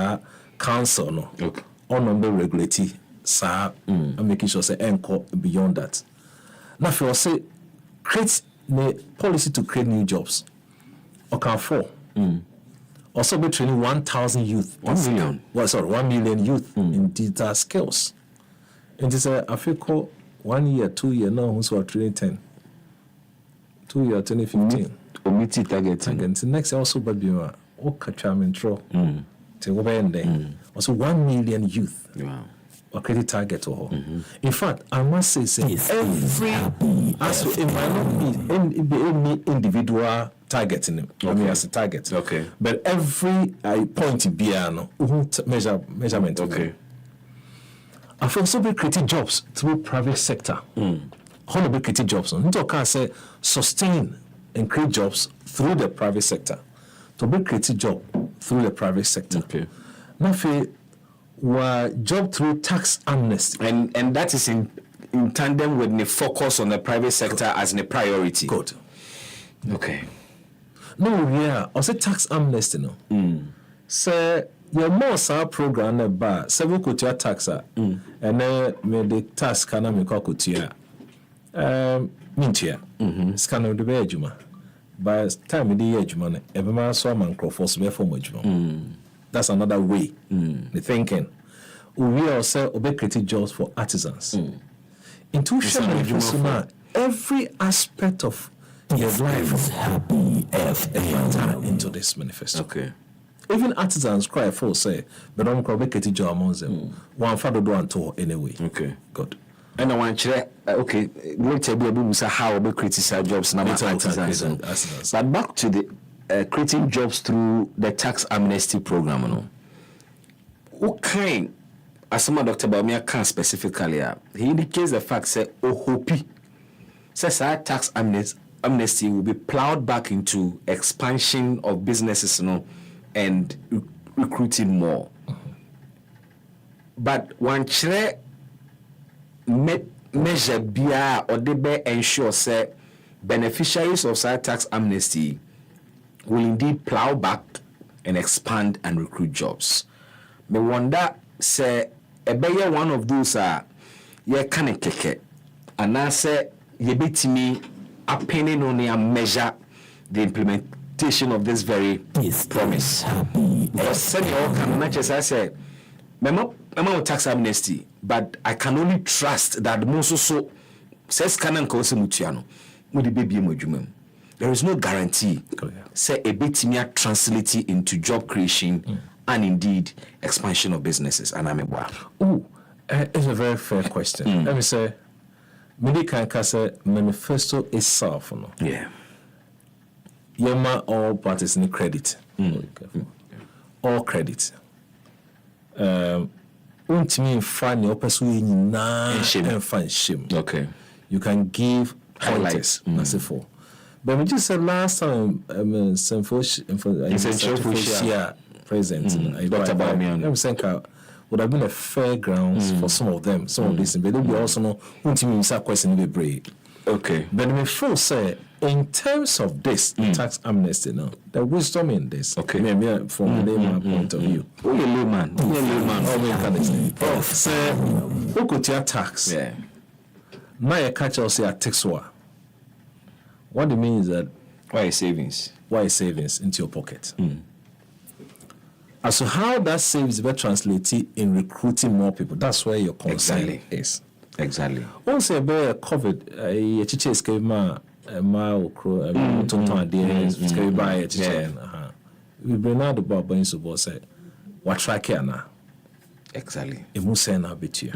Speaker 6: council no.
Speaker 1: Okay.
Speaker 6: On the regulatory sir and making sure say encore beyond that. Now if you say create the policy to create new jobs or can for also be training 1,000 youth
Speaker 1: 1 million.
Speaker 6: 1 million youth in digital skills. And it's I feel 1 year 2 year now who's are training 10 2 year 2015
Speaker 1: Omiti target.
Speaker 6: again next year also but be o catcham intro to go end also 1 million youth.
Speaker 1: Wow.
Speaker 6: Or credit target or in fact I must say every as it might not be any individual target in it as a target,
Speaker 1: Okay.
Speaker 6: but every point be measurement.
Speaker 1: Okay.
Speaker 6: I've also been creating jobs through private sector. How be creating jobs? Not can say sustain and create jobs through the private sector. To be creating job through the private sector.
Speaker 1: Okay.
Speaker 6: Now were job through tax amnesty.
Speaker 1: And that is in tandem with the focus on the private sector as a priority.
Speaker 6: Good.
Speaker 1: Okay.
Speaker 6: No, yeah. Also tax amnesty no. So your more sa program na ba several kutia taxa and then me the tax kana me kwa kutia. Mintia. Scan the be adwuma. By time the adwuma na ebema so man crofos be for adwuma. That's another way. The thinking. We also create jobs for artisans. Intuition every aspect of your life into this manifesto.
Speaker 1: Okay.
Speaker 6: Even artisans cry for say, but don't call create job among them. One father do and to anyway.
Speaker 1: Okay.
Speaker 6: Good.
Speaker 1: And I want to okay, later be able to say how we criticize jobs now artisans. But back to the creating jobs through the tax amnesty program, no. What kind, as some Dr. Baumia can specifically, he indicates the fact that Ohopi says our tax amnesty will be plowed back into expansion of businesses, you know, and recruiting more. But one chere measure bia or they ensure say beneficiaries of such tax amnesty will indeed plow back and expand and recruit jobs. Me wonder say ebeye one of those ye can keke and I say ye betimi appending on a measure the implementation of this very promise. Because send you all can match as I say memo tax amnesty, but I can only trust that most so says canon kosi mutiano with the baby mojumem. There is no guarantee. Say a bit me translate into job creation and indeed expansion of businesses. And I'm
Speaker 6: it's a very fair question. Let me say, Medical say manifesto itself, no.
Speaker 1: Yeah.
Speaker 6: Yema all parties need credit. All credit. Untimi funny or pursue na and fun shame.
Speaker 1: Okay.
Speaker 6: You can give highlights. That's it for. But we just said last time, President, Dr. Bamian, would have been a fair grounds for some of them, some of these, but there will be also no ultimate question be brave.
Speaker 1: Okay.
Speaker 6: But me first say, in terms of this tax amnesty, no, the wisdom in this.
Speaker 1: Okay.
Speaker 6: From the layman point of view.
Speaker 1: Who you layman? Who you layman?
Speaker 6: Say, who could your tax?
Speaker 1: Yeah.
Speaker 6: Now you catch us here tax war. What it means is that
Speaker 1: why savings?
Speaker 6: Why savings into your pocket? As to how that savings will translate in recruiting more people, that's where your concern is.
Speaker 1: Exactly.
Speaker 6: Once a bear COVID, a chiche came a mile crow, a tonton dear, by a chichen. We bring out the barber in support, say, what track here now?
Speaker 1: Exactly.
Speaker 6: It must say now bit you.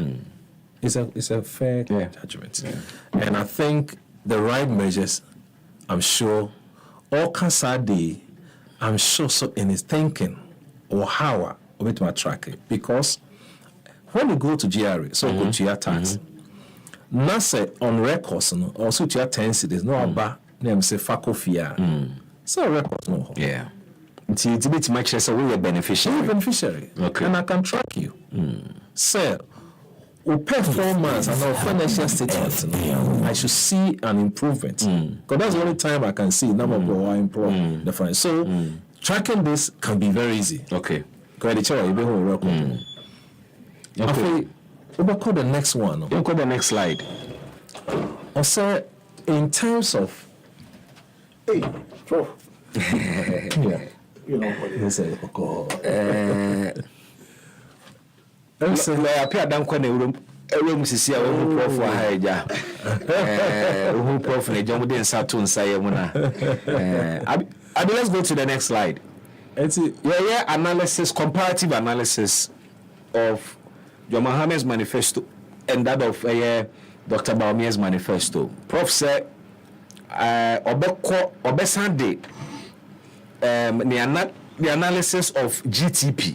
Speaker 6: It's a fair judgment. Yeah. And I think the right measures, I'm sure, all Kasadi, I'm sure so in his thinking or how of it might track it. Because when you go to GRA, so go to your tax, Nasa on records, also to your 10 cities, no about name say Fakofia. So records, no.
Speaker 1: Yeah. It's a bit much as a way
Speaker 6: beneficiary.
Speaker 1: Okay.
Speaker 6: And I can track you. Say, performance and our financial statements, I should see an improvement. Because that's the only time I can see number of people I employ the finance. So tracking this can be very easy.
Speaker 1: Okay.
Speaker 6: Because the chair will be whole record. Okay. We'll call the next one.
Speaker 1: You'll call the next slide.
Speaker 6: Also, in terms of
Speaker 11: yeah.
Speaker 6: You know what it is.
Speaker 1: I appear down when a room sisi a wo prof wa ha eja wo prof na eja mo den sa to nsa ye mu na abi let's go to the next slide.
Speaker 6: It's
Speaker 1: analysis, comparative analysis of John Mohammed's manifesto and that of Dr. Bawumia's manifesto. Prof said obesande the analysis of GTP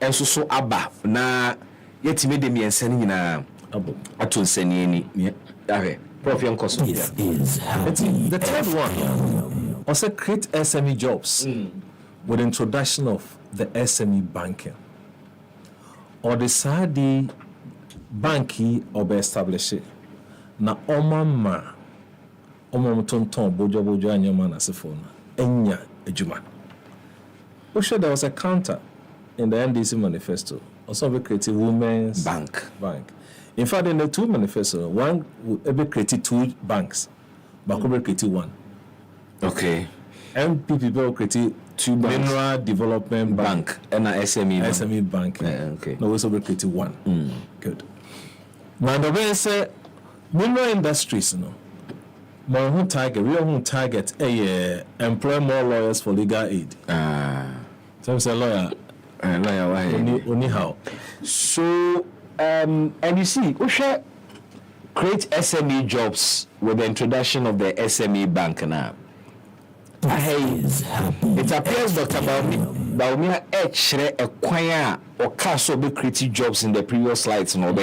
Speaker 1: and so aba na yetime de mi ense nyina ato nsani ni prof yankoso.
Speaker 6: The third one also create SME jobs with introduction of the SME banking or the Saudi banki or be establish na omama tonton bojo anyama na sefona enya ejuma. We sure there was a counter in the NDC manifesto. Also, we created women's bank. In fact, in the two manifesto, one we created two banks, but we created one.
Speaker 1: Okay.
Speaker 6: MPP created two banks. Mineral Development Bank
Speaker 1: and a SME
Speaker 6: Bank.
Speaker 1: Okay.
Speaker 6: No, we also created one. Good. Now the way say mineral industries, my own target, real target, employ more lawyers for legal aid. So I'm a lawyer. Anyhow.
Speaker 1: So, and you see, we shall create SME jobs with the introduction of the SME bank now. It appears Dr. Bawumia actually acquire or cast be creative jobs in the previous slides. No,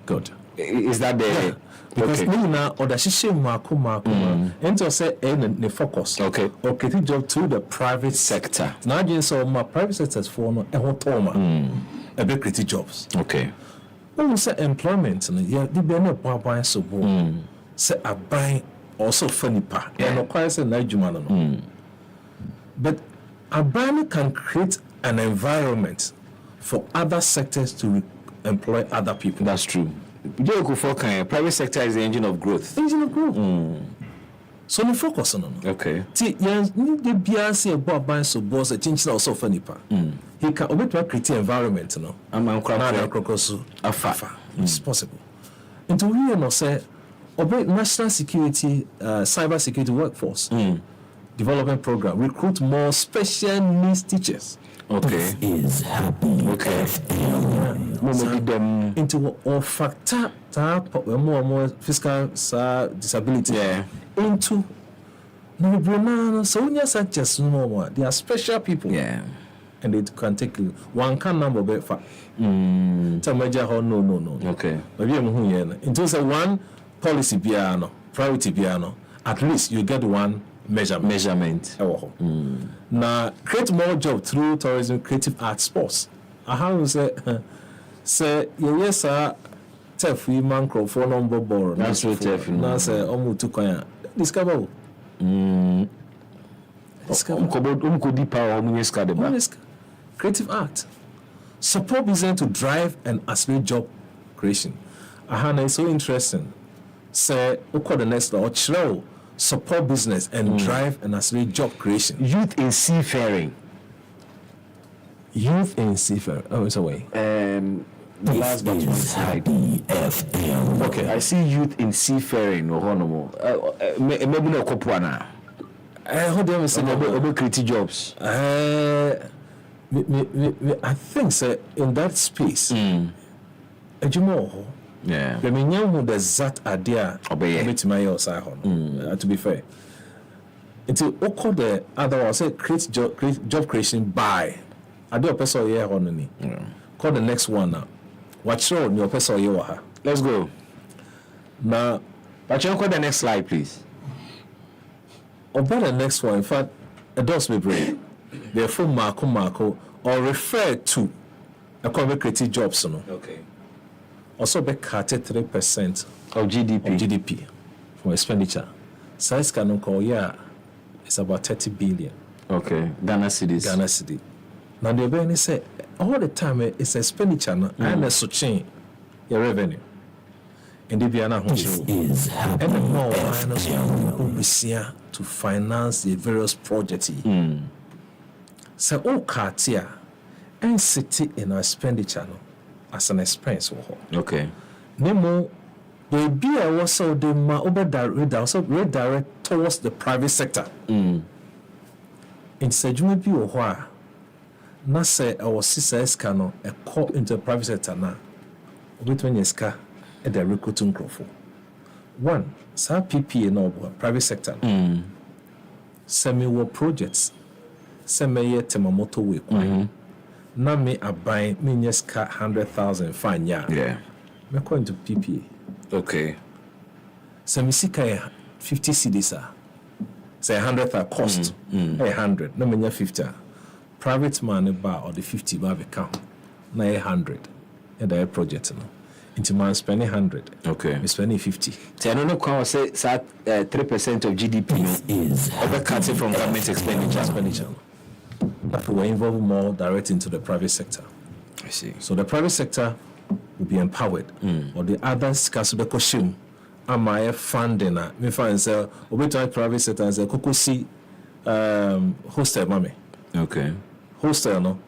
Speaker 6: good.
Speaker 1: Is that the
Speaker 6: because now or the system mark and to say the focus
Speaker 1: or
Speaker 6: creative job to the private sector. Now just so my private sector is for a big creative jobs.
Speaker 1: Okay.
Speaker 6: When we say employment, the benefit so say a buy also funny pa and acquire say Nigerian. But a buy can create an environment for other sectors to employ other people.
Speaker 1: That's true. Private sector is the engine of growth.
Speaker 6: So we focus on it.
Speaker 1: Okay.
Speaker 6: See, need the BRC about buying so boss a change also funny pa. He can create environment,
Speaker 1: I'm
Speaker 6: It's possible. And to hear no say national security, cyber security workforce development program, recruit more special needs teachers.
Speaker 1: Okay.
Speaker 7: Is happy.
Speaker 1: Okay.
Speaker 6: Them into or factor more fiscal disability.
Speaker 1: Yeah.
Speaker 6: Into no so when you suggest no more, they are special people.
Speaker 1: Yeah.
Speaker 6: And they can take one can number be for no.
Speaker 1: Okay.
Speaker 6: Maybe I'm who into say one policy piano, priority piano, at least you get one measurement. Now create more job through tourism, creative arts, sports. I have say yes sir, tough we man crop for number borrow.
Speaker 1: That's what tough.
Speaker 6: Now say omu to kwanya discover. Creative art. Support business to drive and accelerate job creation. Ahana is so interesting. Say, the next or chiro support business and drive and accelerate job creation.
Speaker 1: Youth in seafaring.
Speaker 6: Oh, it's away.
Speaker 1: The last but one side. Okay, I see youth in seafaring. No, maybe no kopuana.
Speaker 6: Hold on a second.
Speaker 1: Creative jobs.
Speaker 6: I think so in that space.
Speaker 1: Yeah.
Speaker 6: The minimum that idea to my side to be fair. Until oko the other one say create job creation by I do a person here on call the next one now. Watch on your person here.
Speaker 1: Let's go.
Speaker 6: Now,
Speaker 1: but you call the next slide, please.
Speaker 6: About the next one, in fact, it does me brave. Therefore, Marco, or refer to a creative jobs.
Speaker 1: Okay.
Speaker 6: Also, be cut 3%
Speaker 1: of GDP
Speaker 6: from expenditure. Size can call it's about 30 billion.
Speaker 1: Okay. Ghana cedi. Now the Benny say all the time it's expenditure and a switching your revenue. And the Biana
Speaker 7: Is happy.
Speaker 6: and the more finance to finance the various projects. So all cartia and city in our expenditure as an expense.
Speaker 1: Okay.
Speaker 6: Nemo the beer was so the redirect towards the private sector. In Sejumi bi ohwa na say our sister no a call into the private sector na obetwen ska e the recruiting crofo. One, sa PPA no private sector. Semi projects. Semi temamoto we kwa. Na me abai me nyeska 100,000 fine ya.
Speaker 1: Yeah.
Speaker 6: Me go into PPA.
Speaker 1: Okay.
Speaker 6: Semi sika 50 cedis say 100 cost. 100. No me 50. Private man bar or the 50 bar account. Na 100. And the project no. Into man spending 100.
Speaker 1: Okay.
Speaker 6: Me spending 50.
Speaker 1: So I don't know say 3% of GDP is overcutting from government expenditure.
Speaker 6: That will involve more direct into the private sector.
Speaker 1: I see.
Speaker 6: So the private sector will be empowered. Or the others can be questioned. Am I funding? Me find say obetoi private sector and say kokosi hostel mame.
Speaker 1: Okay.
Speaker 6: Hostel no.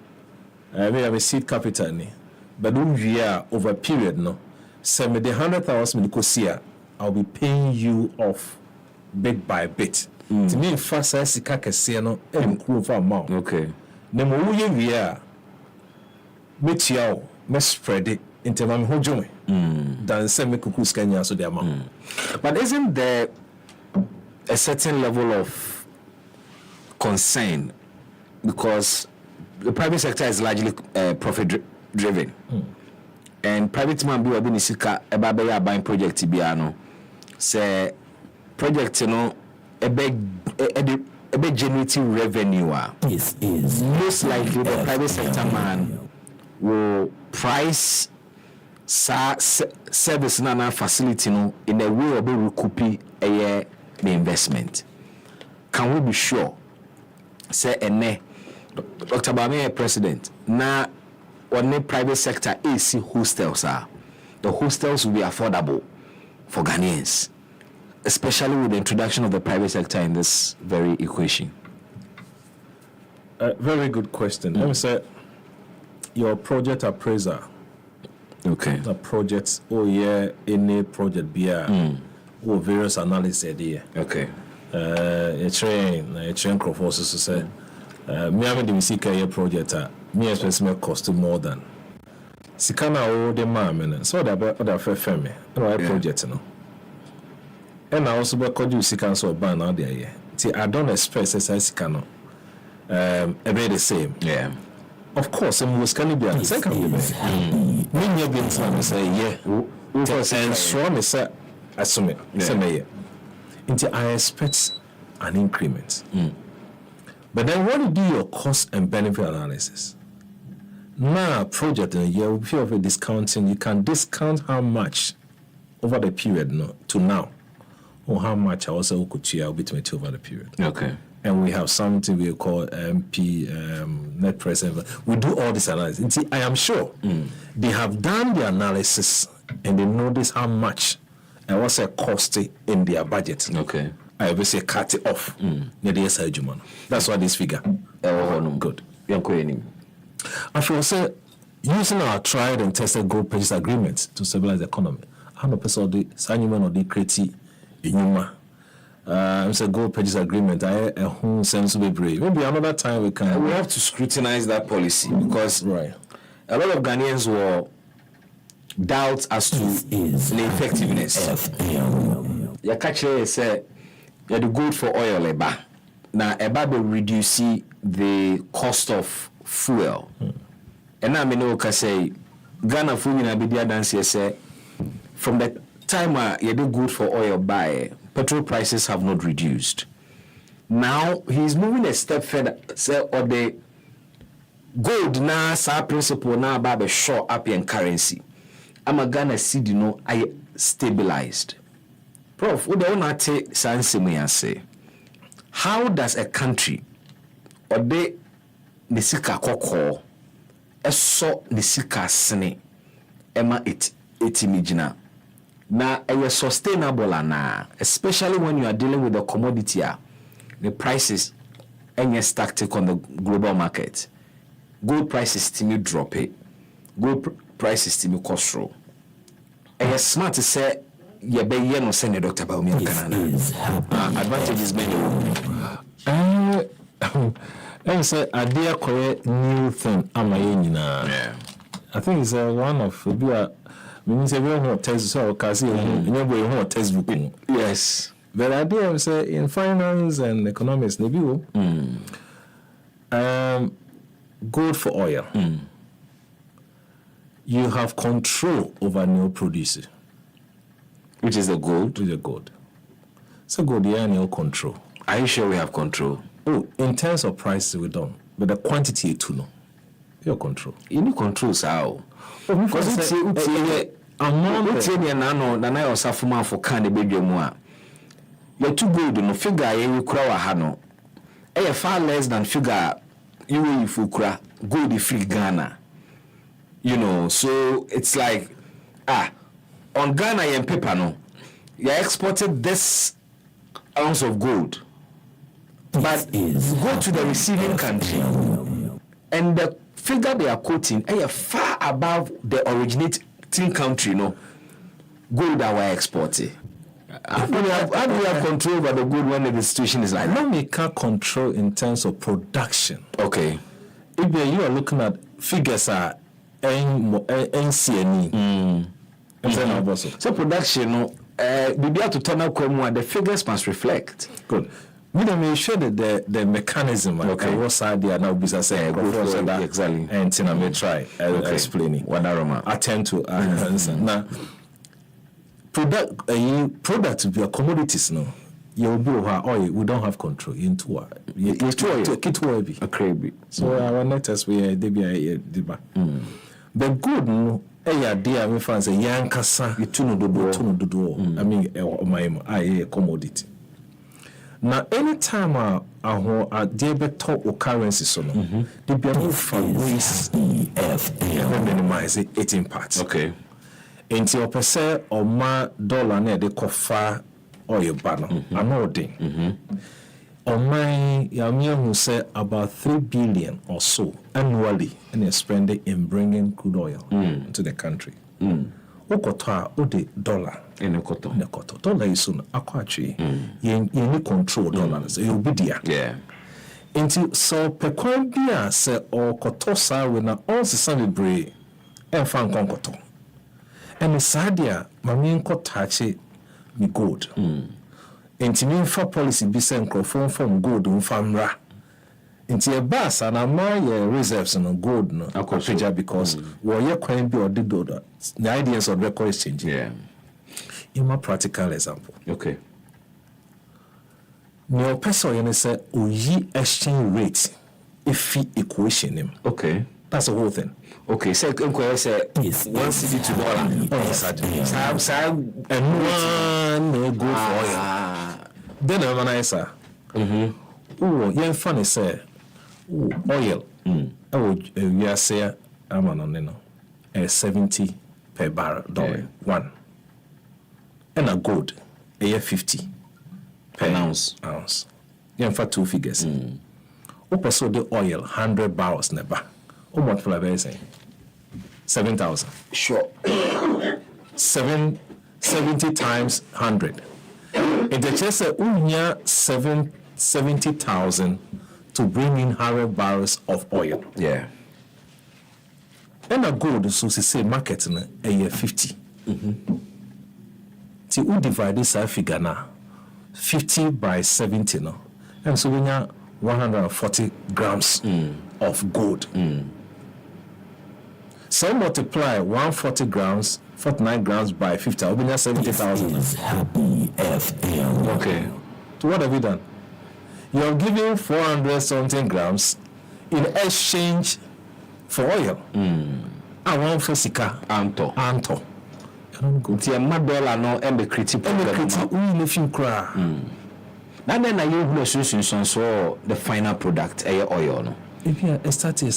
Speaker 6: We have a seed capital ni. But don't year over a period no. Say me the 100,000 me kosia, I'll be paying you off bit by bit. To me fast as sika kese no improve amount.
Speaker 1: Okay.
Speaker 6: Nemo wo ye wie a metia o me spread it into my hojo than say me kuku skanya so the amount.
Speaker 1: But isn't there a certain level of concern because the private sector is largely profit driven, and private man be obi ni sika e ba ya buying project bia no say project no ebe generating revenue.
Speaker 7: This is
Speaker 1: most likely the private sector man will price service na facility no in a way of recouping the investment. Can we be sure say ene Dr. Bame president na on the private sector AC hostels are the hostels will be affordable for Ghanaians, especially with the introduction of the private sector in this very equation?
Speaker 6: Very good question. Let me say your project appraiser.
Speaker 1: Okay.
Speaker 6: The projects any project be various analysis there.
Speaker 1: Okay.
Speaker 6: A train crosses to say, me having the Misika project, me especially cost more than Sikana or the man, so that other family, no project, no. And I also because you Sikan so ban out there. See, I don't expect as Sikano, every the same.
Speaker 1: Yeah.
Speaker 6: Of course, I'm was can be a second. Me near being time say, yeah, and so I say, assume it, say, until I expect an increment. But then when you do your cost and benefit analysis, now project in a year with fear of a discounting, you can discount how much over the period to now, or how much I also could share between two over the period.
Speaker 1: Okay.
Speaker 6: And we have something we call MP net present. We do all this analysis. And see, I am sure they have done the analysis and they notice how much and what's a cost in their budget.
Speaker 1: Okay.
Speaker 6: I will say cut it off. That's why this figure. Good. I should say, using our tried and tested gold purchase agreement to stabilize the economy. I know person the signing of the creative in it's a gold purchase agreement. I sense to be brave. Maybe another time we can.
Speaker 1: We have to scrutinize that policy because a lot of Ghanaians were doubts as to the effectiveness. You catch it say you the gold for oil eba. Now eba will reduce the cost of fuel. And now I know can say Ghana fuel in Abidia dance say from the time you do good for oil buy, petrol prices have not reduced. Now he's moving a step further, say or the gold na sa principle na about the short up in currency. I'm a Ghana cedi I stabilized. Prof, what do you take sansi say? How does a country or the nisika koko eso nisika sene ema it imagina na a sustainable na especially when you are dealing with the commodity the prices and static on the global market. Gold prices to me drop it. Gold prices to me cost roll. And it's smart to say you be no send a doctor about me advantages many.
Speaker 6: And say idea correct new thing am I I think it's one of means everyone who tests so because you textbook.
Speaker 1: Yes.
Speaker 6: But idea say in finance and economics maybe gold for oil. You have control over new producer.
Speaker 1: Which is the gold?
Speaker 6: Which is the gold. So gold yeah no control.
Speaker 1: Are you sure we have control?
Speaker 6: Oh, in terms of prices we don't. But the quantity too no. Your control.
Speaker 1: You need controls how? Because it's amount na osafuma for can the bedroom more. You're too good no figure you crowd hano. Far less than figure you will fukra gold free Ghana. You know, so it's like on Ghana and paper no. You exported this ounce of gold. But you go to the receiving country and the figure they are quoting far above the originating country, no gold that we're exporting. How do we have control over the gold when the situation is like that?
Speaker 6: No, we can't control in terms of production.
Speaker 1: Okay.
Speaker 6: If you are looking at figures are NCNE.
Speaker 1: So production, be able to turn out the figures must reflect.
Speaker 6: Good. We don't make sure that the mechanism, okay, what side they are now business say
Speaker 1: exactly.
Speaker 6: And I may try explaining. Attempt to answer. Now, product of your commodities, no, you'll be oil. We don't have control into a crazy. So our netters we the good no. Dear, we find a young cassa, you tune do. I mean, my commodity. Now, anytime I debit top or currency, so no, they be able to minimize it 18 parts.
Speaker 1: Okay.
Speaker 6: Into your percent or my dollar near the coffer or your banner. I'm not doing. On my Yamia who say about 3 billion or so annually and they're spending in bringing crude oil to the country. Okota the dollar.
Speaker 1: in a cotton.
Speaker 6: Dollar is soon aquatry. You control dollar, so you'll be there.
Speaker 1: Yeah.
Speaker 6: Into so pequambia say or cotosa when all the sunny bray and fan concoto. And the sadia, mammy cotache me gold. Into me for policy be sent from gold on famra. Into a bass and a my reserves on gold no because what your crime be or did the ideas of record exchange.
Speaker 1: Yeah.
Speaker 6: In my practical example.
Speaker 1: Okay.
Speaker 6: No person you say oyi exchange rate if equation him.
Speaker 1: Okay.
Speaker 6: That's the whole thing.
Speaker 1: Okay, so inquiry say $1 cedi to $1.
Speaker 6: Oh, yes, and one go for oil. Then I'm an answer. Oh, yeah, funny say oil. Oh, yeah, say I'm on 70 per barrel dollar one. And a gold, a year 50 per ounce. Yeah, for 2 figures. Opa so the oil 100 barrels never. Oh, multiply by 7,000.
Speaker 1: Sure.
Speaker 6: 70 times 100. It just say unya 70,000 to bring in 100 barrels of oil.
Speaker 1: Yeah.
Speaker 6: And a gold so say market a year 50. See, we divide this figure now 50 by 70 no, and so we have 140 grams of gold. So multiply 140 grams, 49 grams by 50. I'll be near 70,000.
Speaker 5: Happy FM.
Speaker 6: Okay. So what have you done? You're giving 400 something grams in exchange for oil. I want for sika.
Speaker 1: Anto.
Speaker 6: I don't go.
Speaker 1: The $1 no and the critical.
Speaker 6: We if you cry.
Speaker 1: And then I use so the final product, oil. No?
Speaker 6: If you are starting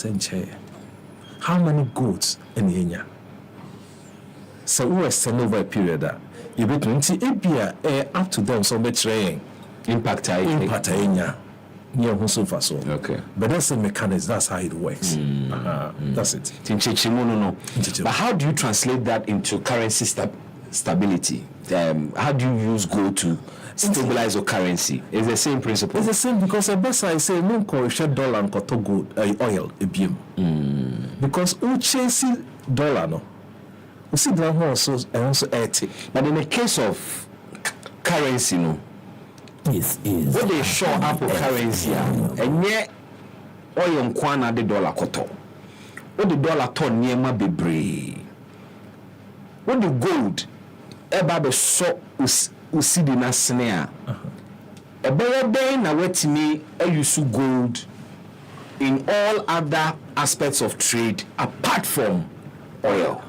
Speaker 6: how many goats in Kenya? So we extend over a period that you be 20 up to them so much
Speaker 1: impact
Speaker 6: Kenya.
Speaker 1: Okay.
Speaker 6: But that's the mechanism, that's how it works. That's it.
Speaker 1: But how do you translate that into currency stability? How do you use gold to stabilize your currency? It's the same principle.
Speaker 6: It's the same because the best I say no correction dollar and cotton gold oil because who chase dollar no. We see that also 80.
Speaker 1: But in the case of currency no.
Speaker 5: This is
Speaker 1: what they show up for currency and yet oil nkwana the dollar koto. What the dollar turn near my bebre. What the gold eba be so usidi na snare. Ebe be na wetimi use gold in all other aspects of trade apart from oil.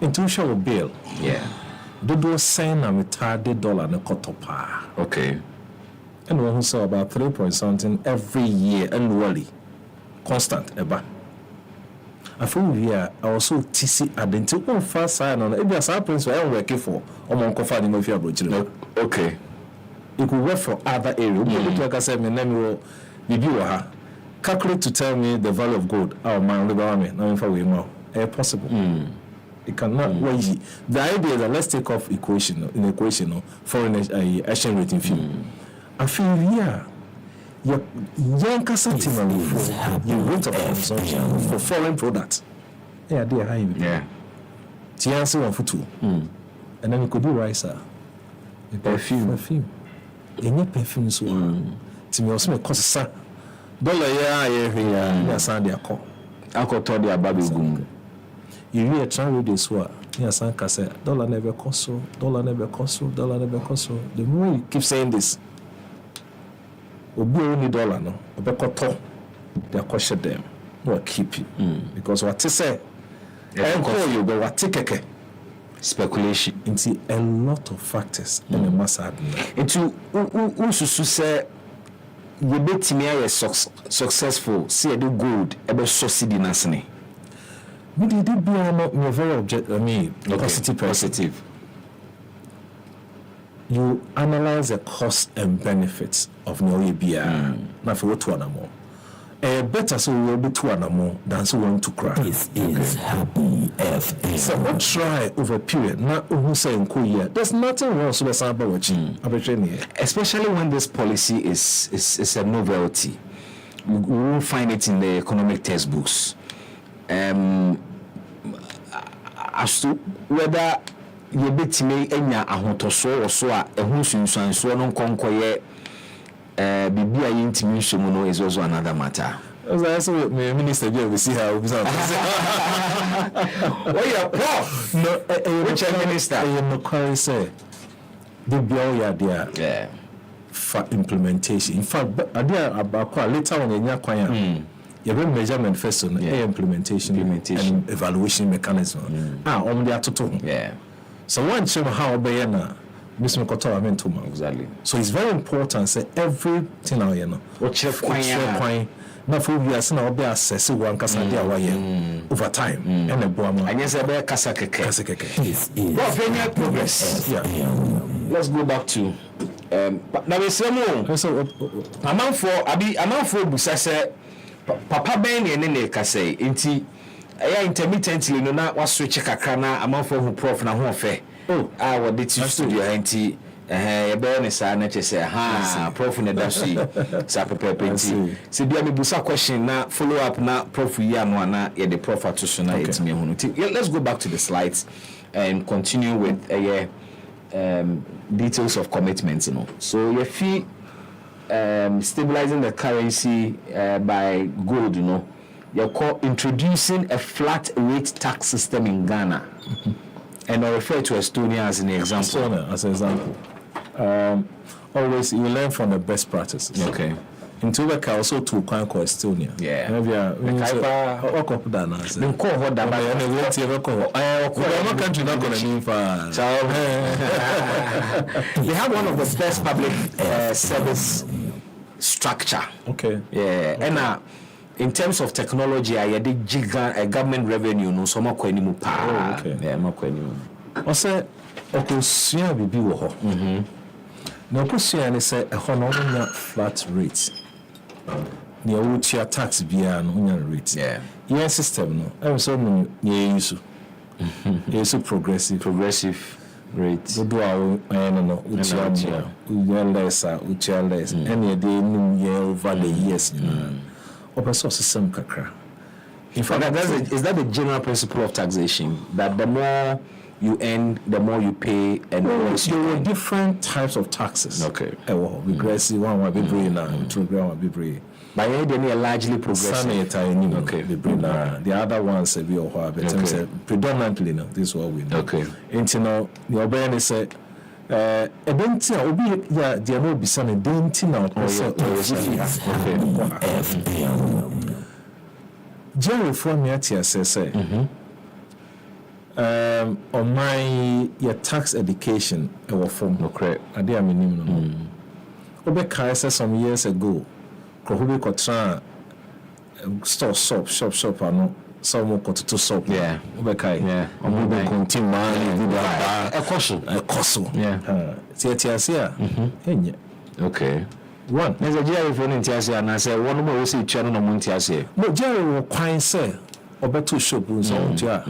Speaker 6: Intuition of bill.
Speaker 1: Yeah.
Speaker 6: Dodo sign na metade dollar na koto pa.
Speaker 1: Okay.
Speaker 6: And one who saw about 3 point something every year annually. Constant eba. I feel we are also TC identical first sign on it. As our principle I work for among confiding of your brother.
Speaker 1: Okay.
Speaker 6: It could work for other areas. Like I said, my name will be calculate to tell me the value of gold. Oh man, now if we know. Possible. It cannot wait. The idea is that let's take off equation foreign exchange rate in fee. I feel your young customer your rate of consumption for foreign products. Yeah, they are high.
Speaker 1: Yeah.
Speaker 6: Tiansi one for two. And then you could do rice. Perfume. Any perfume so. Timi also me cost sa. Dollar yeah, Sunday call.
Speaker 1: I could tell the baby gum.
Speaker 6: You hear travel this one. Yes, I can say dollar never cost so. The more you keep saying this, obi only dollar no. Obe koto. They question them. No keep it because what they say. You but what take
Speaker 1: speculation
Speaker 6: into a lot of factors in the mass
Speaker 1: into ususu say you betimi are successful see the gold ebe subsidy nasne
Speaker 6: me did be a very positive. You analyze the costs and benefits of no EBR. Now for what one more. better so we will be two animal than so want to cry.
Speaker 1: This is Happy FM.
Speaker 6: So what try over a period, not who say in Korea. There's nothing wrong with Saba watching.
Speaker 1: Especially when this policy is a novelty. We won't find it in the economic textbooks. As to whether you bet me enya ahotoso or so a who sunsan so no konkoye bibia yintimi nsomu is also another matter.
Speaker 6: As I said, my minister, we see how we are.
Speaker 1: Oh, yeah, no, which minister?
Speaker 6: I am not quite say the bill there for implementation. In fact, about later on in your choir, you have a measurement first on implementation and evaluation mechanism. On the atoto. Yeah. So one show how Bayana. Exactly. So it's very important. Say everything now, you know. What's your point? Now for we are saying I'll be assessed one kasa dia over time. And the boy, I guess I be kasa keke. Well, very progress. Yeah. Let's go back to now we say more. Amount for busa say papa ben ne kasa nti intermittently no na was switch kakra na amount for who prof na ho fe. What did you studio anti Ebene sa na chese prof na dashi sa pepepenti se bia me busa question na follow up na prof ya no na ye the prof atoso na etime hunu. Let's go back to the slides and continue with details of commitments, you know. So your fee stabilizing the currency by gold, you know. You're called introducing a flat rate tax system in Ghana. And I refer to Estonia as an example. Estonia as an example. Always you learn from the best practices.
Speaker 1: Okay.
Speaker 6: In Tubeka also to conquer Estonia.
Speaker 1: Yeah.
Speaker 6: Maybe they
Speaker 1: have one of the best public service structure.
Speaker 6: Okay.
Speaker 1: Yeah. Okay. And in terms of technology, I did government revenue no so much anymore.
Speaker 6: Okay.
Speaker 1: Yeah, much anymore.
Speaker 6: Also, okosia bibi wo ho. Na okosia ne say e ho no nya flat rate. Ne wutia tax bia no nya rate.
Speaker 1: Yeah.
Speaker 6: Your system no, e so no ye use. It's progressive rate. Do our no utia less, and ye dey over the years. Open source system kakra.
Speaker 1: In fact, is that the general principle of taxation? That the more you earn, the more you pay, and
Speaker 6: there were different types of taxes.
Speaker 1: Okay.
Speaker 6: Regressive one will be brain now, program will be brain.
Speaker 1: By then they are largely progressive.
Speaker 6: Okay. The other ones will be predominantly no. This is what we know.
Speaker 1: Okay.
Speaker 6: And you know, the Obama said. Ebentia obi ya dia no bisa ne denti na okoso Jerry from Yatia says on my your tax education our form
Speaker 1: no correct
Speaker 6: ade aminim no obe kai say some years ago krohobe kotra store shop ano some kototo shop
Speaker 1: yeah
Speaker 6: obe kai
Speaker 1: yeah
Speaker 6: obe continue
Speaker 1: ekoso yeah
Speaker 6: tiatia enye
Speaker 1: okay
Speaker 6: one
Speaker 1: there's a Jerry for ntiasia na say one more we see twa no mo ntiasia
Speaker 6: no Jerry wo kwan say obeto shop so tia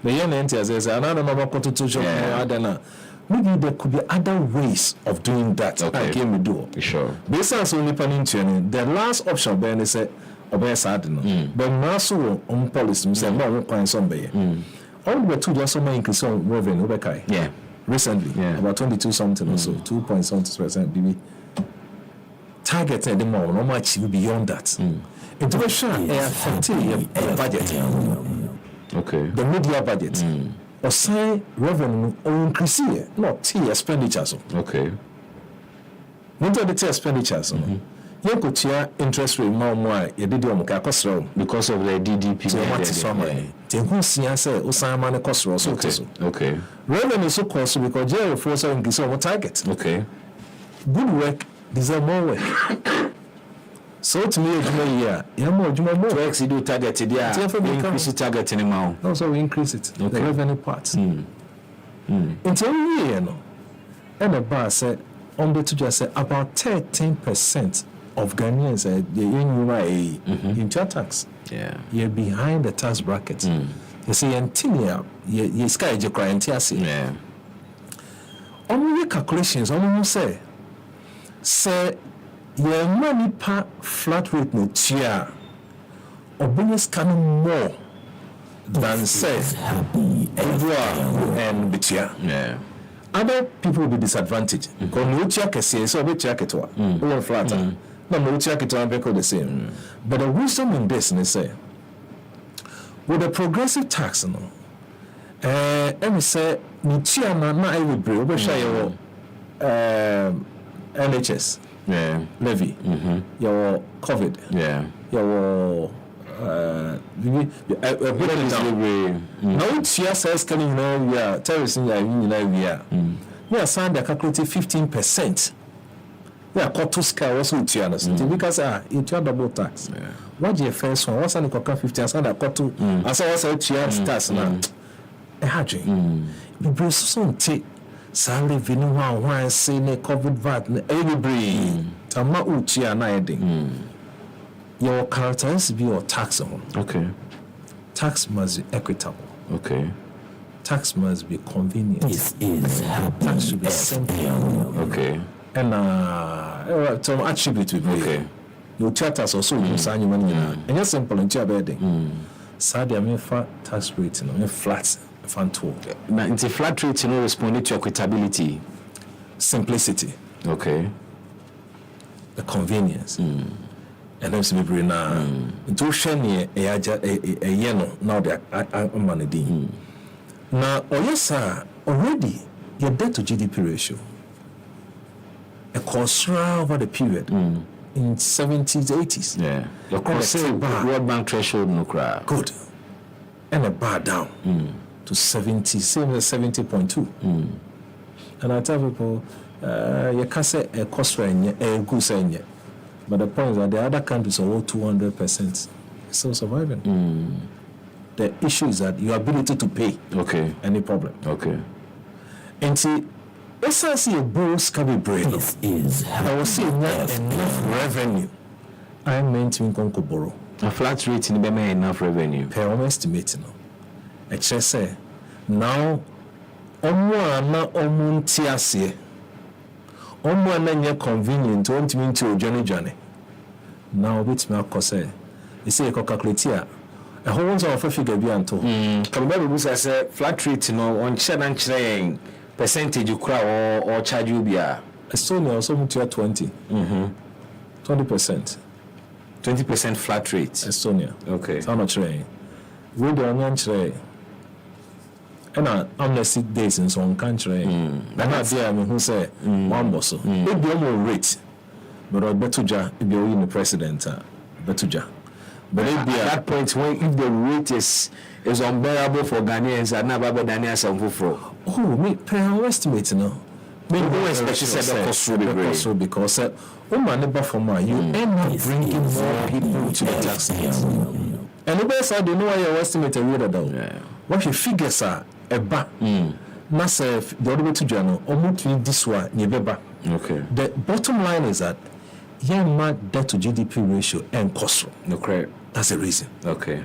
Speaker 6: the yen ntiasia say another mama kototo shop adana maybe there could be other ways of doing that.
Speaker 1: Okay.
Speaker 6: I came to do.
Speaker 1: Sure.
Speaker 6: Based on only planning the last option Ben is obey sad no. But also on policy say no one can some be. All the two just some increase on revenue obekai.
Speaker 1: Yeah.
Speaker 6: Recently about 22 something or so 2.something% BB. Target the more no much beyond that. Integration affect your budget.
Speaker 1: Okay.
Speaker 6: The media budget. Or say revenue or increase here, not T expenditures.
Speaker 1: Okay.
Speaker 6: Not the T expenditures. You could hear interest rate more, you did your cost
Speaker 1: because of the DDP.
Speaker 6: So what is some money? Who see I say, Osama cost roll.
Speaker 1: Okay.
Speaker 6: Revenue so cost because Jerry force increase our target.
Speaker 1: Okay.
Speaker 6: Good work deserve more work. So to me, more to
Speaker 1: exceed the target. Increase the target in amount.
Speaker 6: Also, we increase it.
Speaker 1: Okay.
Speaker 6: The revenue part. Until we and the bar said, on the to just say about 13% of Ghanaians, in tax.
Speaker 1: Yeah.
Speaker 6: You're behind the tax bracket. You see, until you sky your client, yeah. Only calculations, only say your money per flat rate no cheer or bonus can more than say and betia. Yeah. Other people will be disadvantaged because no check so we check it all flat. No check it on because the same. But the wisdom in this is say with the progressive tax, and we say no cheer na I will bring over share NHS levy, your COVID, your no cheer says can you know we are terrorism we are signed a calculated 15%. We are called to scale also to understand because it's double tax. What the first one? What's an equal 50? I said I got to. I saw what's a tax now. A hadging. We bring some take. Salary vinu one say ne COVID VAT every bring. Tama uchi na eding. Your characteristics be your tax on. Okay. Tax must be equitable. Okay. Tax must be convenient. This is tax should be simple. Okay. And some attribute with okay. Your charters also you sign your money and you're simple and you're bedding. Sadly, I mean flat tax rate, flat fan tool.
Speaker 1: Now, it's a flat rate, responding to equitability,
Speaker 6: simplicity.
Speaker 1: Okay.
Speaker 6: The convenience. And then to be bring now. To share a yellow now they are money. Now, oh yes, sir, already your debt to GDP ratio. A considerable over the period in 70s, 80s. Yeah. The World Bank threshold no cry. Good. And a bar down to 70.2. And I tell people, you can't say a cost rate, a good saying yet. But the point is that the other countries are all 200% still surviving. The issue is that your ability to pay. Okay. Any problem. Okay. And see, essentially, a borrows can be brave. This is I will say enough revenue. I meant to income borrow.
Speaker 1: A flat rate in the enough revenue.
Speaker 6: Per estimate, I just say now, Omuntiasie. Omuana convenient, won't mean to Johnny. Now, which my cause, you say a calculate here. A whole lot of a figure be unto.
Speaker 1: Come back, we say flat rate, on Chanan train. Percentage you cry or charge you be
Speaker 6: Estonia also to 20. 20%.
Speaker 1: 20% flat rate.
Speaker 6: Estonia.
Speaker 1: Okay.
Speaker 6: How much rain? We do not trade. And amnesty days in some country. And not there, I mean, who say one boss. It be more rate. But I bet to if you're in the president, Betuja. But at
Speaker 1: that point, when if the rate is unbearable for Ghanaians and never Ghanaians and for
Speaker 6: me per estimate no.
Speaker 1: Maybe especially
Speaker 6: because man never for you end up bringing more people to the tax. And the best I don't know why you estimate a reader though. What your figures are a ba na say the other way to journal almost this one beba. Okay. The bottom line is that young debt to GDP ratio and cost. Okay. That's the reason. Okay.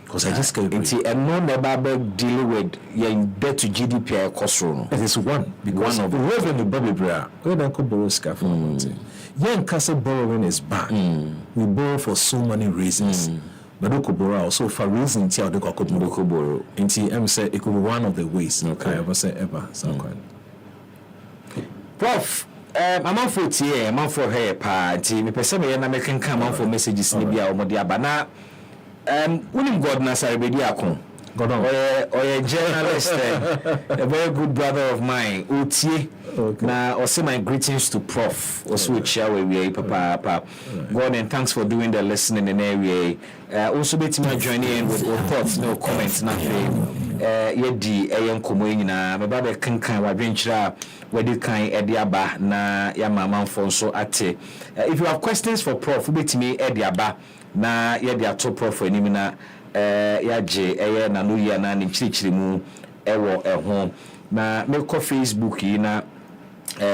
Speaker 6: Because I just can't
Speaker 1: see a non-never deal with your debt to GDP cost.
Speaker 6: It is one. Because one of the revenue Bobby Brea. We don't go borrow scarf. Young castle borrowing is bad. We borrow for so many reasons. But we could borrow also for reasons here they could borrow. Until I'm say it could be one of the ways. Okay. I ever say ever.
Speaker 1: Prof. I'm on for tea, I'm on for her party. Me person me na making come on for messages ni bia omo dia bana. Unim God na saribedi akon. God on. Or journalist, a very good brother of mine, Utie. Now, also my greetings to Prof. Also, share with Papa. God, and thanks for doing the listening in area. Also, be to joining in with all thoughts, no comments, nothing. Yedi, young Kumoina, my brother Kankan, Wadrincha, Wedikan, Ediaba, na Yamama Fonso Ate. If you have questions for Prof, be to me, Ediaba, na Yedia top Prof for Nimina. Yaje na no ya na nchirichiri mu ewo ehon na me ko Facebook yi na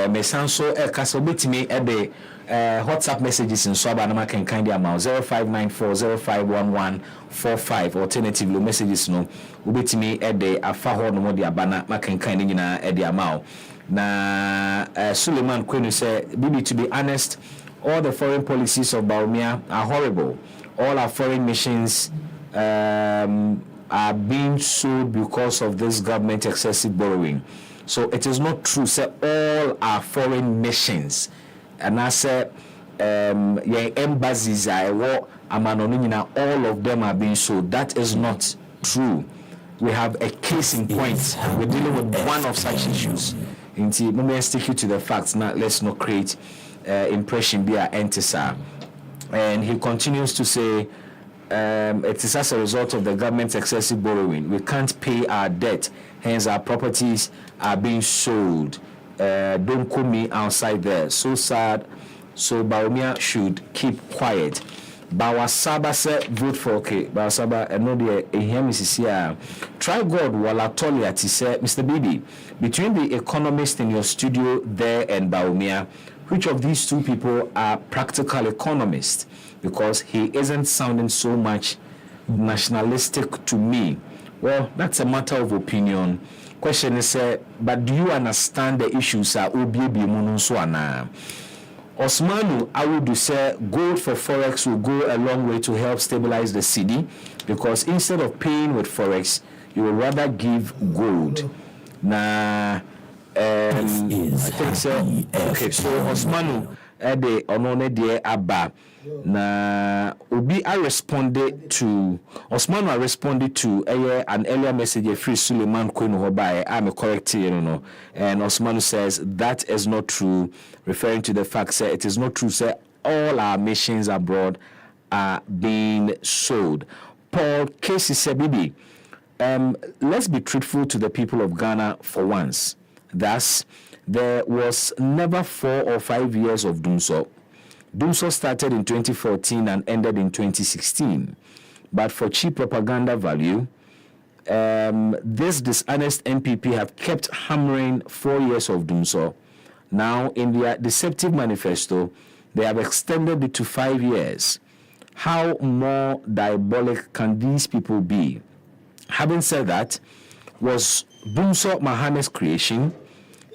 Speaker 1: me sanso kasa betimi ebe WhatsApp messages in Swaba Nama can kind of amount 0594051145. Alternatively, messages no ubeti me at the afaho no modi abana makan kind in at the amount. Na Suleiman Kwenu said, Bibi, to be honest, all the foreign policies of Bawumia are horrible. All our foreign missions are being sold because of this government excessive borrowing. So it is not true. Say all our foreign missions, and I say embassies all of them are being sold. That is not true. We have a case in point. We're dealing with one of such issues. Indeed, let me stick you to the facts. Now let's not create impression be our entisa. And he continues to say, it is as a result of the government's excessive borrowing. We can't pay our debt, hence our properties are being sold. Don't call me outside there. So sad. So Bawumia should keep quiet. Bawasaba said vote for okay. Bawasaba and no dear Mrs. Try God wala toliat said Mr. Bibi. Between the economist in your studio there and Bawumia, which of these two people are practical economists? Because he isn't sounding so much nationalistic to me. Well, that's a matter of opinion. Question is, but do you understand the issues? Osmanu, I would say gold for forex will go a long way to help stabilize the cedi, because instead of paying with forex, you would rather give gold. Now, I think so. Okay, so Osmanu, the onone de abba. Na Obi I responded to Osmanu I responded to an earlier message free Suleiman Kwenu Hobai. I'm correcting, you know. And Osmanu says that is not true, referring to the fact that it is not true, say all our missions abroad are being sold. Paul Casey said, Bibi, let's be truthful to the people of Ghana for once. Thus, there was never 4 or 5 years of Dumso. Dumso started in 2014 and ended in 2016. But for cheap propaganda value, this dishonest MPP have kept hammering 4 years of Dumso. Now, in their deceptive manifesto, they have extended it to 5 years. How more diabolic can these people be? Having said that, was Dumso Mahame's creation?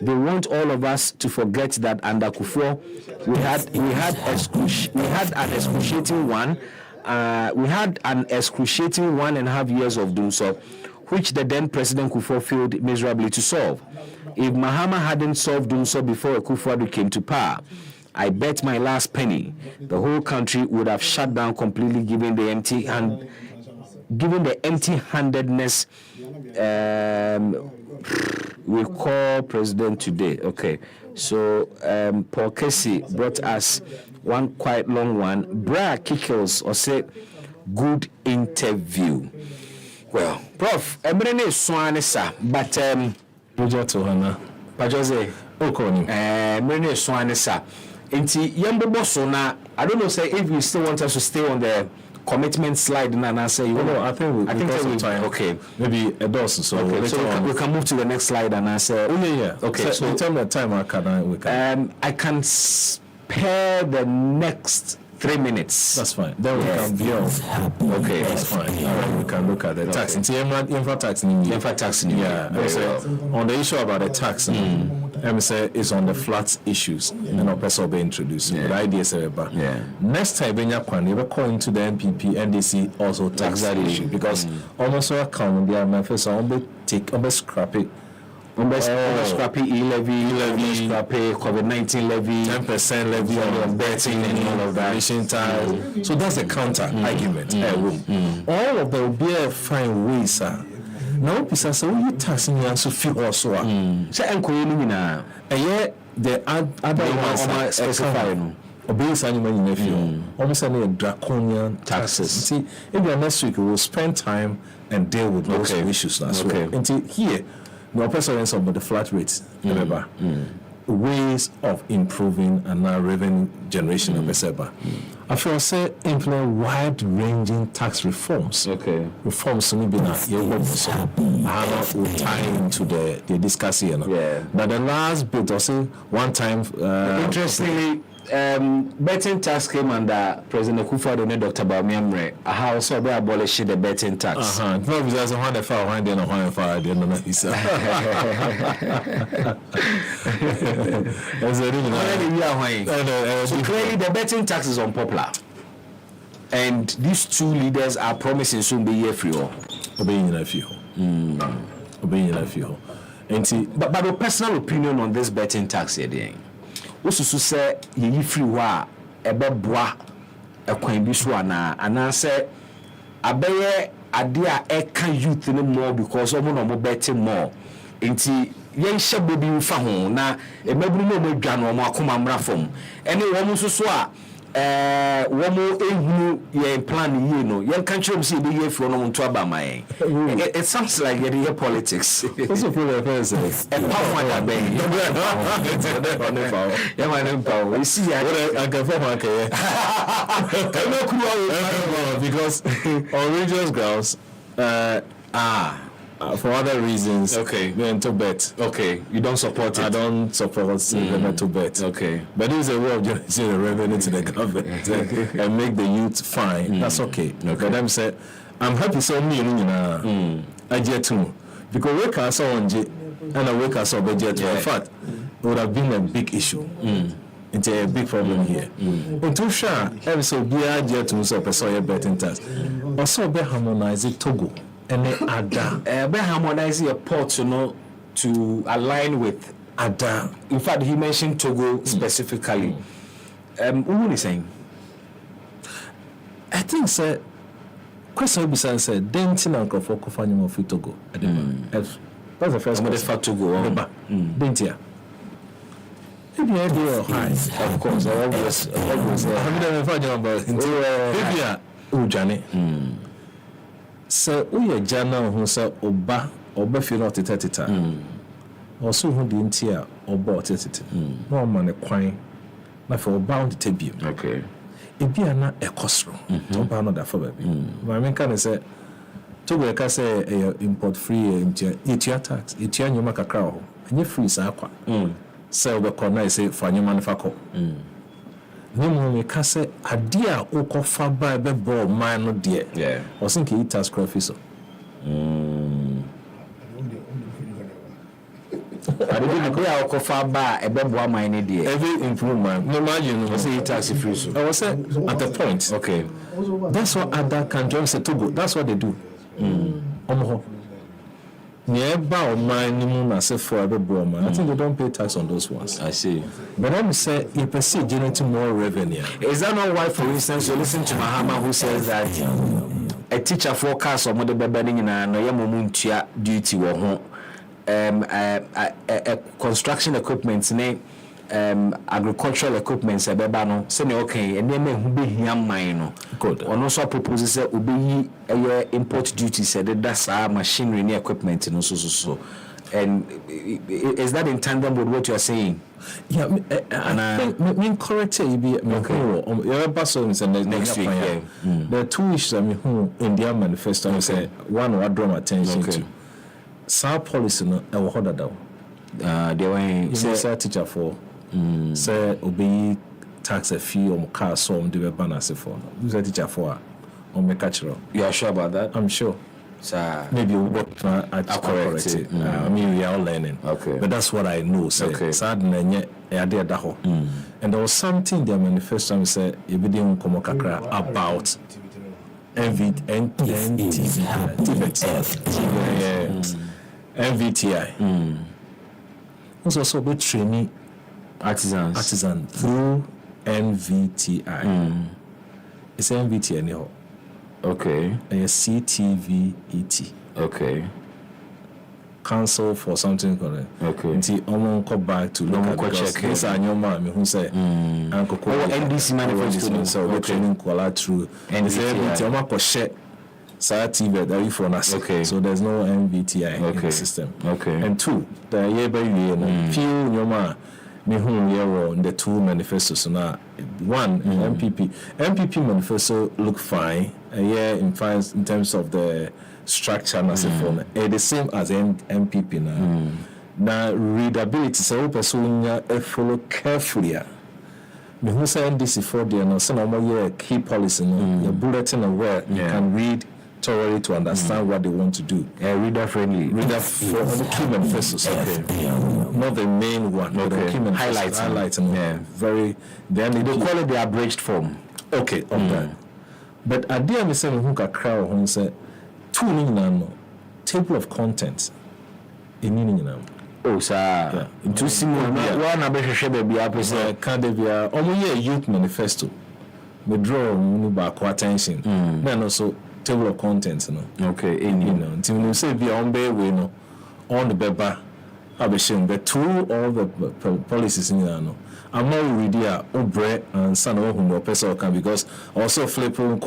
Speaker 1: They want all of us to forget that under Kufuor we had an excruciating 1.5 years of Dumso, which the then President Kufuor failed miserably to solve. If Mahama hadn't solved Dumso before Kufuor came to power, I bet my last penny the whole country would have shut down completely, given the empty-handedness we call president today. Okay, so Paul Casey brought us one quite long one. Bra Kickles or say good interview. Well, Prof, Emrene Swanesa, but
Speaker 6: Roger Hana
Speaker 1: Pajose
Speaker 6: Okoni
Speaker 1: Emrene Swanesa. Inti Yambo Sona, I don't know, say if you still want us to stay on the commitment slide, and I say,
Speaker 6: I think we time.
Speaker 1: Okay,
Speaker 6: maybe a dozen. So
Speaker 1: okay, so we can move to the next slide, and I say,
Speaker 6: Okay, so in terms of time,
Speaker 1: I can spare the next 3 minutes.
Speaker 6: That's fine. Then we can be on.
Speaker 1: Okay,
Speaker 6: that's fine. We can look at the tax. Infra tax. Yeah. On the issue about the tax, say it's on the flat issues and also be introduced. The idea is about next time when you call into the MPP, NDC also tax that issue, because almost all account their Manifest scrap it.
Speaker 1: Scrappy e-levy, scrappy COVID-19 levy,
Speaker 6: 10% levy on betting and all of that. So that's a counter argument. All of them will be a fine way, sir. Now, because so you taxing you also feel also.
Speaker 1: So I'm calling now.
Speaker 6: And the other ones are specifying. Obeying animal in nephew, almost any draconian taxes. See, if you're next week, we will spend time and deal with those issues as well. Until here. No preference of the flat rates, remember. Ways of improving and now revenue generation of Beseba. I feel say implement wide-ranging tax reforms. Reforms will be not will tie into the discussion. But the last bit, I say one time.
Speaker 1: Interestingly, betting tax came under President Akufo-Addo and Dr. Bawumia. How also they abolished the betting tax.
Speaker 6: No, because when they file, when they know when they file, they don't know.
Speaker 1: So clearly, the betting tax is unpopular, and these two leaders are promising soon be here free.
Speaker 6: Obeying a few.
Speaker 1: But your personal opinion on this betting tax here, then? Also, say you free wa ebe boa ekwan bi so ana say abeye ade a eka youth no more because omo no mo betting more. Enti yen hyebo bi mfa ho na emaburu no mo dwa no mo akoma mra fom. Ene wo mo so a wo mo ehunu ye plan ye no yen kan kire say be ye fro no nto aba man. It sounds like your politics.
Speaker 6: Also for the first
Speaker 1: power that be. Yeah, man, power. You see, I
Speaker 6: can form because on religious grounds, for other reasons,
Speaker 1: okay,
Speaker 6: we to bet.
Speaker 1: Okay, you don't support it.
Speaker 6: I don't support them to bet.
Speaker 1: Okay,
Speaker 6: but this is a way of generating the revenue to the government and make the youth fine. That's okay. But them say, I'm happy so me I get to because we can so on and I wake us up budget. In fact, it would have been a big issue. It's a big problem here. In too sure, every so be a jet to so person betting tax. Also be harmonize Togo and the Ada.
Speaker 1: Be harmonize your port, to align with Ada. In fact, he mentioned Togo specifically. Who is saying? I think sir. Question besides said, dentin uncle for Kofanyum of Togo at the that's the first one. For Togo, dentia. Maybe I do high, of course. I always never find out about maybe Ujani. So, we Jana who said Oba feel out it at it. Also, who didn't hear or bought it. No man a quine, not for bound to be. Okay. It be na ekosro to ba no da for baby my men can say to we ka say import free etia tax etia nyoma kakra ho enye free sa akwa say we ko na say for nyoma ne fako nyoma me ka say ade a ukofa ba be bo man no de o think e tax crop so I didn't know how far by a bebo mine idea. Every improvement, no margin, was a taxi free. I was at the point. Okay, that's what other countries say Togo. That's what they do. Nearby mine, I say for every man. I think they don't pay tax on those ones. I see. But I'm say you perceive generating more revenue. Is that not why, for instance, you listen to Mahama who says that a teacher forecast or mother bedding in a Noyamuntia duty or home. Construction equipment, agricultural equipment, say okay, and then who be here mine. Good. And also proposes that be import duty said that's our machinery and equipment and so. And is that in tandem with what you are saying? Yeah, and I think correct you be your persons and next week. There are two issues in the manifesto. I say one I draw my attention to. Sa policy no e wo hoda daw they were say teacher for say obey tax a fee on car so on the balance for no say teacher for on make catcher. You are sure about that? I'm sure. So maybe we work at correct it. I mean we are all learning. Okay. But that's what I know. So sad na nye e ade da ho. And there was something their manifesto me say e be dey nkomo kakra about MVTI. Also, be training artisan through NVTI. It's NVTI anyhow. Okay. CTVET. Okay. Council for something correct. Okay. Until I'm go back to look at because this are your mom who say Uncle NDC manifesto so we training kola through NVTI. I'm go share TV that you for us. Okay. So there's no MVTI in the system. Okay. And two, the year by year, few nyoma me who year in the two manifestos now. One MPP manifesto look fine. In terms of the structure and as a form, the same as MPP now. Now readability, so person follow carefully.
Speaker 6: me who say NDC for there no say no key policy no your bulletin of where you can read thoroughly to understand what they want to do.
Speaker 1: Reader friendly.
Speaker 6: Reader for the key manifestos. Not the main one. But the key highlights. Very. Then they call it the abridged form. Okay, on that. But idea me say who ka crowd who say two no table of contents.
Speaker 1: Oh, sir. Into Simon, one abehwehwe baby apese
Speaker 6: can dey bia omo youth manifesto. We draw back attention. Then also table of contents no.
Speaker 1: Okay,
Speaker 6: until you say be on be we no on the beba abehwem but through all the policies in no. I'm not ready obre and son of who person can because also flip on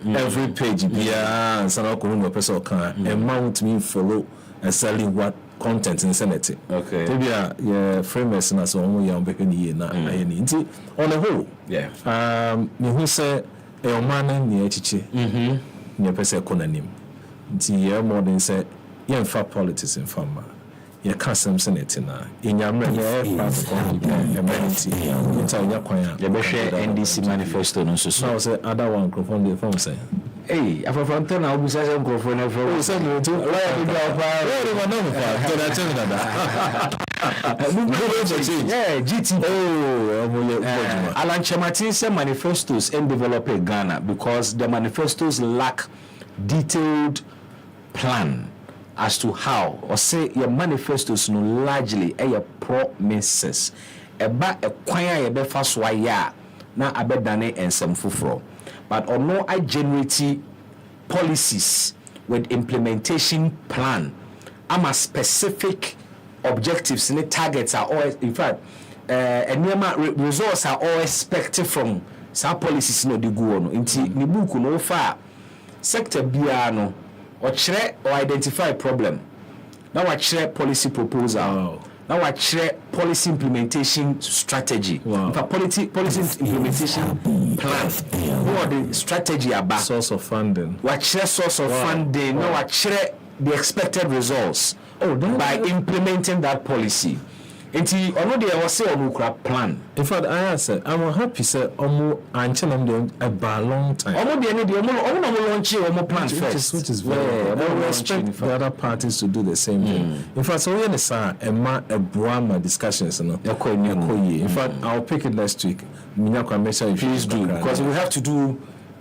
Speaker 6: every page bia and son of who person can amount me follow exactly what content in Senate.
Speaker 1: Okay.
Speaker 6: Maybe framers na so on ya mbeke ni na ayeni. Nti on the whole.
Speaker 1: Yeah.
Speaker 6: Me who say e o man ni echiche. Ni pese konanim. Nti ye more than say ye fa politics in farmer. Ye ka sem Senate na. Enyamre ye pass community. Nti ya kwan ya.
Speaker 1: Ye be share NDC manifesto no so.
Speaker 6: Now say other one microphone dey from say.
Speaker 1: Hey, afafante na obusa se microphone na from.
Speaker 6: Say no to. Why you go pa? Where no pa? To na tell me that.
Speaker 1: Yeah, GT. Alan Chematin said manifestos and develop Ghana because the manifestos lack detailed plan as to how, or say your manifestos no largely a promises. Eba a kwanya yebe faswa ya na abedane and some fufro. But or no I generate policies with implementation plan. I'm a specific objectives and the targets are all in fact results are all expected from some policies no di go no nti ni book no fa sector bia no or chere or identify problem now wa chere policy proposal now wa chere policy implementation strategy for policy implementation plan what the strategy about
Speaker 6: source of funding
Speaker 1: wa chere source of funding now wa chere the expected results by implementing that policy. Enti ono de was say omukra plan.
Speaker 6: In fact, I said I'm happy say omo anchenam dem a long time.
Speaker 1: Omo de ne omo launch omo plan first.
Speaker 6: Which is very we expect the other parties to do the same thing. In fact, so we say a Brahma discussions no. In fact, I'll pick it next week.
Speaker 1: Please do because we have to do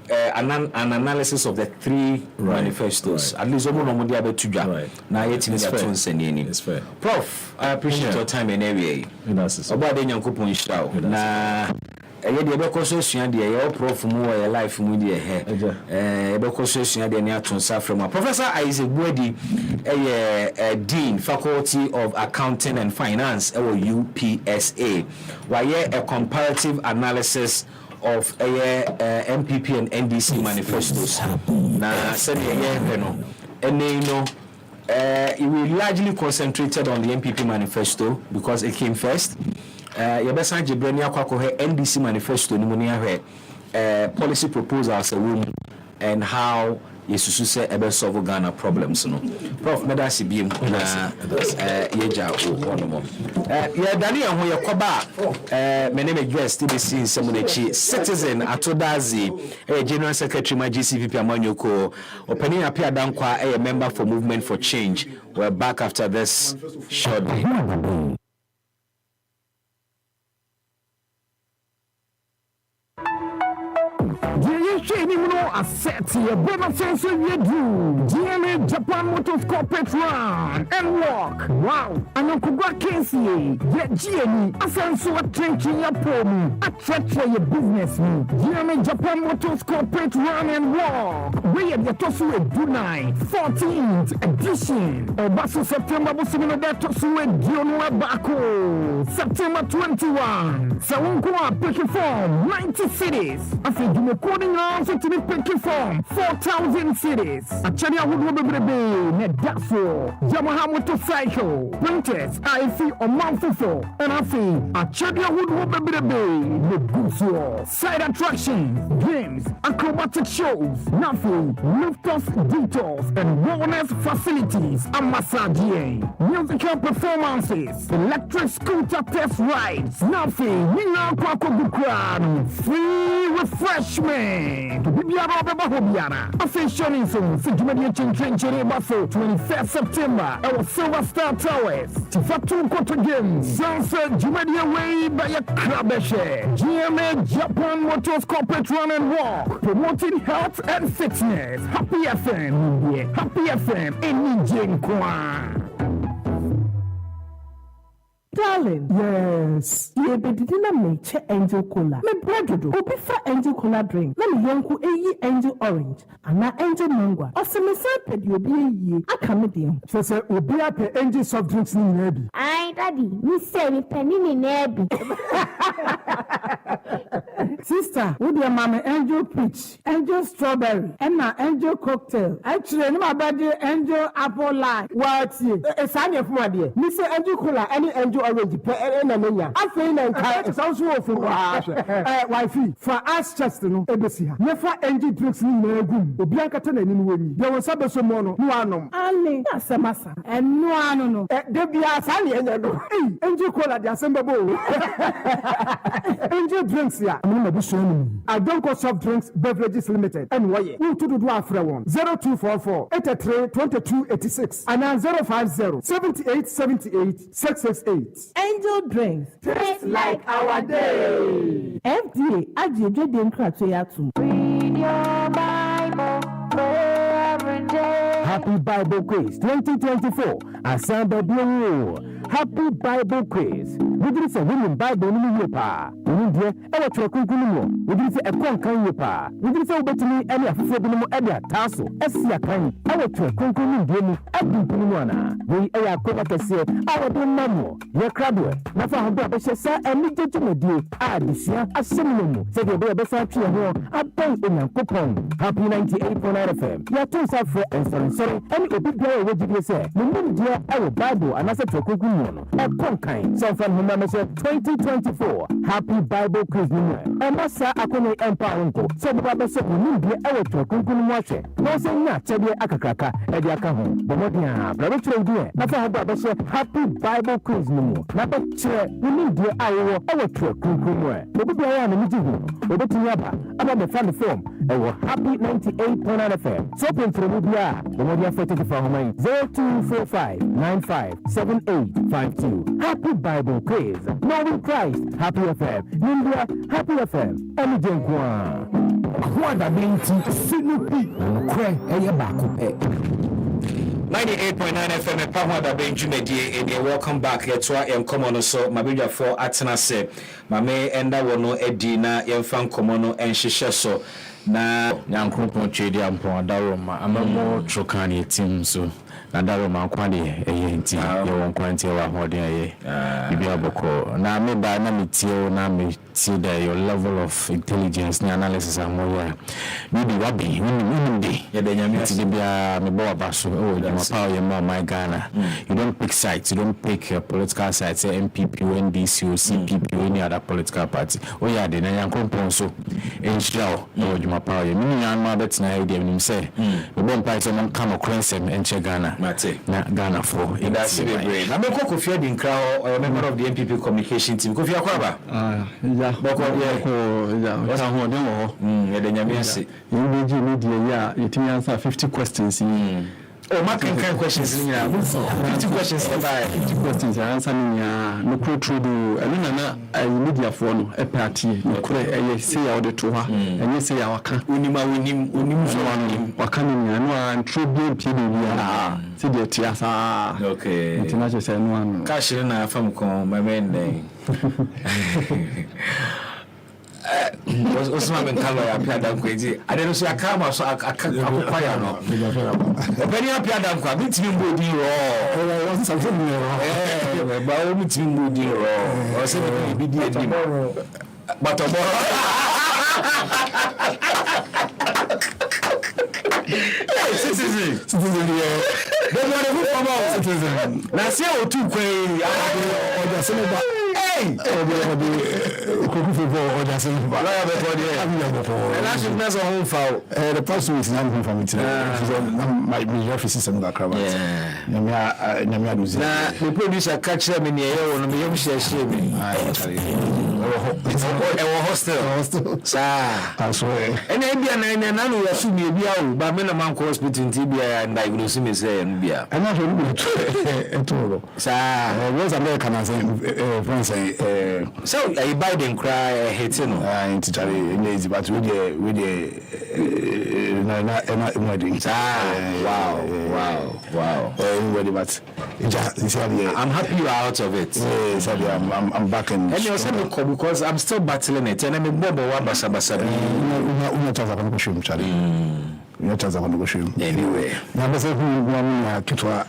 Speaker 1: an analysis of the three manifestos. At least almost no right. Now yet it's fair. Prof, I appreciate your time in area. About the young couple show. Na the Becoso Sian, the prof more life from the hair. Becoso Sian, the Naton from Professor Isaac Wedi, a Dean, Faculty of Accounting and Finance, UPSA. Why a comparative analysis of MPP and NDC manifestos. Na said we largely concentrated on the MPP manifesto because it came first. Yabesa Jibrenia Kwako NDC manifesto ni policy proposals a room and how Yesusu say ebe solve Ghana problems no. Prof medasi biem na yeja onomo. Dani ho yekoba my name is guest TBC Semunechi citizen Atodazi General Secretary my GCPP Amanyoko Openi Apia Dankwa a member for Movement for Change. We're back after this shortly.
Speaker 7: Asset your benefits of your dream. GMA Japan Motors Corporate Run and Walk. Wow. And Uncle Casey. Get GME. Asenso attention your promo. Attract your business. GMA Japan Motors Corporate Run and Walk. We have the Tosu Dunai 14th edition. Obaso September Busumino da Tosu Dionwa Bako. September 21. Sawunko pick form 90 cities. I think you coding on to be Sticky form 4,000 cities. Achani ahudu bebrebe ne dafo. Yamaha motorcycle. Printers IC or Manfufo. And afi achani ahudu bebrebe ne guso. Side attractions, games, acrobatic shows, nafi, lifters, detours, and wellness facilities. And massage. Musical performances, electric scooter test rides, nothing, free refreshment. Official insulin, 21st September, our Silver Star Towers, Tifatu Koto Games, Sunset Jumedia Way by a Krabeshe, GMA Japan Motors Corporate Run and Walk, promoting health and fitness. Happy FM, any Jinkwan.
Speaker 8: Darling, yes. You be didn't make Angel Cola. Me brother do. Obi for Angel Cola drink. Let me yonku Angel Orange. And na Angel Mango. Ose me say pe di obi ye. Aka me dem. So say obi pe Angel soft drinks ni nebi.
Speaker 9: Aye, daddy. Me say me penny ni nebi.
Speaker 8: Sister, would your mama Angel Peach, Angel Strawberry, and na Angel Cocktail. Actually, no my body Angel Apple Lime. What's it? It's any of my dear. Me say Angel Cola, any Angel Orange, and mania. I feel it's also for wifey. For us, Chester, Ebesia. Never Angel drinks in the room. The Bianca in Winnie. There was a mono, no anum. Ali, that's a massa. And no anum. There be a Sally and Angel Cola, the assemble. Angel drinks here. I don't go soft drinks beverages limited. And why? You to do after one 0244 83 22 86 and now 050 78 78 668. Angel drinks taste like our day. FDA ajeje den kratoyatu. Read your Bible every day.
Speaker 7: Happy Bible Quiz 2024. Asamba Bio. Happy Bible Quiz. We did say women Bible no yepa. We did e wa tro kunkun mo. We did say e kon kan yepa. We did say obetimi e na afofo bi no mo e bia taso. Esia kan. E wa tro kunkun no die mu adunpun mo ana. We e ya ko bakase a wo de mamo. Ye krado. Na fa ho ba be sa eni jetumodie a disia asem no mu. Se de be sa twe ho aban onyankopon. Happy 98.9 FM. Ya to sa for sorry. Any obi bia we did say. Mo mu die e wo Bible anase tro kunkun no. A conkain. So from Humana 2024. Happy Bible Quiz. And Massa Akone Empire. So the Bible said, we need the hour to a conclusion watch. No say not Chabia Akaka, Ediakaho, Bomodia, Bravo dear. Nothing about Happy Bible Quiz. No, not chair. We need the hour to a conclusion. The Bible and the meeting. Obetiaba, about the family form. Our Happy 98.9 FM. So from Mubia, Bomodia 44 Home 0245 957852. Happy Bible Quiz. Knowing Christ. Happy FM. Nimbia. Happy FM. Emijen Kwa. Kwada binti. Sinupi. Kwe. Eye bakupe.
Speaker 1: 98.9 FM Pahwada Benjumedi and welcome back here to our Komono so Mabija for Atenase. Mame enda wono edina yemfan komono and shisheso. Na
Speaker 12: Yankropon Chedi Ampon Daroma. Amamo Trokani team so. Na Daroma Kwadi Enti. Yawon Kwanti wa Hodi Aye. Bibi Aboko. Na me ba na mitio na me see that your level of intelligence and analysis are more maybe wabi windy yeah the nyamiti bia me bo abaso oh the power your my Ghana you don't pick sides, you don't pick political sides, say MPP or NDC or CPP or any other political party oh yeah the nyankompon so ensure oh you power your mini yanma bet na idea nim say the bomb party man come across and enche Ghana mate na Ghana for
Speaker 1: that's the brain na me ko Kofi Adinkra or member of the MPP communication team Kofi Akwaba boko yeah what's on ho dem ho yeah the nyamiase
Speaker 13: you be media yeah you answer 50 questions
Speaker 1: oh my kind questions 50 questions 50
Speaker 13: questions answer me no pro true and na media for no e party no kure e say ya de to ha enye say ya waka unim so wan waka ni no an true be pie bia say de tiasa
Speaker 1: okay
Speaker 13: international say no an
Speaker 1: cash na fam kon my men Osman ben Kalo ya pia dan kweji adeno so akama so akakwa ya no obeni ya pia dan kwa bitimi mbodi ro won something ro ba o bitimi mbodi ro o se bi di edim batoboro Citizen. Then what if come out citizen? Now say o two quay or just about hey or just about and I should not home foul. The person is not home from it. My office is in the crowd. Now the producer catch them in the air on the young share shaming. Hostel. I swear. And I know you should be a bill, but men among hospital TBI and diagnosis me say and be a. I'm not at all. Sir, was American as a so a Biden cry hating entirely, but with the wedding. Wow. Anybody, but I'm happy you are out of it. Yes, I'm back in. And you're saying because I'm still battling it, and I'm a bobo one basa. Anyway, now let's say one kitwa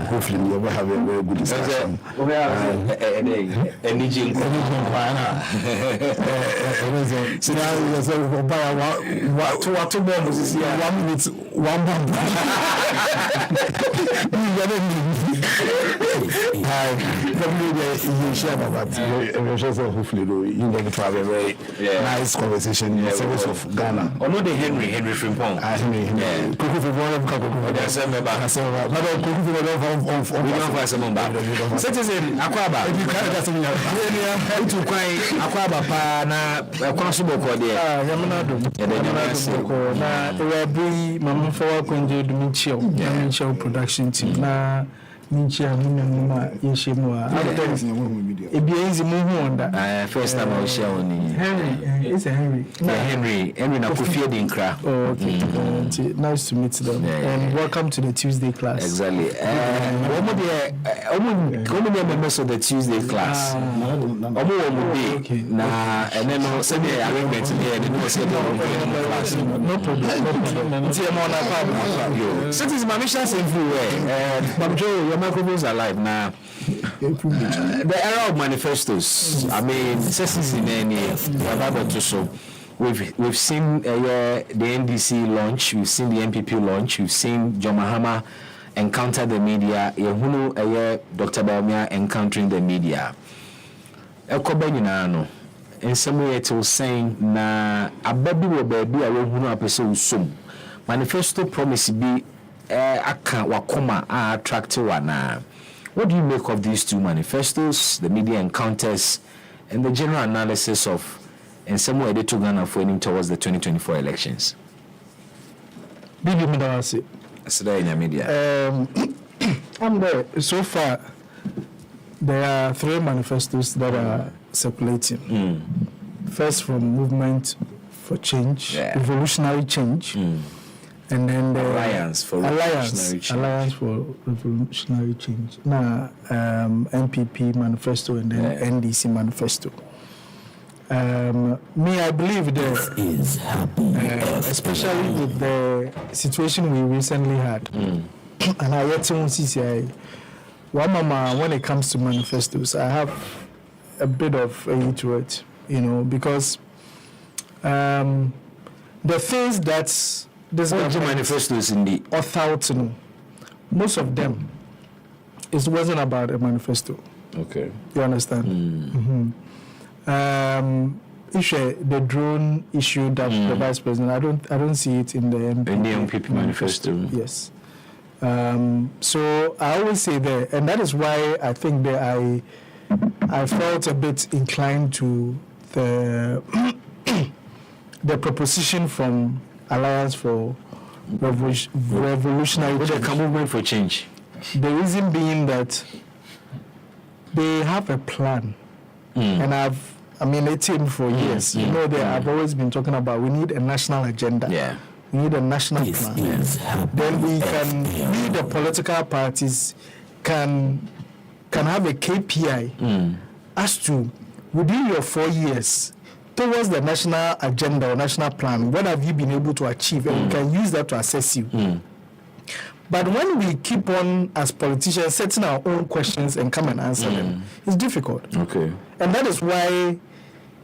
Speaker 1: hopefully we will have a very good discussion. Hopefully you get to have a very nice conversation in the service of Ghana. Or not the Henry Frimpong. Citizen Akwaba. Akwaba pa na kwasubo ko de. Na we mama for kwenje Dumichio production team na Minchia Munuma Yeshimua. Ebienzi Muhu onda. First time I share on Henry. It's a Henry. Henry na Kofi Dinkra. Oh, okay. Nice to meet them. And welcome to the Tuesday class. Exactly. Omo members of the Tuesday class. Okay. Na and then send the arrangement here and then say class. No problem. Citizens Mamisha everywhere. Bamjo microphones are live now. The era of manifestos. I mean, citizens in any so we've seen the NDC launch, we've seen the MPP launch, we've seen John Mahama encounter the media. Dr. Baumia encountering the media. In some way, it was saying na ababi wo baby a wohunu apese usum. Manifesto promise be aka wakoma attractive wana. What do you make of these two manifestos, the media encounters, and the general analysis of in some way they took Ghana for heading towards the 2024 elections?
Speaker 4: Bibi Midawasi.
Speaker 1: Today in the media.
Speaker 4: I'm there. So far, there are 3 manifestos that are circulating. First, from Movement for Change, Revolutionary Change. And then the Alliance for Revolutionary Change. Now, MPP manifesto and then NDC manifesto. I believe that is happening, especially with the situation we recently had. And I yet to CCI. When it comes to manifestos, I have a bit of a hatred, because the things that this
Speaker 1: manifestos in the
Speaker 4: authority, most of them, it wasn't about a manifesto.
Speaker 1: Okay,
Speaker 4: you understand? Issue the drone issue that the vice president. I don't see it in the
Speaker 1: MPP manifesto.
Speaker 4: Yes. So I always say that, and that is why I think that I felt a bit inclined to the proposition from Alliance for Revolutionary Change.
Speaker 1: The movement for change.
Speaker 4: The reason being that they have a plan, and a team for years. They have always been talking about we need a national agenda.
Speaker 1: Yeah.
Speaker 4: We need a national plan. Then we the political parties can have a KPI as to within your 4 years towards the national agenda or national plan, what have you been able to achieve? And we can use that to assess you. But when we keep on, as politicians, setting our own questions and come and answer them, it's difficult.
Speaker 1: Okay.
Speaker 4: And that is why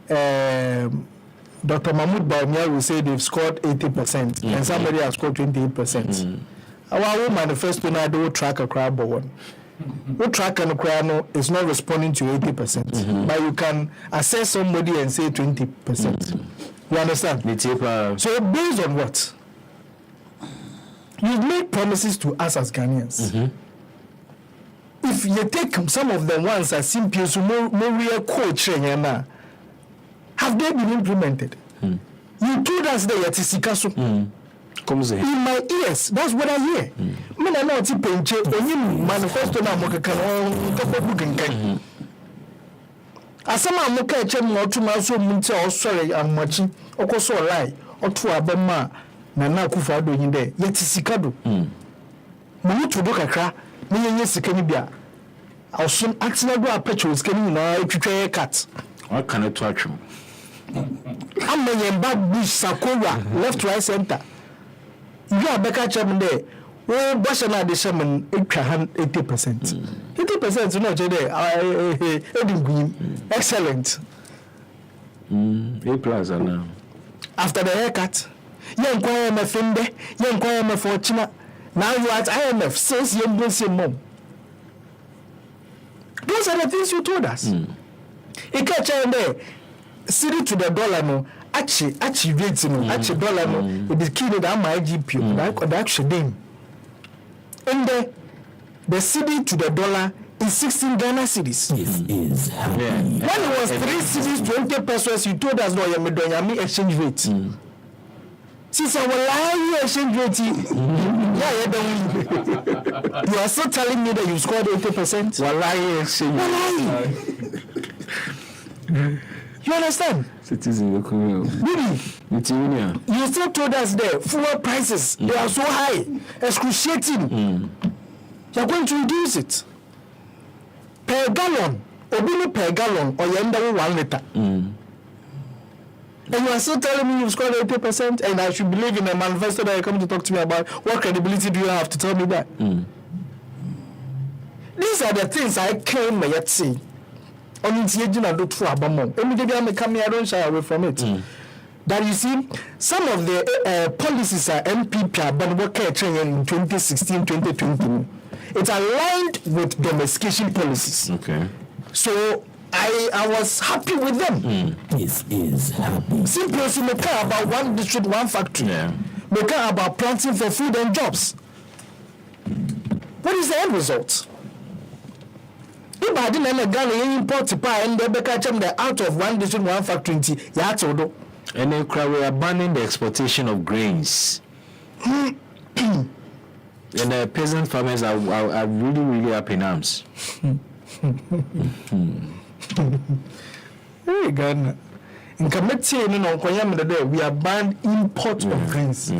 Speaker 4: Dr. Mahmoud Baumia will say they've scored 80% and somebody has scored 28%. Our manifesto now do track a crowd, but one. We track and crowd is not responding to 80%, but you can assess somebody and say 20%. You understand? So based on what? You've made promises to us as Ghanaians. If you take some of the ones that seem to more coach, have they been implemented? You told us that yet is Sikaso. In my ears, that's what I hear. I know it's a pinch, and you manifesto now, Mokakan. As some are Moka, or 2 months or sorry, I'm watching, or so lie, or 2 Abama, Nana Kufa doing there, yet is Sikado. Many to look at cra, me yes, Canibia. I'll soon actually go a petrol scanning now to try a cat.
Speaker 1: I cannot touch him.
Speaker 4: I'm a bad bush, Sakura, left, right, center. You are back at Chairman there. Oh, Bashana de Shaman, 80%. 80% is not there. Excellent.
Speaker 1: A plaza now.
Speaker 4: After the haircut, you inquire my friend, you inquire my fortune. Now you are at IMF, says you don't see mom. Those are the things you told us. You catch there, city to the dollar, no. Actually, rates, actually, dollar, no. It is key that my IGP, that actually name. And the city to the dollar is 16 Ghana cedis. When it was 3 cedis, 20 pesos, you told us no, you exchange rate. Since our live exchange rate, you are still telling me that you scored 80%? You understand?
Speaker 1: Citizen,
Speaker 4: you still told us there, fuel prices, they are so high, excruciating. You are going to reduce it. Per gallon, or per gallon, or you end up with 1 liter. And you are still telling me you've scored 80%, and I should believe in a manifesto that you come to talk to me about. What credibility do you have to tell me that? These are the things I came yet see. On its agent, I do for Abamo. Immediately, I don't shy away from it. That you see, some of the policies are MPP, but what in 2016, 2020. It's aligned with domestication policies.
Speaker 1: Okay.
Speaker 4: So I was happy with them.
Speaker 5: This is happy.
Speaker 4: Simply, we care about one district, one factory. We care about planting for food and jobs. What is the end result? If I didn't Ghana import to pie and they catch them out of one district, one factory,
Speaker 1: and then we are banning the exportation of grains. And the peasant farmers are really, really up in arms.
Speaker 4: Hey, Ghana. In committee, we are banned import of grains,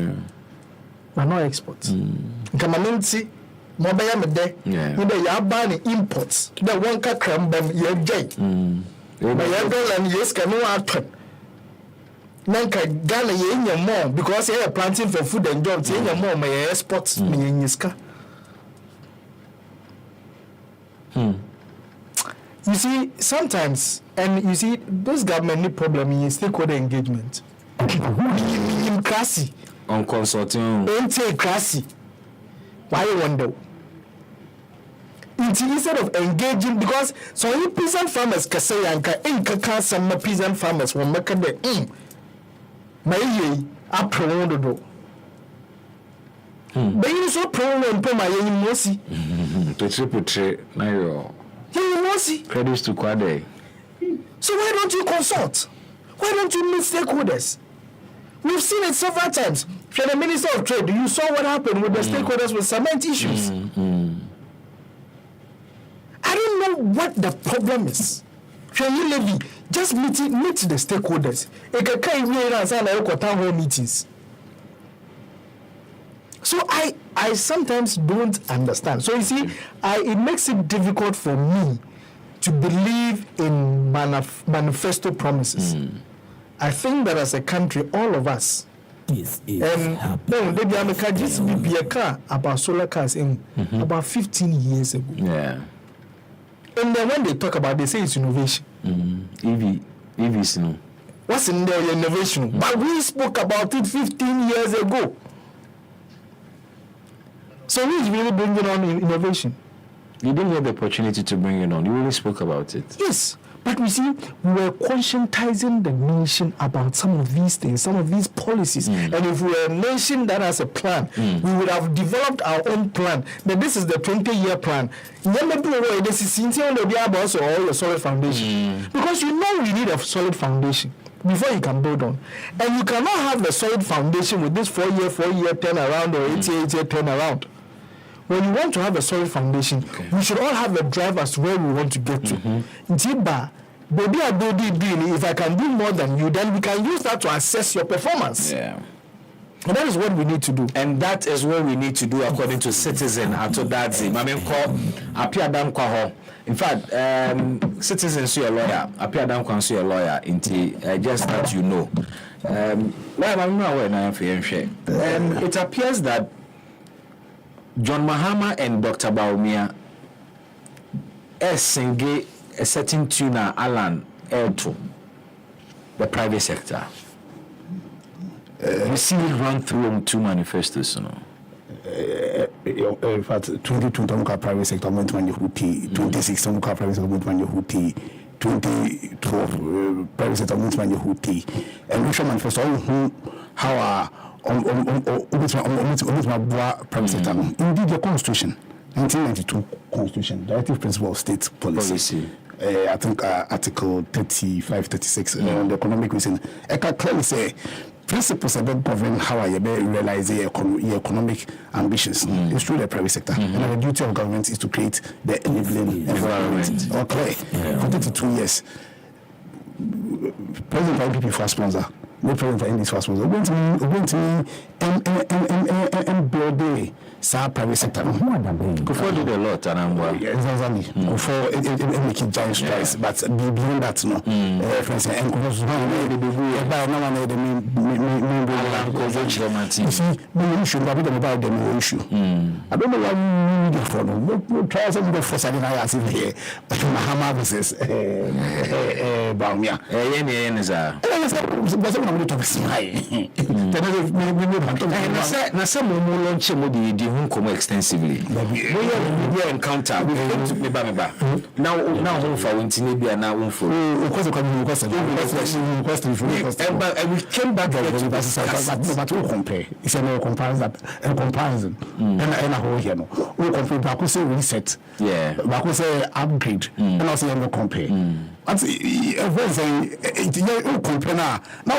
Speaker 4: but not exports. In committee, mobile me there. You are banning imports. The one can cram them, you're jay. But you don't yes, can no happen. Nanka Ghana ye more because you are planting for food and jobs, you more my exports me in Yiska. You see, sometimes, and you see, this government need problem in stakeholder engagement. In classy.
Speaker 1: On consulting.
Speaker 4: Ain't classy. Why you wonder? Instead of engaging, because so you peasant farmers can say and some peasant farmers will make the my up promoted do. But you so promoted to my mossy.
Speaker 1: To triple now credits to Quade.
Speaker 4: So why don't you consult? Why don't you meet stakeholders? We've seen it several times. From the Minister of Trade, you saw what happened with the stakeholders with cement issues. I don't know what the problem is. Can you levy? Just meet the stakeholders. It can be town hall meetings. So I sometimes don't understand. So you see, it makes it difficult for me to believe in manifesto promises. I think that as a country, all of us
Speaker 7: This is
Speaker 4: no, maybe I'm a car just be a car about solar cars about 15 years ago.
Speaker 1: Yeah.
Speaker 4: And then when they talk about, they say it's innovation.
Speaker 1: EVs, no.
Speaker 4: What's in there innovation? But we spoke about it 15 years ago. So who is really bringing on innovation?
Speaker 1: You didn't get the opportunity to bring it on. You really spoke about it.
Speaker 4: Yes. But we see, we were conscientizing the nation about some of these things, some of these policies. And if we were a nation that has a plan, we would have developed our own plan. But this is the 20-year plan. This is also a solid foundation. Because you know we need a solid foundation before you can build on. And you cannot have the solid foundation with this 4-year turnaround or 8-year turnaround. When you want to have a solid foundation, we should all have a drive as to where we want to get to. If I can do more than you, then we can use that to assess your performance.
Speaker 1: Yeah.
Speaker 4: And that is what we need to do.
Speaker 1: And that is what we need to do according to Citizen Atodadzi. In fact, Citizen see a lawyer, Apiadam can see a lawyer, just that you know. It appears that John Mahama and Dr. Baumia sing a certain tuner Alan to the private sector. We see it run through 2 manifestos, you know.
Speaker 11: In fact, 2020 private sector went to Huti, 2016 private sector went to Huti, 2012 private sector went to Huti, and we show manifesto how our private sector. Indeed, the Constitution, 1992 Constitution, Directive Principle of State Policy. I think Article 35, 36 on the economic reason. I can clearly say principles about govern how I realize the economic ambitions. It's through the private sector. And the duty of government is to create the enabling environment. Okay. For 32 years, President of IPP for sponsor. No president for NDC for sponsor. Going to me and build the private sector.
Speaker 1: Before did a lot, and
Speaker 11: exactly. Before it making giant strides, but beyond that, no. For instance, and you see, no issue, but about the no issue. I don't know why we need it for. No trials and the first I asked him here, but Mahama versus Baumia. I'm going to smile.
Speaker 1: Now, some more launch the home extensively. We encounter. We came to Meba. Now, home for Wintinibia, now home for. And we came back
Speaker 11: but we compare. It's a no comparison. And a whole here. We compare. Baku say reset.
Speaker 1: Yeah.
Speaker 11: Baku say upgrade. And also no compare. But now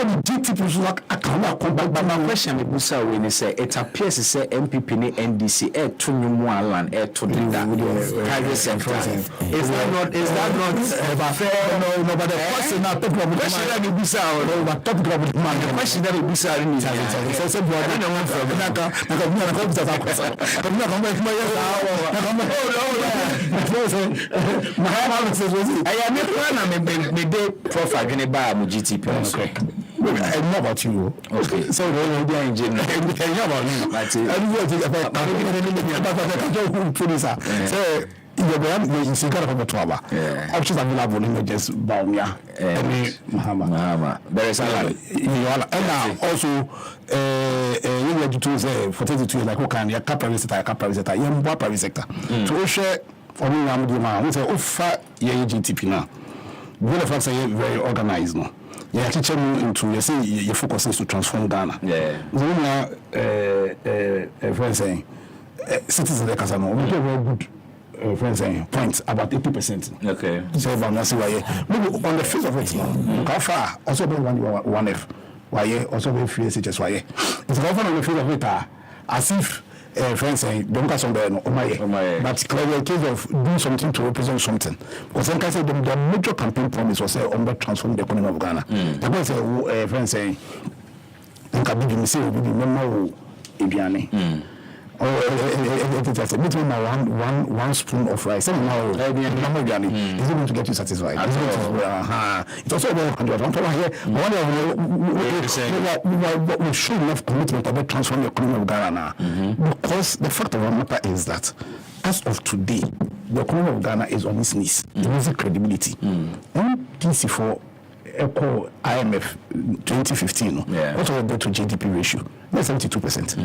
Speaker 11: the DTP should like
Speaker 1: but my question is say it appears to say MPP and NDC to new land to the private sector. Is that not fair?
Speaker 11: No, but the question now talk about the question that we say in
Speaker 1: Prof. Agene mu GTP.
Speaker 11: Okay. I know about you.
Speaker 1: Okay.
Speaker 11: So we are in general. I know about me. But so you go see got about Twaba. Options available in just Baumia and Mahama.
Speaker 1: There is
Speaker 11: and also you were to say for 32 years like who can your private sector, you private sector. To share for me I'm doing my we say offer your GTP now. One of us are very organized now. You are teaching into you say your focus is to transform Ghana.
Speaker 1: Yeah.
Speaker 11: Friends saying citizens like us are very good friends saying points about 80%.
Speaker 1: Okay.
Speaker 11: So about maybe on the face of it now. How far also be one F. Why also be free SHS why. It's often on the face of it as if friends saying don't get somewhere no but clearly a case of doing something to represent something. Because then I say the major campaign promise was on transform the economy of Ghana. The boy say friends saying nka bi mi say obi memmo Ibiane. one spoon of rice. It's not going to get you satisfied. It's also about 100. We should have commitment about transforming the economy of Ghana because the fact of the matter is that as of today, the economy of Ghana is on its knees. It loses credibility. NDC for Echo IMF 2015, what was the debt to GDP ratio? That's 72%.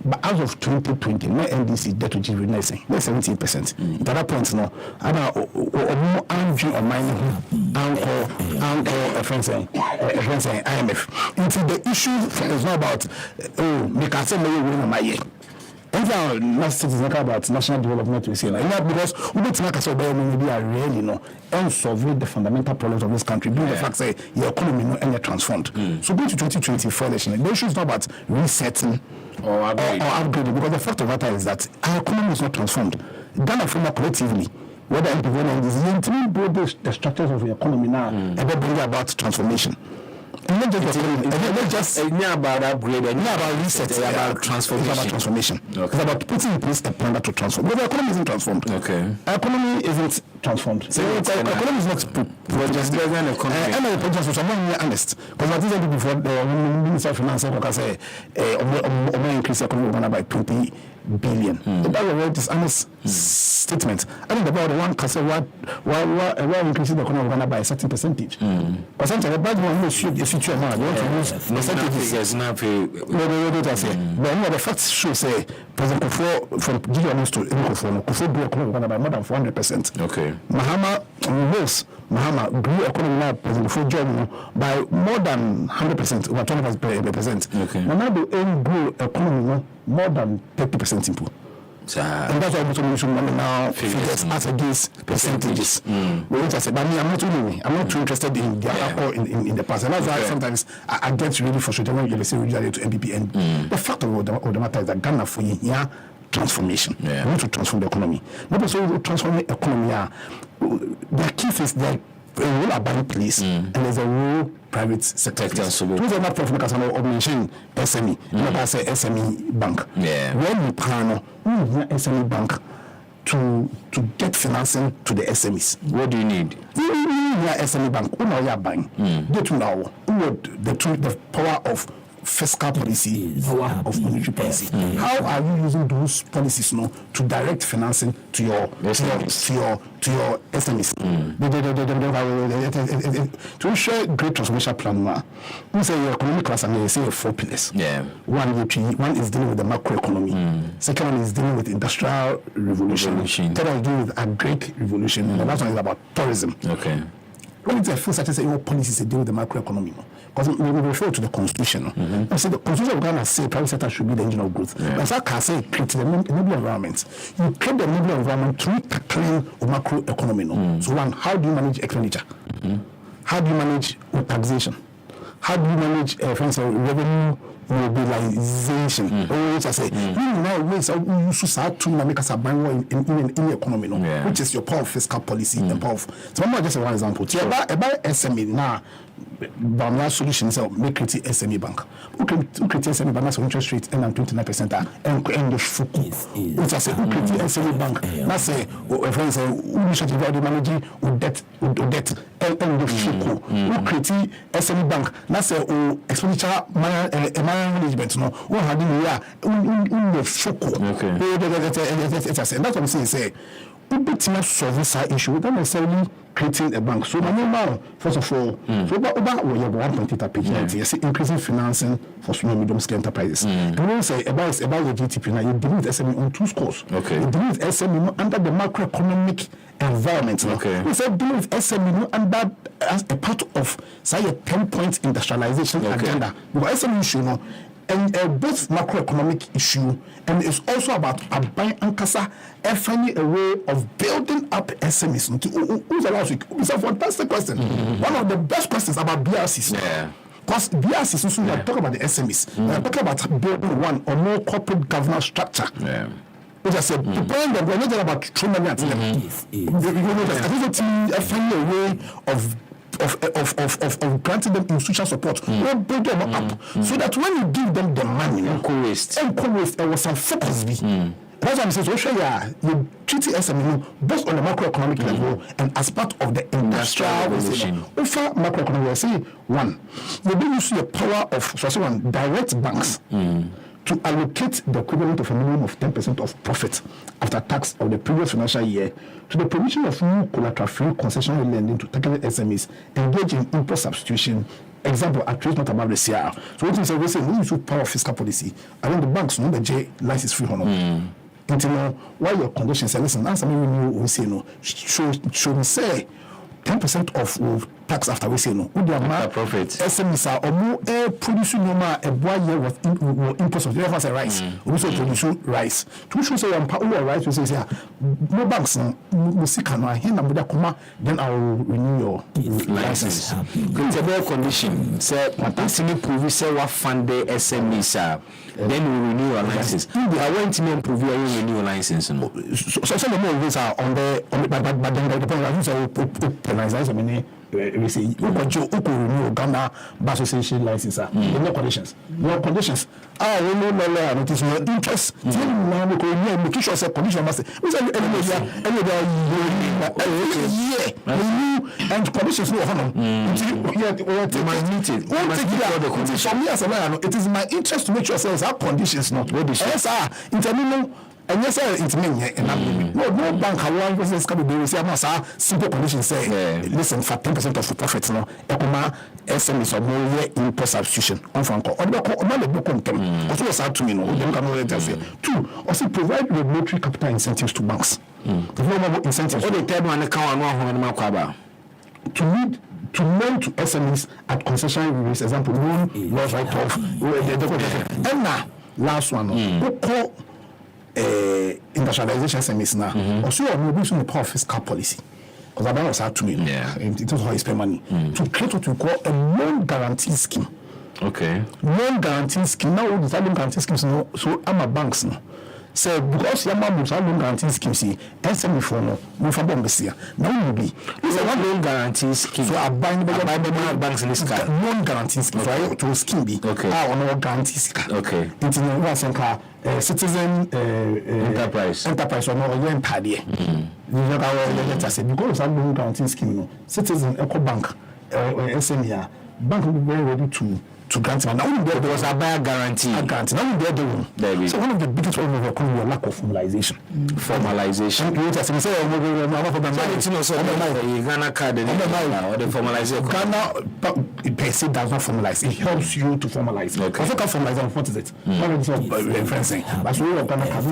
Speaker 11: But as of 2020, my NDC debt to GDP that's 17%. At that point, no, I'm IMF. Until the issue is not about make us say my year. And last citizen about national development we say like because we don't make us maybe are really and solve the fundamental problems of this country. Being the fact say your economy and you're transformed. So going to 2024 election, the issue is not about resetting or upgrading because the fact of the matter is that our economy is not transformed. Ghana former collectively, whether NDC is build the structures of the economy now and then bring about transformation. Not just about upgrade, about reset, about transformation. Okay. It's about putting in place a plan to transform. But the economy isn't transformed. Okay. Our economy isn't transformed. So the economy is not just an economy. And the project was honest. Because what is it before the Minister of Finance can say increase the economy by 20 billion. That was a very dishonest statement. I think about one can say why increasing the economy of Ghana by a certain percentage. Percentage the bad one is the future man. You want to use percentages. No, the facts show say President Kufuor from GDP to Kufuor grew economy of Ghana by more than 400%. Okay. Mahama grew economy now President Kufuor job by more than 100%, over 20%. Okay. Now the aim grew economy more than 30% simple. And that's why we should now figures as against percentages. But I'm not too interested in the alcohol in the past. And that's why sometimes I get really frustrated when you say regionally to MPP. And the fact of the matter is that Ghana for transformation. We need to transform the economy. Not also transform the economy. The key is that a role abiding place and there's a role private sector. Those are not profit because I mention SME. Not I say SME bank. When we plan SME bank to get financing to the SMEs. What do you need? You need SME bank. Who know you are buying? Get to know the power of fiscal policy, power of monetary policy. How are you using those policies to direct financing to your SMEs? To ensure great transformation plan, we say your economic class and you say 4 pillars. One is dealing with the macroeconomy. Second one is dealing with industrial revolution. Third one is dealing with agric revolution. And the last one is about tourism. Okay. When it's a full such say what policies they deal with the macroeconomy, because we refer to the constitution. I say the constitution of Ghana say private sector should be the engine of growth. But I can say create the enabling environment. You create the enabling environment through tackling the macroeconomy. So one, how do you manage expenditure? How do you manage taxation? How do you manage revenue mobilization? Which I say, now ways how you use to make us a in the economy, which is your power of fiscal policy and power of. So I'm just one example. About SME now. Bamla solutions make create SME bank. Who create SME bank? That's interest rate and 29% and the fuku. Which I say who create SME bank? That's say friends who should be managing with debt and the fuku. Who create SME bank? That's say expenditure management. No, who had in the fuku. That's what I'm saying. Say. But not solve this issue without necessarily creating a bank. So now, first of all, so about we have 1.8 page 90. I say increasing financing for small medium scale enterprises. And when you say about the GDP now, you deal with SME on 2 scores. Okay. You deal with SME under the macroeconomic environment. Okay. We say deal with SME under as a part of say a 10-point industrialization agenda. Because SME issue and both macroeconomic issue and it's also about buying Ankasa and finding a way of building up SMEs. Who's the last week? It's a fantastic question. One of the best questions about BRCs. Because BRCs also we are talking about the SMEs. We are talking about building one or more corporate governance structure. Which I said, the point that we're not talking about 3 million. Finding a way of of granting them institutional support. We'll build them up so that when you give them the money,
Speaker 1: encouraged,
Speaker 11: there was some focus. That's what I'm saying. So, you treat SME both on the macroeconomic level and as part of the industrial revolution. Over macroeconomic, I say one, we do use the power of direct banks to allocate the equivalent of a minimum of 10% of profit after tax of the previous financial year to the provision of new collateral-free concessional lending to targeted SMEs engage in import substitution. Example, at least not about the CR. So what we say, we use power of fiscal policy. I think the banks know the J license free honor. Until why your conditions say, listen, answer me when you say no. Should we say 10% of tax after we say no? Would the amount profit SMEs are or more producing no more a boy year with imports of the rice. We also produce rice. To show say rice, we say no banks no see can I hand them come then I will renew your license.
Speaker 1: Good condition. Say once you prove say what fund the SMEs then we renew your license. I want to improve your renewal license. So
Speaker 11: some of these are on the but then the point I think penalize we say you could renew Ghana Association license in no conditions. No conditions. We no law it is your interest. Make sure say condition must we say and conditions no honor. It is my interest to make sure say our conditions not what yes interminable. And yes, it's me. No bank have business can be say simple conditions say listen for 10% of the profits no ekoma SMEs or more import substitution on franco on the book on them also was out to me no dem can no say two also provide regulatory capital incentives to banks the normal incentives all the third one can no kwaba to lend to SMEs at concessional rates example loan loss write off and now last one industrialization SMEs now. Also, we're using the power of fiscal policy. Because I was out to me. It was how you spend money. To create what we call a loan guarantee scheme.
Speaker 1: Okay.
Speaker 11: Loan guarantee scheme. Now, the loan guarantee schemes, so I'm a banks now. So, because your mom was loan guarantee scheme, see, SME for no, we for them this year. Now, will be. It's a one loan guarantee scheme. So, I buy the banks in this car. Loan guarantee scheme. So, to scheme be. Okay. I want to guarantee scheme. Okay. It's in one car. Citizen enterprise or no yen paddy. Because of loan guarantee scheme, no citizen eco bank SME bank will be very ready to grant money. Now there was a buyer guarantee. A guarantee. Now there the room. So one of the biggest problems of economy is lack of formalization. Formalization. You say Ghana card or the formalization. Ghana per se does not formalize. It helps you to formalize. Okay. Also can formalize. What is it? One is referencing. But we Ghana card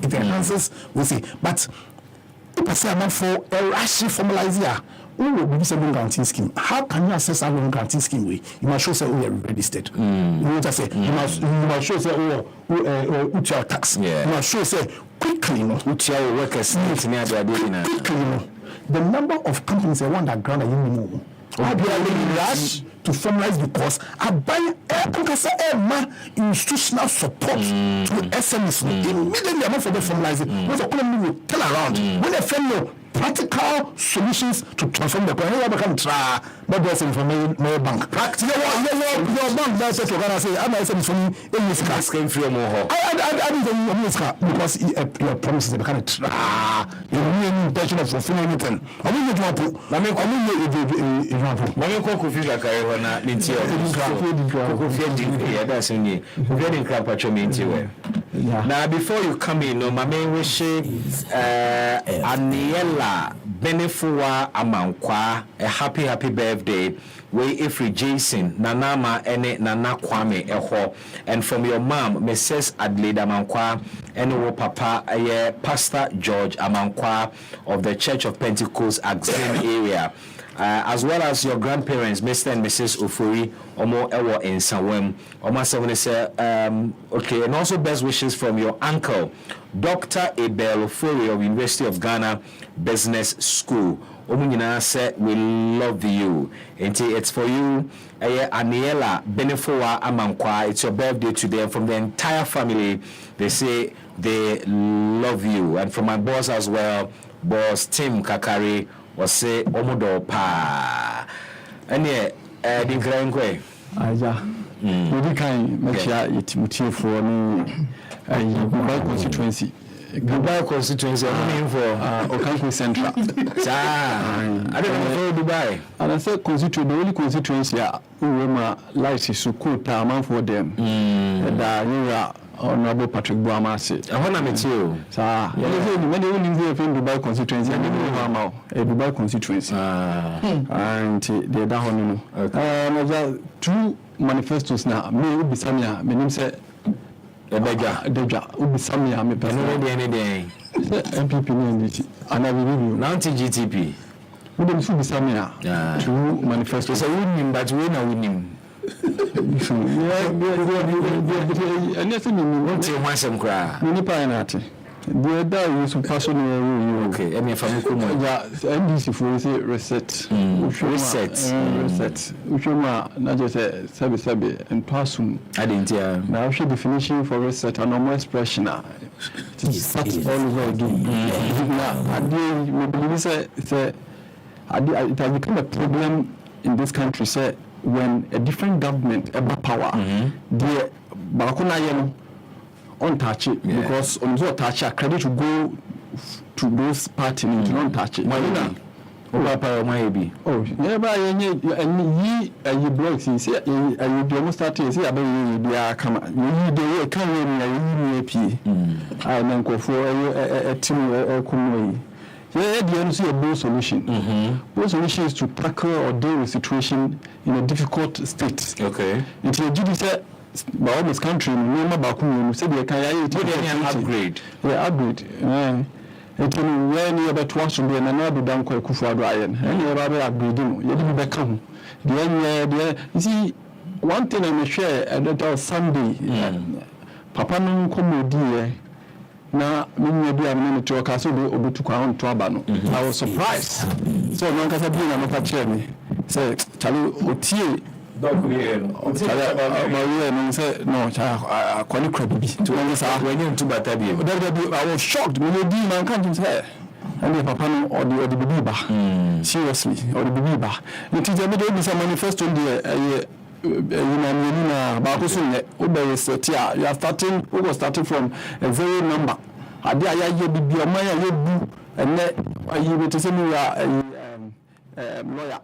Speaker 11: it enhances. We see. But if I say I'm for a rational formalizer. Who will be a loan guarantee scheme? How can you access a loan guarantee scheme? You must show say we are registered. You must say you must show say what's your tax. You must show say quickly what's your workers. Quickly the number of companies that want that grant you minimum. Why do you rush to formalize because I buy institutional support to SMEs immediately amount for the formalizing. When the economy will turn around, when they fail practical solutions to transform the economy, they become try. But there's information no bank. Practical your bank that's what you're gonna say. I'm saying for me, it's came free more. I because your promises they become try. You need intention of fulfilling anything. I mean, na nti now before you come in no mama wish Aniela Benefuwa Amankwa a happy birthday we Ifri Jason Nanama ene Nana Kwame Eho and from your mom Mrs. Adelaide Amankwa and your papa Pastor George Amankwa of the Church of Pentecost Axim area. As well as your grandparents, Mr. and Mrs. Ofori, Omo Ewo in Sawem, Oma Savone say, okay, and also best wishes from your uncle, Dr. Abel Ofori of University of Ghana Business School. Omunina said, we love you. And it's for you, Aniela Benefowa Amankwa. It's your birthday today, and from the entire family, they say they love you. And from my boss as well, boss Tim Kakari, was say Omodo Pa.
Speaker 1: ɛne the nkran
Speaker 13: aja we kan machia yetimutifo ni Dubai constituency
Speaker 1: for
Speaker 13: Okanko Central.
Speaker 1: I don't know for Dubai.
Speaker 13: And I said constituency, the only constituency Urema light is so cool man for them. And you are Honorable Patrick Boamasi.
Speaker 1: I want to meet you.
Speaker 13: Many only in Dubai constituency and a Dubai constituency. And they down on two manifestos now. Me be Samia, my name said Deja, Ubi Samia, me personally
Speaker 1: any day.
Speaker 13: MPP NDC. And I will review.
Speaker 1: Now GTP.
Speaker 13: We don't see Samia. Two manifestos.
Speaker 1: So we win, but we know winning.
Speaker 13: And yes,
Speaker 1: want some cry.
Speaker 13: Many pineapple. The other is passionate.
Speaker 1: Okay, and if I'm
Speaker 13: NDC for say reset. Reset. Not just a sabi and passum.
Speaker 1: I didn't hear. Now,
Speaker 13: she definition for reset and normal expression. That's all over again. I believe it has become a problem in this country. Say when a different government have power, the Bakuna untouch it because on the touch credit to go to those parties to not touch it.
Speaker 1: Maybe.
Speaker 13: Oh, never any blocks. You see, you almost started. See, I come. You do a career. I then go for a team or yeah, the only see a bold solution. Bold solution is to tackle or deal with situation in a difficult state.
Speaker 1: Okay.
Speaker 13: Until you do that. By almost country, remember Baku, said they can
Speaker 1: upgrade.
Speaker 13: Yeah, upgrade. It can when you about once to be another down quite Kufa Ryan. And you're about upgrading. You didn't become. You see, one thing I'm share at that Sunday, Papa no come dear. Now, maybe I'm going to Castle over to Crown Trabano. I was surprised. So, no one can be another chair me. Say, Charlie Otie.
Speaker 1: No,
Speaker 13: quite credible. To understand when you're too bad. I was shocked when you did man can't say. And the papa or the baby seriously, or the baby. It is a bit of a manifesto in the you are starting, we were starting from a zero number. I did be your money, and then you will say you are lawyer.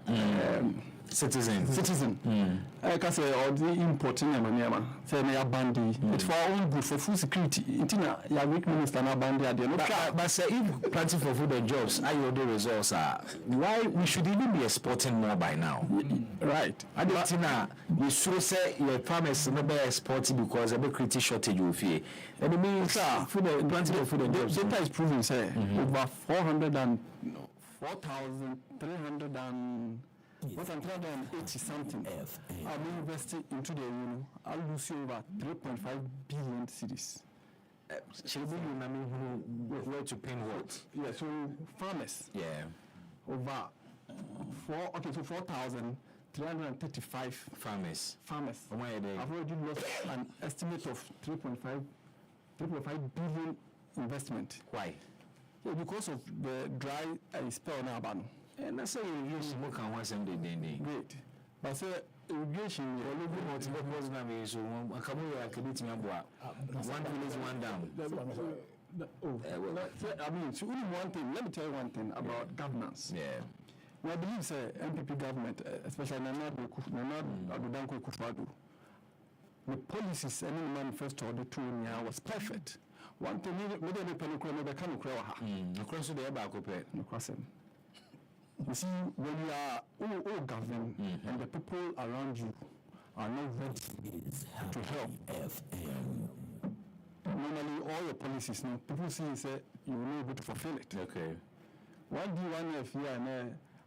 Speaker 13: Citizen. I can say all the important money, say they are bandy. It's for our own good, for food security. Intina, your weak minister na bandy at the end.
Speaker 1: But say if planting for food and jobs, I will do results. Why we should even be exporting more by now?
Speaker 13: Right.
Speaker 1: I don't think you should say your farmers no be exporting because of the critical shortage of fear. And it means food planting for food and jobs.
Speaker 13: Data is proving say over 4,300 and 180 something. I'll be investing into the I'll lose you over 3.5 billion cedis.
Speaker 1: Shall we where to pay what?
Speaker 13: Yeah, so farmers.
Speaker 1: Yeah.
Speaker 13: Over 4,335
Speaker 1: farmers.
Speaker 13: I've already lost an estimate of 3.5 billion investment.
Speaker 1: Why?
Speaker 13: Yeah, because of the dry spell now.
Speaker 1: And that's why you use more can once and then.
Speaker 13: Great. But say irrigation,
Speaker 1: you're looking at what was not me, so I come here, I can eat my boy. One village, one down.
Speaker 13: I mean, so only one thing, let me tell you one thing about governance.
Speaker 1: Yeah.
Speaker 13: Well, I believe the MPP government, especially Nana Adudanko Kufadu, the policies and the manifesto of the 2 years was perfect. One thing, we don't come across the across him. You see, when you are all governed and the people around you are not ready to help, normally all your policies now, people see you say you will not be able to fulfill it.
Speaker 1: Okay.
Speaker 13: What do you want if you are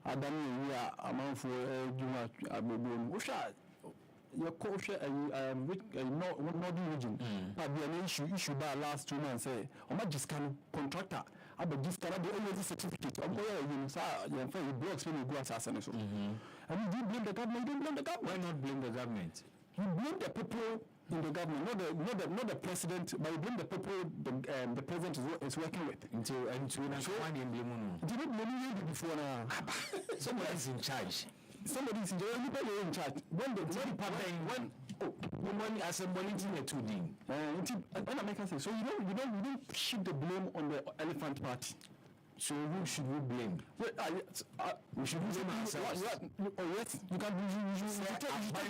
Speaker 13: Adam amount for your culture northern region, but the issue by last 2 months say, just can contractor. I bet this cannot be only certificate. I'm going to you blocks when you go assassin. And you do blame the government, you don't blame the government.
Speaker 1: Why not blame the government?
Speaker 13: You blame the people in the government, not the president, but you blame the people the president is working with.
Speaker 1: Until you not blame
Speaker 13: you before now.
Speaker 1: Someone is in charge.
Speaker 13: somebody is in charge.
Speaker 1: When money as a money in a 2D.
Speaker 13: When America says so, you don't shift the blame on the elephant party.
Speaker 1: So who should we blame?
Speaker 13: We should blame ourselves. Yes, you can.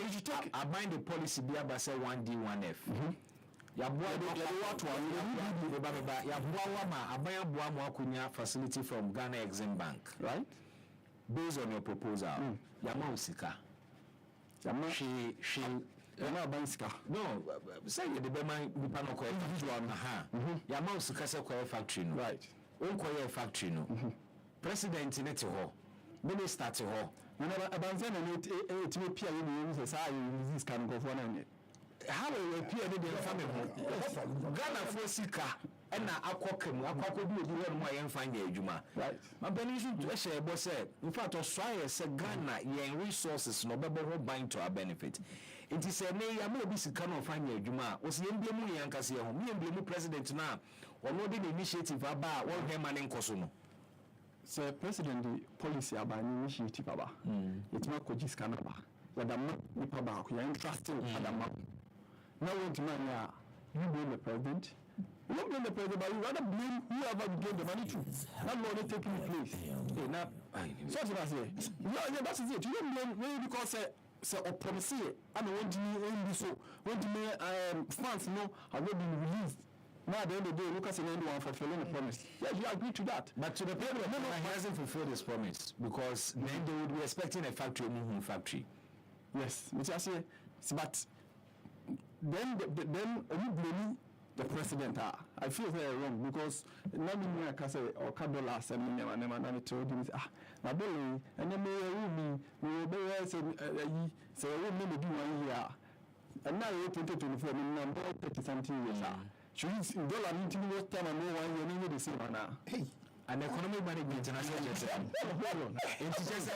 Speaker 13: You should take.
Speaker 1: I bind the policy be about say 1D 1F. Facility from Ghana Exim Bank,
Speaker 13: right?
Speaker 1: Based on your proposal, Yamausika. She no, say the Bema Bipano individual, Yamausika Sequoia factory,
Speaker 13: right?
Speaker 1: Unquire factory, no. President in it, Minister to her.
Speaker 13: Whenever a banzan and it will appear in the society, this can go for an
Speaker 1: how will appear in the family? Ghana for Sika and now Aquakum will do one way and find the Juma.
Speaker 13: Right.
Speaker 1: My benefit to a share was said, in fact, Australia said Ghana, yen resources, no better bind to our benefit. It is a nay, I may be Sikano find the Juma, was the emblem Yankasia, me and blame president now, or no the initiative about one Herman and Kosuno.
Speaker 13: Sir, President, the policy about initiative about it's not Kojis Canaba. Madam Nipaba, you are interested in Madam. Now, when to man, you blame the president. You don't blame the president, but you rather blame whoever gave the money to. That money taking place. So that's what I say. Yeah, that's it. You don't blame me because say promise and when do so when do funds no have not been released. Now at the end of the day, Lucas and anyone fulfilling the promise. Yes, you agree to that.
Speaker 1: But to the people, he hasn't fulfilled his promise because then they would be expecting a factory, a factory.
Speaker 13: Yes, which I say, but then blame the president. I feel very wrong because now I can say or $1 and told him now Billy and then we will say we may do 1 year and now you 2024 number 30 something years. Should you dollar meeting what time and no 1 year never the same now. Hey.
Speaker 1: And economic management international hold on. It's just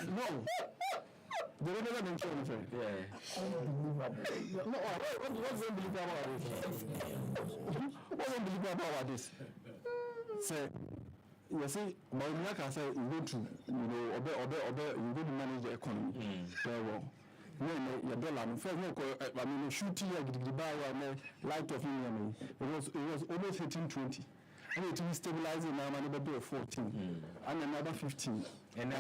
Speaker 13: no. They will never mention anything. Yeah. What's unbelievable about this? Say, you see, but can say you go to, you go to manage the economy very well. No, your dollar. I mean, shooting the buy light of Indian. It was almost 18-20. And it will stabilize now, another 14, and another 15, and I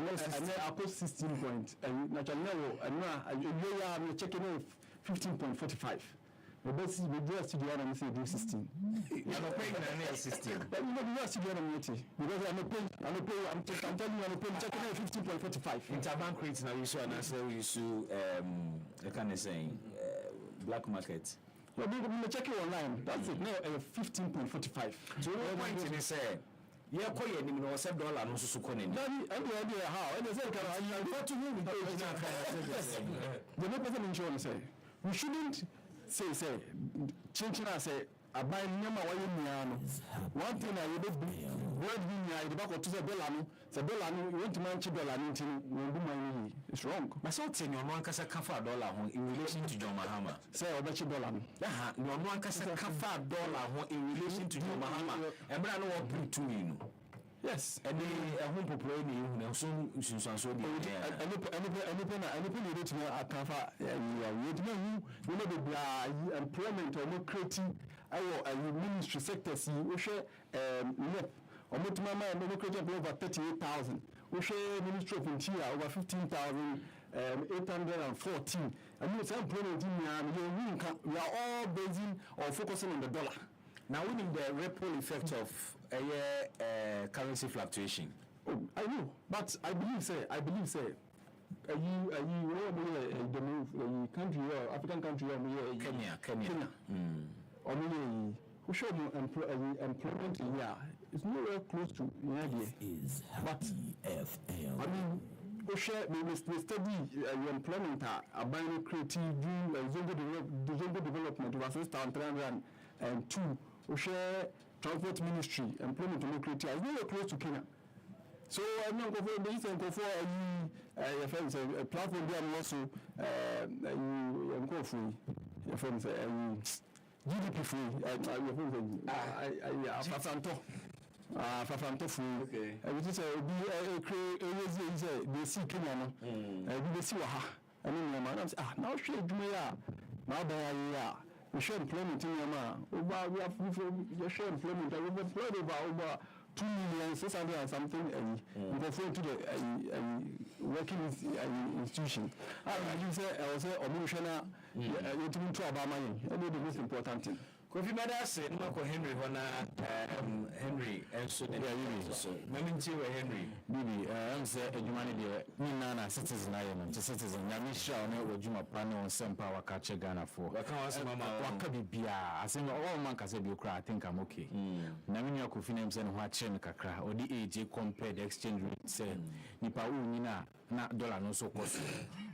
Speaker 13: put 16 points. And naturally, I'm checking 15.45. The best is we do studio and say do 16.
Speaker 1: You're not paying an 16.
Speaker 13: But you know, we are studio and because I'm telling you, I'm paying checking 15.45.
Speaker 1: Interbank rates now, you saw an answer, you saw, I can't say, black market.
Speaker 13: We check it online. That's it. Now 15.45.
Speaker 1: So what point in say? Yeah, quite a minimum of $7 no so konin.
Speaker 13: Idea how? And they say, the no insurance say we shouldn't say changing us say I buy nyama wa yemiano. One thing I would be word in the back of $2 no. Say dollar no you want to manage dollar no we do money. It's wrong.
Speaker 1: But so ten your one kasa kafa $1 in relation to John Mahama.
Speaker 13: Say obechi dollar no.
Speaker 1: Your one kasa kafa $1 in relation to John Mahama. Ebra no what bring to me.
Speaker 13: Yes,
Speaker 1: and the home popular ni so so dey
Speaker 13: anything you need to account you know the employment or no creating our ministry sectors we share Omutuma democratic over 38,000 we share ministry of interior over 15,814 and you say employment we are all basing or focusing on the dollar.
Speaker 1: Now, we need the ripple effect of currency fluctuation.
Speaker 13: Oh, I know, but I believe, the country, African country, Kenya. Who show you employment here? It's nowhere close to but I mean, we study your employment, buying creative, doing zongo development versus 302. We share transport ministry, employment democracy. It's nowhere close to Kenya. So I'm not going for this and go for a platform there and also you go for your friends GDP free Fafanto free we just be they see Kenya no we see ha now share dwuma now there we share employment in Yama we have share employment we employed over 2 million 600 and something we go to the working institution. I say omushana you to about money. That is the most important thing.
Speaker 1: Kofi Mada said, "Marco Henry, Henry, and so Meminti Henry, Bibi, I'm saying, humanity, Nana, citizen, I am citizen. Yamisha, no, Juma Pano, and some power catcher Ghana for. I can't ask Mamma, what could be Bia? I say, all man can say, you cry, I think I'm okay. Namina Kofi names and watching Kakra, or the AJ compared the exchange rate, say, Nipa Unina, not dollar, no so cost.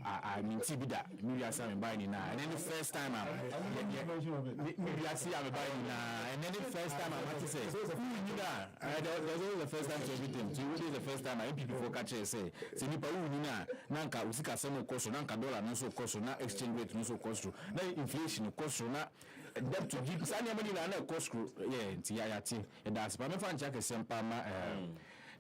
Speaker 1: I mean, Tibida, maybe I saw him buying now, and then the first time maybe I see I'm buying now, and then the first time I'm to say, there's always the first time to everything. So it is the first time I people for catch say, Nipa Unina, Nanka, Usika Samo cost, Nanka dollar, no so cost, not exchange rate, no so cost, no inflation, cost, not debt to give Sanya Manila, cost, yeah, Tiati, and that's but my friend Jack is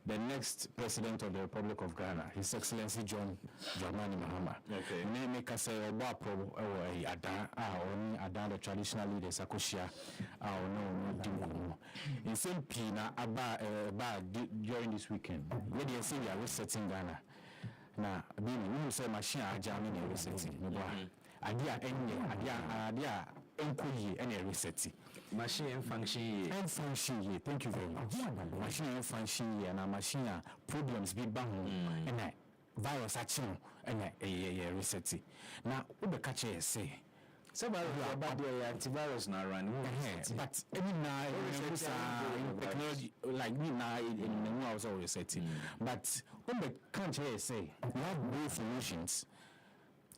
Speaker 1: the next president of the Republic of Ghana, His Excellency John Dramani Mahama. Okay. Make us say Wapo or Adan the traditional leaders Akoshia no in same Pina during this weekend. Where they say we are resetting Ghana. Now, we say machine are jamming and resetting. Idea enkoyi any reset machine function thank you very much machine function and machine problems be bang and virus action and reset now we catch say somebody about the antivirus now run but any now technology like me now in the new house always setting but when the country say we have both solutions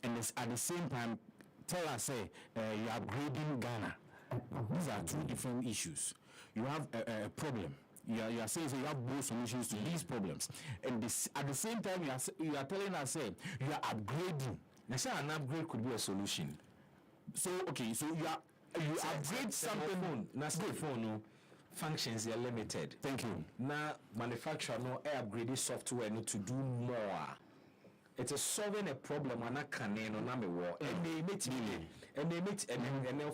Speaker 1: and it's at the same time tell us, say, you are upgrading Ghana. These are two different issues. You have a problem. You are saying you have both solutions to these problems. And this, at the same time, you are telling us, say, you are upgrading. Now, say an upgrade could be a solution. So, okay, so you upgrade something. Now, phone, no, functions are limited. Thank you. Now, manufacturer, no, upgrade software no, to do more. It is solving a problem and I can no war and they meet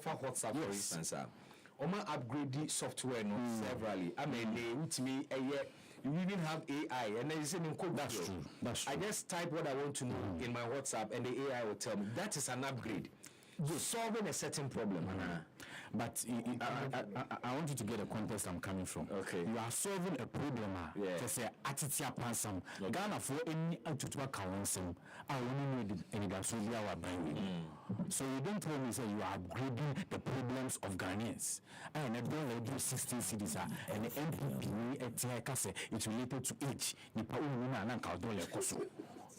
Speaker 1: for WhatsApp for instance. Oma upgrade the software no severally. I mean they with me you even have AI and then you say code. That's true. I just type what I want to know in my WhatsApp and the AI will tell me. That is an upgrade. You're solving a certain problem. But I want you to get the context I'm coming from. Okay. You are solving a problem. To say attitude pansam. Ghana for any to council. I only need any gasolia or so you don't tell me say you are upgrading the problems of Ghanaians. And I don't do 16 cities and the MPP it's related to age. Nipa ununa na kaudole koso.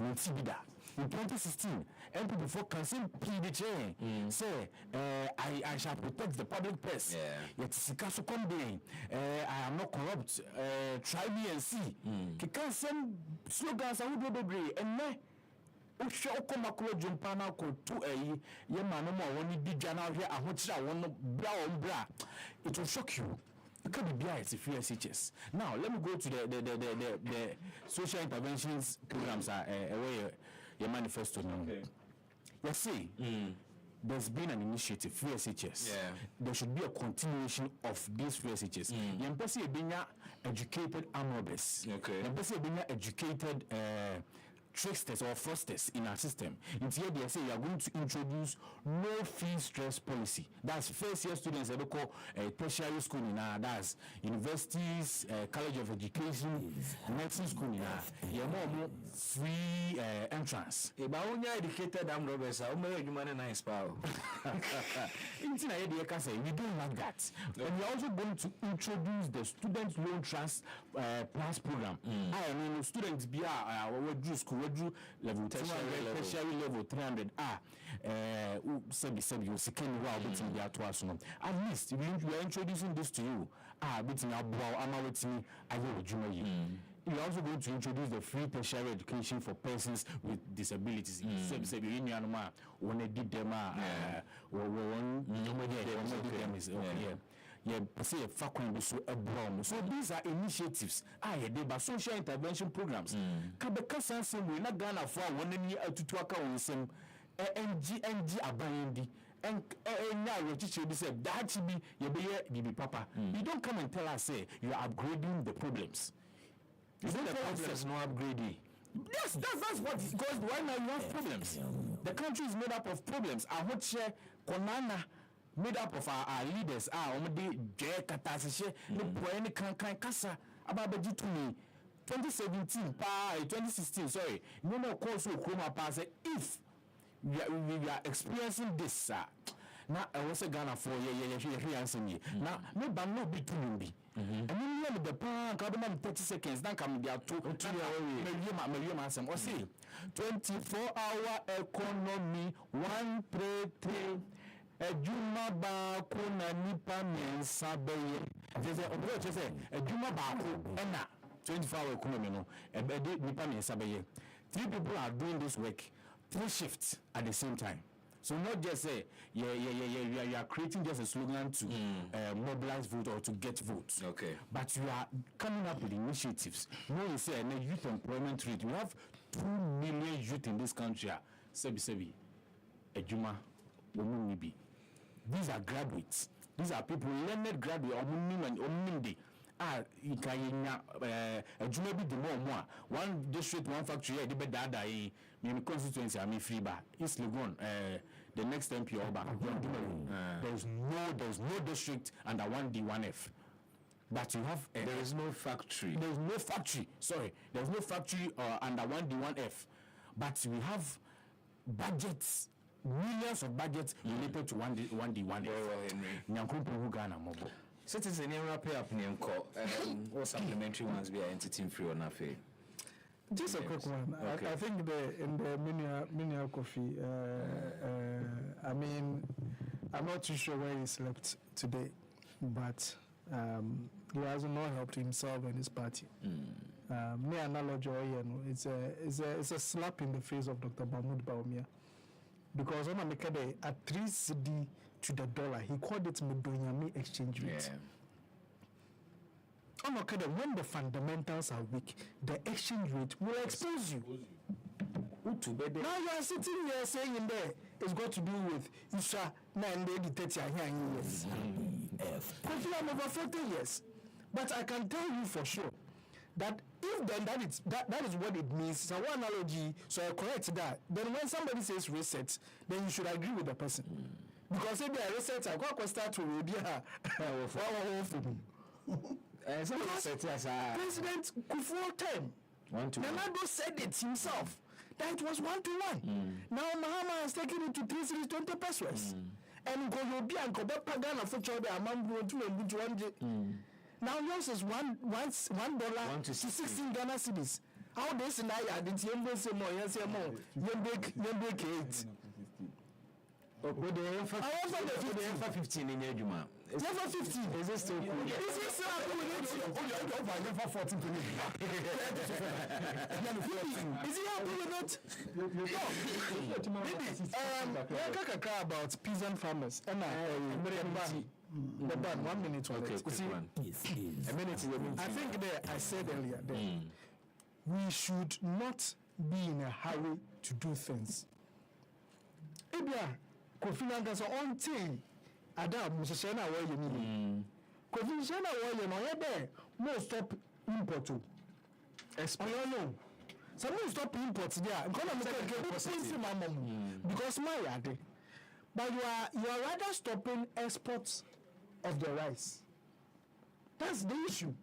Speaker 1: Nitibida. In 2016, MPP for cancel PDJ say I shall protect the public purse. Yet Sikaso Konde, I am not corrupt. Try me and see. Can send slogans I would be and me. Ushoko makolo jumpana ko to ye man no more when you jana here a hocha one bra. It will shock you. It can be it's free SHS. Now let me go to the social interventions programs where your manifesto. Okay. Let's see. There's been an initiative, free SHS. Yeah. There should be a continuation of these free SHS. The embassy being educated arm robbers. Okay. The embassy being educated tricksters or fraudsters in our system. In here they say you are going to introduce no fee stress policy. That's first year students that call tertiary school in that's universities, college of education, medicine school in more free entrance. If I only educated them robbers, I only human nice power. We don't like that. And we are also going to introduce the student loan trust plus program. I mean students be school level tertiary level 300 you second wow betting the atwaso at least we are introducing this to you betting abo ama wetimi aye ojuma yi
Speaker 12: you're also going to introduce the free tertiary education for persons with disabilities. So these are initiatives. They social intervention programs. Ghana for NG abayindi and now teacher said that be papa. You don't come and tell us say you are upgrading the problems. Isn't the problems no upgrading? Yes, that's what it goes. Why now you have problems? The country is made up of problems. I would share Konana made up of our leaders. Kasa about to me 2017 2016 sorry no more course will come up as if we are experiencing this sir. Now I was a Ghana for answer me. Now maybe I'm not be too nimby. And then the pan 30 seconds now come there to say 24-hour economy 133 Ejuma ba ko na nipa mensa beye. Just say ejuma ba ko na 24-hour economy no ebede nipa mensa beye. 3 people are doing this work 3 shifts at the same time. So not just say you are creating just a slogan to mobilize vote or to get votes. Okay. But you are coming up with initiatives. No, you say a youth employment rate. We have 2 million youth in this country. Sebi ejuma omunibi. These are graduates. These are people learned graduate omunimdi. You can ejuma the more one district one factory the better in constituency I mean free bar East Legon the next MP Oba there's no district under 1D1F but you have
Speaker 1: there is no factory
Speaker 12: there's no factory under 1D1F but we have budgets millions of budgets related to 1D1F Nyankumpu Ghana mobile
Speaker 1: citizen in wrap up name call or supplementary ones be entity free or nothing.
Speaker 4: Just a quick one. Okay. I think in the mini coffee. I mean, I'm not too sure where he slept today, but he has not helped himself and his party. Me analogy, it's a slap in the face of Dr. Mahmoud Bawumia. Because on a at 3 cedi to the dollar, he called it Medonyami exchange rate. Yeah. On when the fundamentals are weak, the exchange rate will expose you. Now you are sitting here saying in there it's got to do with Isha 930 years. I'm over 40 years. But I can tell you for sure that if then that is what it means, so one analogy, so I correct that, then when somebody says reset, then you should agree with the person. Because if they are reset, I go start to President Kufuor time, Nana said it himself that it was 1-to-1. Now Mahama has taken it to 3 cities 20 pesos. And Goyobi and Kobe Pagana for Chobe Amambu to 1 Now yours is $1 to 16 Ghana cedis. How this and I did Yembe say more, yes, more. Yembe 8. With the 15 in your Juma. It's never 15. Is it still cool? Is it still over 14 to me? Is he happy with it? No. Maybe about peasant farmers. And the ban 1 minute. Okay, a minute. I think that I said earlier that we should not be in a hurry to do things. Kofi Nangasa on thing Adam Musashana where you need Kofi Shana where you know there no stop import to no some stop imports there because my yard but you are rather stopping exports of the rice. That's the issue.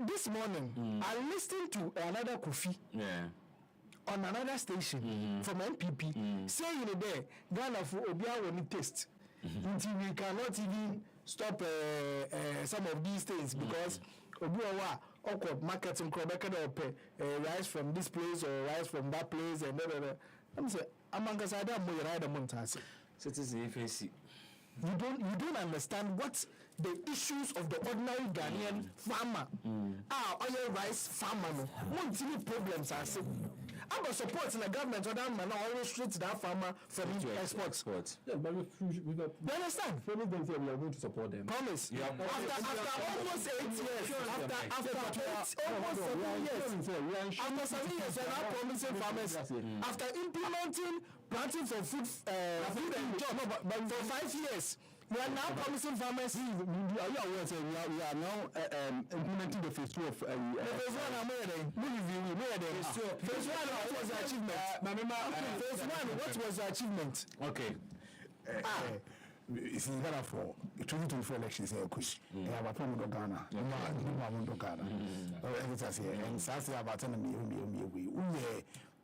Speaker 4: This morning I listened to another Kofi on another station from MPP saying there Ghana for Obia when it taste until we cannot even stop some of these things because Obia awkward marketing rice from this place or rice from that place and I'm say among us I don't know the Montasi.
Speaker 1: Citizen FAC. you don't understand what the issues of the ordinary Ghanaian farmer oil rice farmer no problems are about supporting the government or that man always restrict that farmer from exports.
Speaker 13: Yeah, but you
Speaker 1: understand?
Speaker 13: Promise them say we are going to support them.
Speaker 1: Promise. Yeah. After almost 8 years, after almost 7 years, after 7 years, we are now promising farmers after implementing planting for food and job but for 5 years. We are now promising farmers.
Speaker 11: Are you aware that we are now implementing the phase 2 of
Speaker 1: the phase 1? I'm ready. Phase 1, what was the achievement? Phase 1, what was the achievement?
Speaker 12: Okay.
Speaker 11: It's in Ghana for 2024 elections. They have a problem with Ghana. And Saturday about we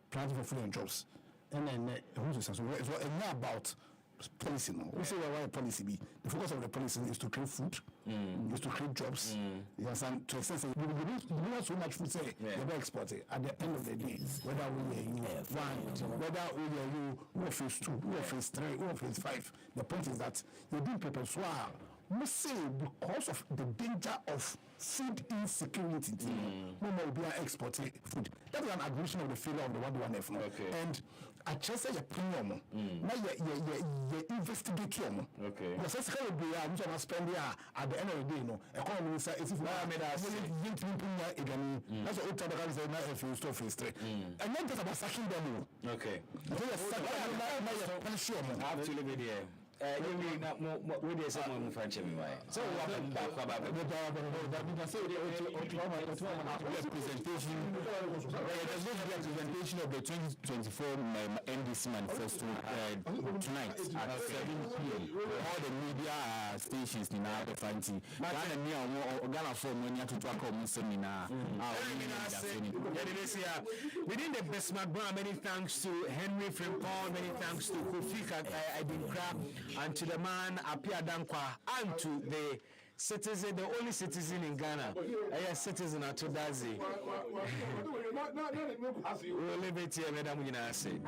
Speaker 11: planting for food and jobs. And then it's about policy now. We say why policy be. The focus of the policy is to create food, is to create jobs. Yes, and to extent we don't so much food say they will export it. At the end of the day, whether we are phase 2, we are phase 3, we are phase 5, the point is that you do people we say because of the danger of food insecurity, we will be exporting food. That is an aggravation of the failure of the 1-1F. Okay. And I just say a premium. Now you investigate them. Okay. Because that's kind of the which I spend at the end of the day. Economy is if you made us that's what time I say now phase 2, phase 3. And not just about sacking them. Okay.
Speaker 12: Absolutely. You not we dey say mo French me why. So we have back about the presentation of the 2024 NDC manifesto tonight at 7 p.m. All the media stations in our fancy. Ghana for money to talk about seminar. Within the best many thanks to Henry Frimpong, many thanks to Kofi Adinkra, and to the man Apia Dankwa, and to the citizen, the only citizen in Ghana, a citizen at Todazi. We'll leave it here, Madam Ginase.